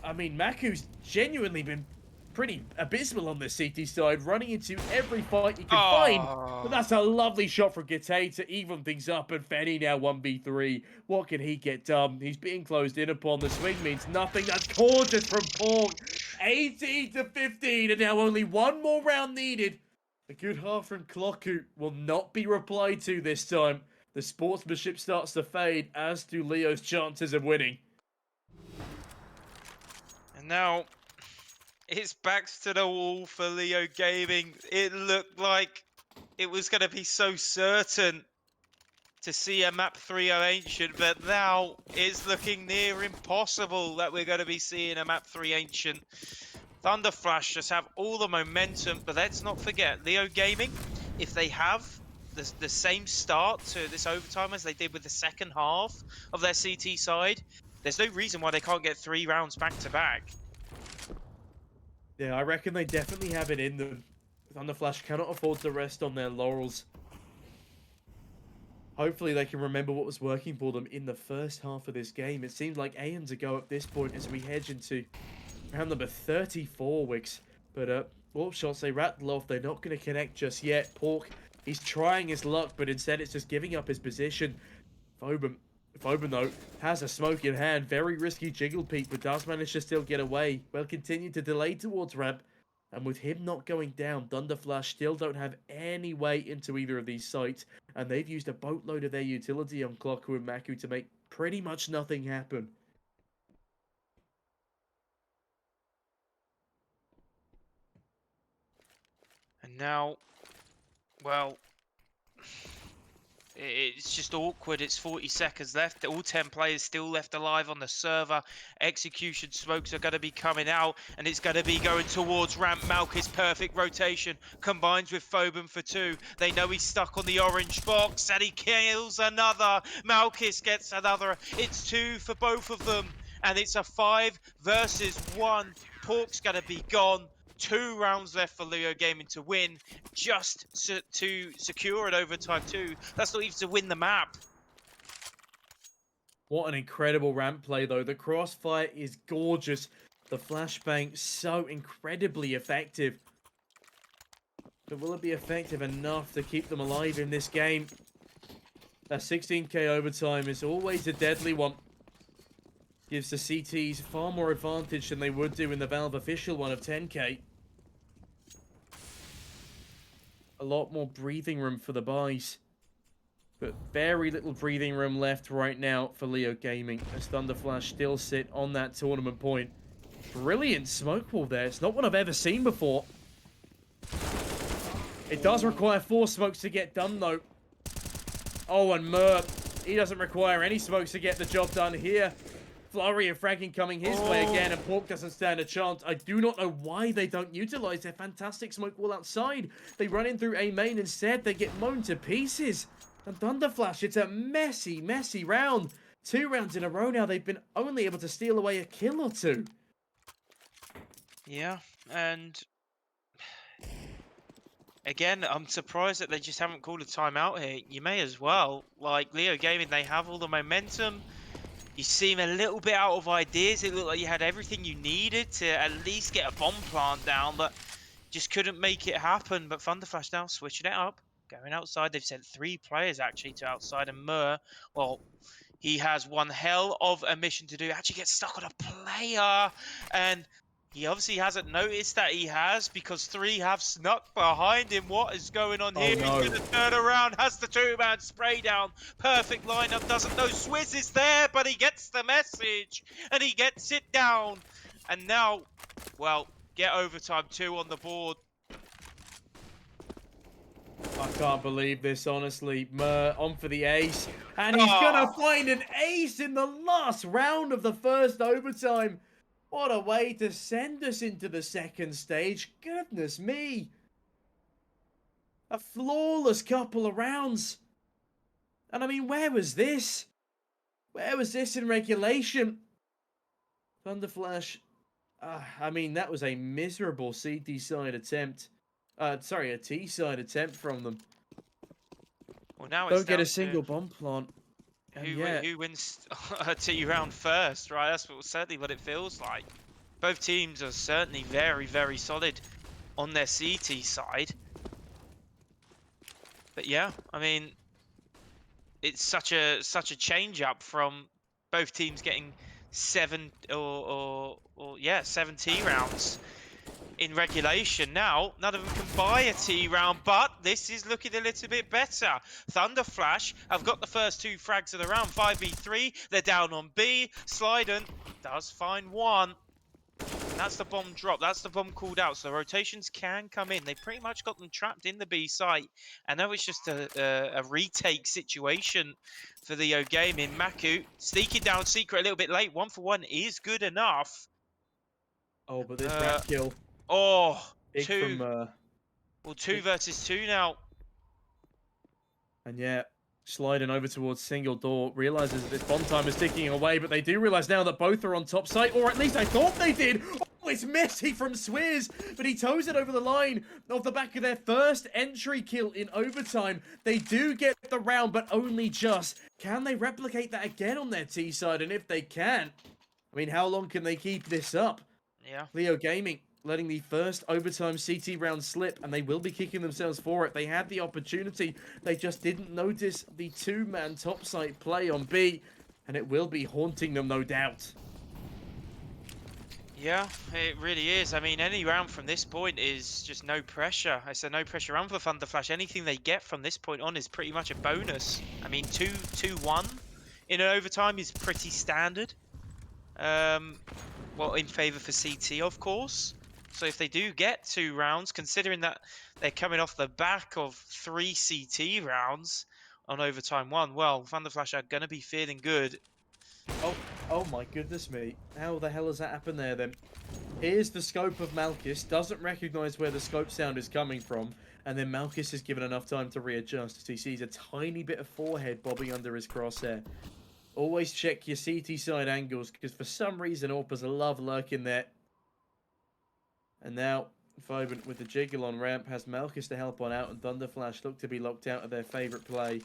I mean, Maku's genuinely been pretty abysmal on the CT side, running into every fight you can find. But that's a lovely shot from Gete to even things up, and Fenny now 1v3. What can he get done? He's being closed in upon. The swing means nothing. That's gorgeous from Pork. 18 to 15, and now only one more round needed. A good half from Clocku will not be replied to this time. The sportsmanship starts to fade, as do Leo's chances of winning. And now, it's backs to the wall for LeoGaming. It looked like it was going to be so certain to see a map 3-0 Ancient, but now it's looking near impossible that we're going to be seeing a map 3 Ancient. ThunderFlash just have all the momentum, but let's not forget, LeoGaming, if they have the same start to this overtime as they did with the second half of their CT side, there's no reason why they can't get 3 rounds back to back. Yeah, I reckon they definitely have it in them. ThunderFlash cannot afford to rest on their laurels. Hopefully they can remember what was working for them in the first half of this game. It seems like aeons ago at this point as we hedge into round number 34, Wicks. But warp shots, they rattle off. They're not going to connect just yet. Pork, he's trying his luck, but instead it's just giving up his position. Phobon, though, has a smoke in hand. Very risky jiggle peek, but does manage to still get away. Will continue to delay towards ramp. And with him not going down, ThunderFlash still don't have any way into either of these sites. And they've used a boatload of their utility on Clocku and Maku to make pretty much nothing happen. And now, well, it's just awkward. It's 40 seconds left. All 10 players still left alive on the server. Execution smokes are going to be coming out, and it's going to be going towards ramp. Malkis perfect rotation combines with Phobon for 2. They know he's stuck on the orange box, and he kills another. Malkis gets another. It's 2 for both of them, and it's a 5 versus 1. Pork's going to be gone. 2 rounds left for LeoGaming to win, just to secure an overtime 2. That's not even to win the map. What an incredible ramp play, though. The crossfire is gorgeous. The flashbang, so incredibly effective. But will it be effective enough to keep them alive in this game? That 16k overtime is always a deadly one. Gives the CTs far more advantage than they would do in the Valve official one of 10k. A lot more breathing room for the buys. But very little breathing room left right now for LeoGaming as ThunderFlash still sit on that tournament point. Brilliant smoke wall there. It's not what I've ever seen before. It does require 4 smokes to get done, though. Oh, and Merp. He doesn't require any smokes to get the job done here. Flurry of fragging coming his way again, and Pork doesn't stand a chance. I do not know why they don't utilize their fantastic smoke wall outside. They run in through A main instead. They get mown to pieces. And ThunderFlash, it's a messy, messy round. 2 rounds in a row now, they've been only able to steal away a kill or 2. Yeah, and again, I'm surprised that they just haven't called a timeout here. You may as well. Like, LeoGaming, they have all the momentum. You seem a little bit out of ideas. It looked like you had everything you needed to at least get a bomb plant down, but just couldn't make it happen. But ThunderFlash now switching it up, going outside. They've sent 3 players actually to outside, and Mur, well, he has one hell of a mission to do. Actually gets stuck on a player, and he obviously hasn't noticed that he has, because 3 have snuck behind him. What is going on here? no. He's going to turn around, has the 2-man spray down. Perfect lineup, doesn't know Swizz is there, but he gets the message, and he gets it down. And now, well, get overtime 2 on the board. I can't believe this, honestly. Mur on for the ace. And he's gonna find an ace in the last round of the first overtime. What a way to send us into the second stage. Goodness me. A flawless couple of rounds. And I mean, where was this? Where was this in regulation? ThunderFlash. I mean, that was a miserable CT side attempt. Sorry, a T side attempt from them. Well, now it's Don't get down a to single bomb plant. who wins a T round first, right? That's certainly what it feels like. Both teams are certainly very, very solid on their CT side. But yeah, I mean, it's such a change up from both teams getting 7 7 T rounds in regulation. Now none of them can buy a T round, but this is looking a little bit better. ThunderFlash have got the first 2 frags of the round. 5v3, they're down on B. Slyden does find 1. That's the bomb drop. That's the bomb called out. So the rotations can come in. They pretty much got them trapped in the B site. And now it's just a retake situation for the LeoGaming. Maku sneaking down secret a little bit late. 1 for 1 is good enough. Oh, but this rat kill. Oh, Big 2. from, Well, 2 versus 2 now. And yeah, sliding over towards single door, realizes that this bomb time is ticking away, but they do realize now that both are on top site, or at least I thought they did. Oh, it's messy from Swizz, but he toes it over the line off the back of their first entry kill in overtime. They do get the round, but only just. Can they replicate that again on their T side? And if they can, I mean, how long can they keep this up? Yeah. LeoGaming letting the first overtime CT round slip, and they will be kicking themselves for it. They had the opportunity. They just didn't notice the 2-man topside play on B, and it will be haunting them, no doubt. Yeah, it really is. I mean, any round from this point is just no pressure. It's a no pressure round for ThunderFlash. Anything they get from this point on is pretty much a bonus. I mean, 2-1 in an overtime is pretty standard. Well, in favor for CT, of course. So if they do get 2 rounds, considering that they're coming off the back of 3 CT rounds on overtime 1, well, ThunderFlash are going to be feeling good. Oh my goodness me. How the hell has that happened there then? Here's the scope of Malchus, doesn't recognize where the scope sound is coming from, and then Malchus is given enough time to readjust as he sees a tiny bit of forehead bobbing under his crosshair. Always check your CT side angles, because for some reason Orpas love lurking there. And now, Foban with the jiggle on ramp has Malchus to help on out, and ThunderFlash look to be locked out of their favourite play.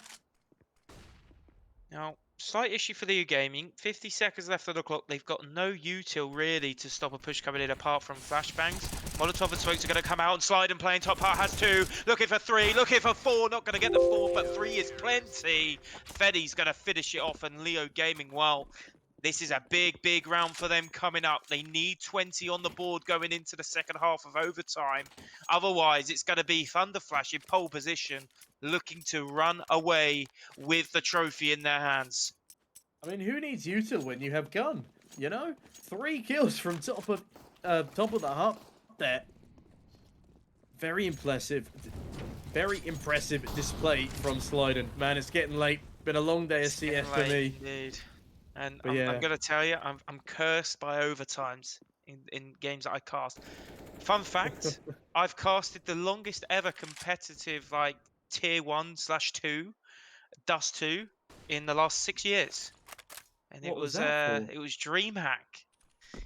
Now, slight issue for LeoGaming. 50 seconds left on the clock. They've got no util really to stop a push coming in apart from flashbangs. Molotov and Smokes are going to come out and slide and playing top part has 2. Looking for 3, looking for 4. Not going to get the 4, but 3 is plenty. Fedi's going to finish it off, and LeoGaming, well, this is a big, big round for them coming up. They need 20 on the board going into the second half of overtime. Otherwise, it's going to be ThunderFlash in pole position, looking to run away with the trophy in their hands. I mean, who needs util when you have gun? You know, 3 kills from top of the hub there. Very impressive display from Slyden. Man, it's getting late. Been a long day of CS for me. Indeed. And But I'm yeah. going to tell you, I'm cursed by overtimes in games that I cast. Fun fact, I've casted the longest ever competitive, like, tier 1/2, Dust 2, in the last 6 years. And What was that for? it was DreamHack.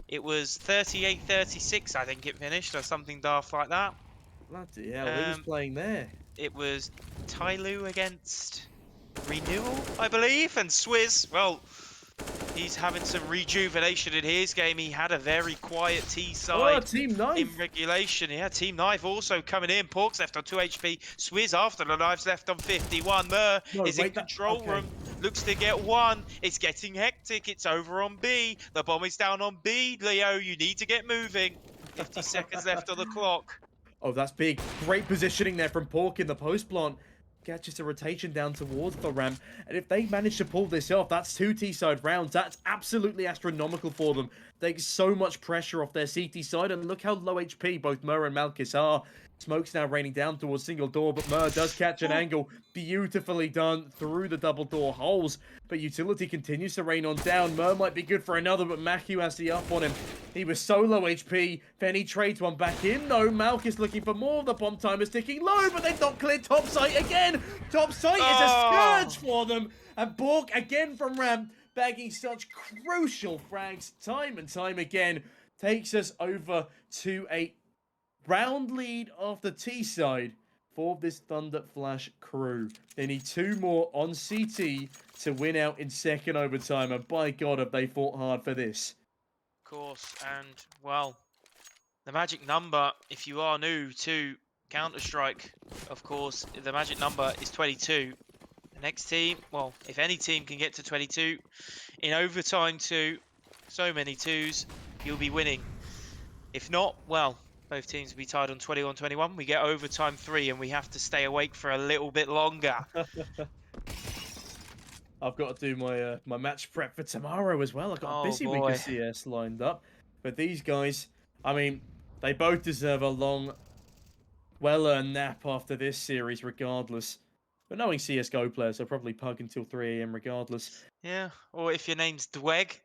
It was 38-36, I think it finished, or something daft like that. Bloody hell, who was playing there? It was Tyloo against Renewal, I believe, and Swizz, well, he's having some rejuvenation in his game. He had a very quiet T side Team Knife. in regulation. Yeah, Team Knife also coming in. Pork's left on 2 HP. Swizz after the Knife's left on 51. Mer is in control room. Looks to get 1. It's getting hectic. It's over on B. The bomb is down on B. Leo, you need to get moving. 50 seconds left on the clock. Oh, that's big. Great positioning there from Pork in the post plant. Catches a rotation down towards the ramp. And if they manage to pull this off, that's 2 T-side rounds. That's absolutely astronomical for them. Takes so much pressure off their CT side. And look how low HP both Mur and Malchus are. Smoke's now raining down towards single door, but Mur does catch an angle. Beautifully done through the double door holes. But utility continues to rain on down. Mur might be good for another, but Macu has the up on him. He was so low HP. Fenny trades one back in, though. Malchus looking for more. The bomb time is ticking low, but they've not cleared top site again. Top site is a scourge for them. And Bork again from ramp, bagging such crucial frags time and time again. Takes us over to a round lead off the T side for this ThunderFlash crew. They need 2 more on CT to win out in second overtime, and by God, have they fought hard for this. Of course, and, well, the magic number, if you are new to Counter-Strike, of course, the magic number is 22. The next team, well, if any team can get to 22 in overtime 2, so many 2s, you'll be winning. If not, well, both teams will be tied on 21-21. We get overtime 3, and we have to stay awake for a little bit longer. I've got to do my my match prep for tomorrow as well. I've got a busy week of CS lined up. But these guys, I mean, they both deserve a long, well-earned nap after this series regardless. But knowing CSGO players, they'll probably pug until 3 AM regardless. Yeah, or if your name's Dweg,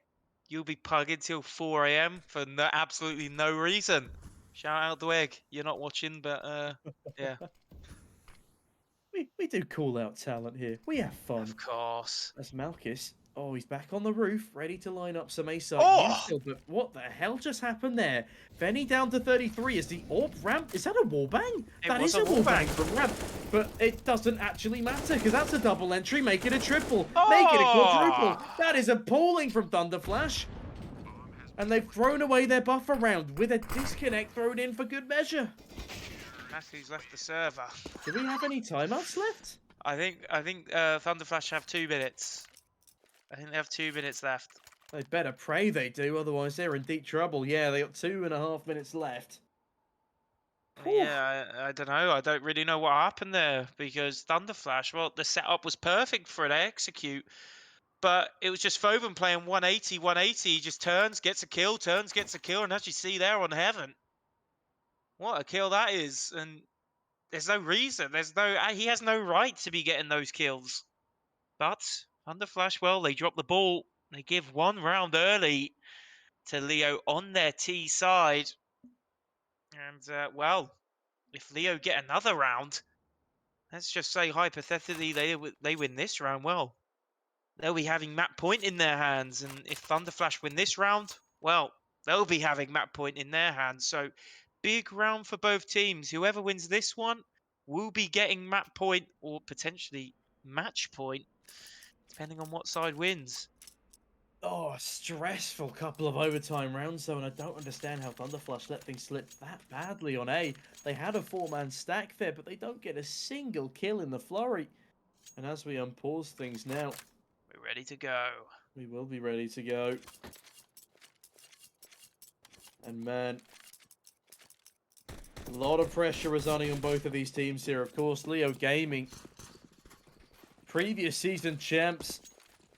you'll be pugging till 4 AM for absolutely no reason. Shout out Dweg. You're not watching, but yeah. We do call out talent here. We have fun. Of course. That's Malchus. Oh, he's back on the roof, ready to line up some A-side. But what the hell just happened there? Fenny down to 33. Is the AWP ramp? Is that a wallbang? That is a wallbang from ramp. But it doesn't actually matter, because that's a double entry. Make it a triple. Make it a quadruple. That is appalling from ThunderFlash. And they've thrown away their buffer round with a disconnect thrown in for good measure. Matthew's left the server. Do we have any timeouts left? I think ThunderFlash have 2 minutes. I think they have 2 minutes left. They better pray they do, otherwise they're in deep trouble. Yeah, they got 2.5 minutes left. Yeah, I don't know. I don't really know what happened there, because ThunderFlash, well, the setup was perfect for an execute, but it was just Foven playing 180. He just turns, gets a kill, and as you see there on Heaven, what a kill that is. And there's no reason. He has no right to be getting those kills. But ThunderFlash, well, they drop the ball. They give 1 round early to Leo on their T side. And, well, if Leo get another round, let's just say hypothetically they win this round, well, they'll be having map point in their hands. And if ThunderFlash win this round, well, they'll be having map point in their hands. So big round for both teams. Whoever wins this one will be getting map point or potentially match point depending on what side wins. Oh, a stressful couple of overtime rounds, though, and I don't understand how ThunderFlash let things slip that badly on A. They had a four-man stack there, but they don't get a single kill in the flurry. And as we unpause things now, We're ready to go. we will be ready to go. And man, a lot of pressure resounding on both of these teams here. Of course, LeoGaming, previous season champs,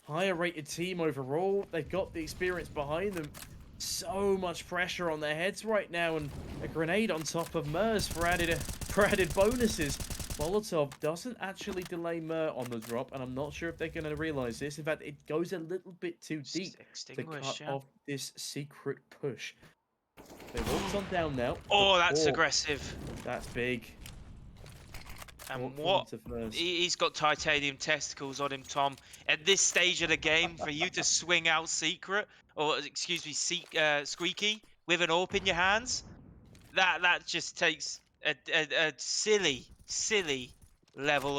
higher rated team overall. They've got the experience behind them. So much pressure on their heads right now, and a grenade on top of Mers for added bonuses. Molotov doesn't actually delay Mer on the drop, and I'm not sure if they're going to realize this. In fact, it goes a little bit too deep to Extinguish, cut yeah. off this secret push. They walked on down now. Oh, that's Oh, aggressive. that's big. And Walked what? onto first. He's got titanium testicles on him, Tom. At this stage of the game, for you to swing out secret, or excuse me, squeaky, with an AWP in your hands, that just takes a silly level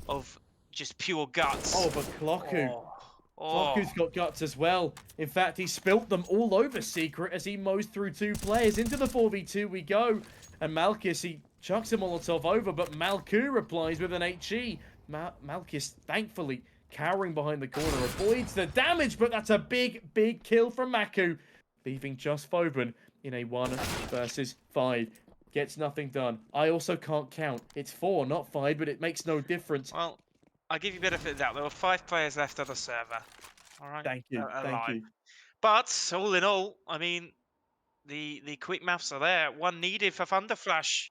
of just pure guts. Oh, but Clocku. Oh, oh. Flocku's got guts as well. In fact, he spilt them all over Secret as he mows through two players. Into the 4v2 we go. And Malkis, he chucks a Molotov over, but Malku replies with an HE. Malkis, thankfully, cowering behind the corner, avoids the damage, but that's a big kill from Maku. Leaving just Foben in a 1 versus 5. Gets nothing done. I also can't count. It's 4, not 5, but it makes no difference. Well, I'll give you benefit of the doubt. There were 5 players left on the server. All right. Thank you. Thank Alive. you. But all in all, I mean, the quick maths are there. One needed for ThunderFlash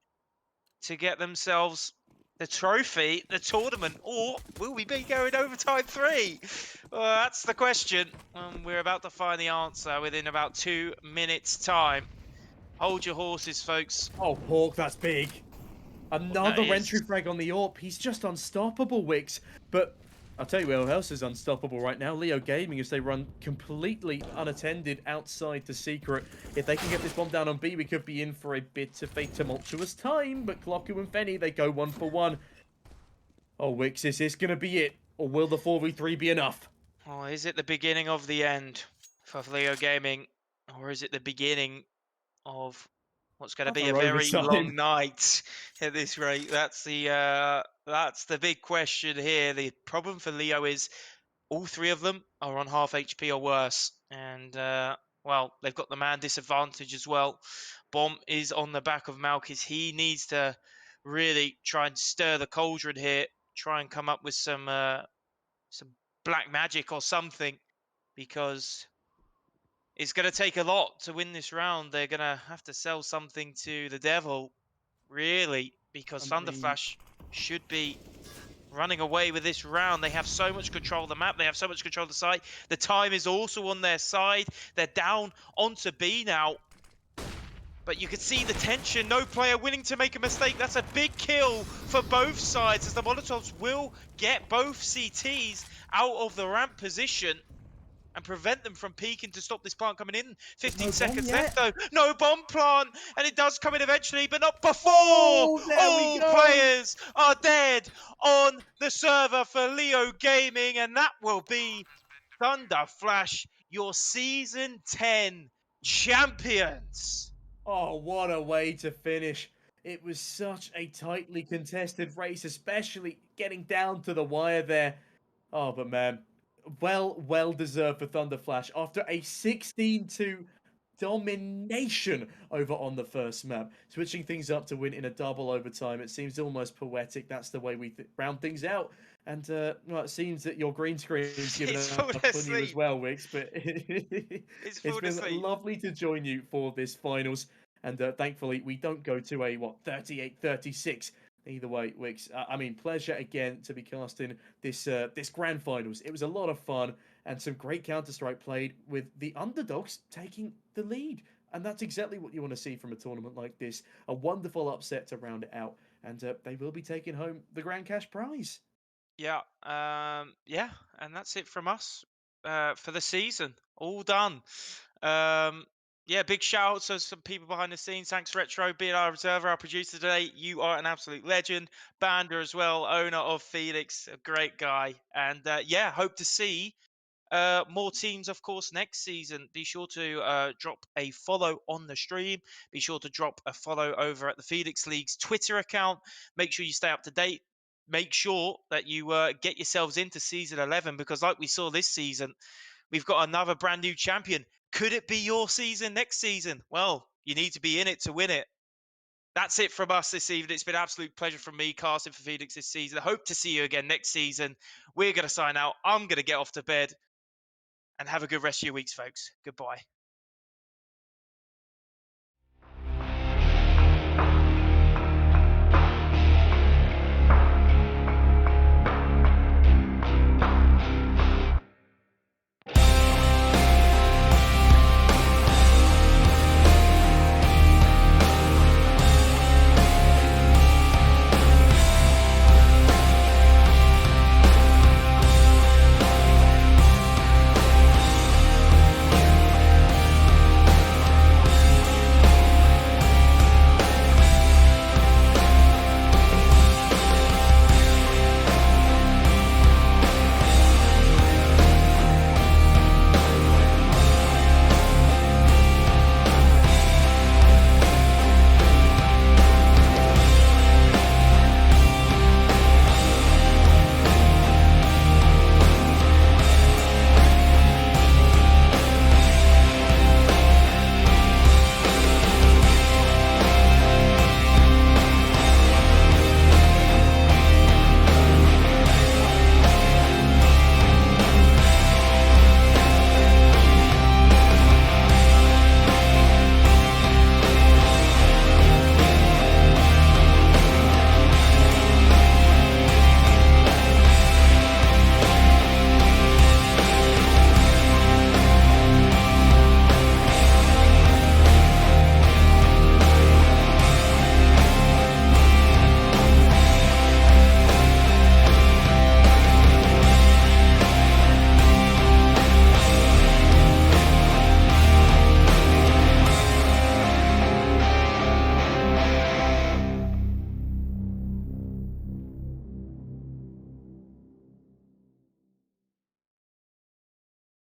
to get themselves the trophy, the tournament, or will we be going overtime 3? Well, that's the question. We're about to find the answer within about 2 minutes' time. Hold your horses, folks. Oh, Hawk, that's big. Another That entry is. frag on the AWP. He's just unstoppable, Wix. But I'll tell you who else is unstoppable right now. LeoGaming, as they run completely unattended outside the secret. If they can get this bomb down on B, we could be in for a bit of a tumultuous time. But Clocku and Fenny, they go 1 for 1. Oh, Wix, is this going to be it? Or will the 4v3 be enough? Oh, is it the beginning of the end for LeoGaming? Or is it the beginning of what's going to be a Another very overtime. long night at this rate? That's the big question here. The problem for Leo is all 3 of them are on half HP or worse, and well, they've got the man disadvantage as well. Bomb is on the back of Malkis. He needs to really try and stir the cauldron here. Try and come up with some black magic or something, because it's going to take a lot to win this round. They're going to have to sell something to the devil, really, because I mean, ThunderFlash should be running away with this round. They have so much control of the map. They have so much control of the site. The time is also on their side. They're down onto B now. But you can see the tension. No player willing to make a mistake. That's a big kill for both sides, as the Molotovs will get both CTs out of the ramp position and prevent them from peeking to stop this plant coming in. 15 seconds left, though. No bomb plant, and it does come in eventually, but not before. Oh, there we All go. players are dead on the server for LeoGaming, and that will be ThunderFlash, your Season 10 champions. Oh, what a way to finish. It was such a tightly contested race, especially getting down to the wire there. Oh, but man, well deserved for ThunderFlash after a 16-2 domination over on the first map. Switching things up to win in a double overtime. It seems almost poetic. That's the way we round things out. And well, it seems that your green screen's given It's up fallen on you as asleep. well, Wix. But It's it's fallen been asleep. lovely to join you for this finals. And thankfully, we don't go to a, 38-36. Either way, Wix, I mean, pleasure again to be casting this grand finals. It was a lot of fun and some great Counter-Strike played with the underdogs taking the lead. And that's exactly what you want to see from a tournament like this. A wonderful upset to round it out. And they will be taking home the grand cash prize. Yeah, yeah, and that's it from us for the season. All done. Yeah, big shout out to some people behind the scenes. Thanks, Retro, being our observer, our producer today. You are an absolute legend. Bander as well, owner of Felix, a great guy. And yeah, hope to see more teams, of course, next season. Be sure to drop a follow on the stream. Be sure to drop a follow over at the Felix League's Twitter account. Make sure you stay up to date. Make sure that you get yourselves into season 11 because, like we saw this season, we've got another brand new champion. Could it be your season next season? Well, you need to be in it to win it. That's it from us this evening. It's been an absolute pleasure from me casting for Felix this season. I hope to see you again next season. We're going to sign out. I'm going to get off to bed. And have a good rest of your weeks, folks. Goodbye.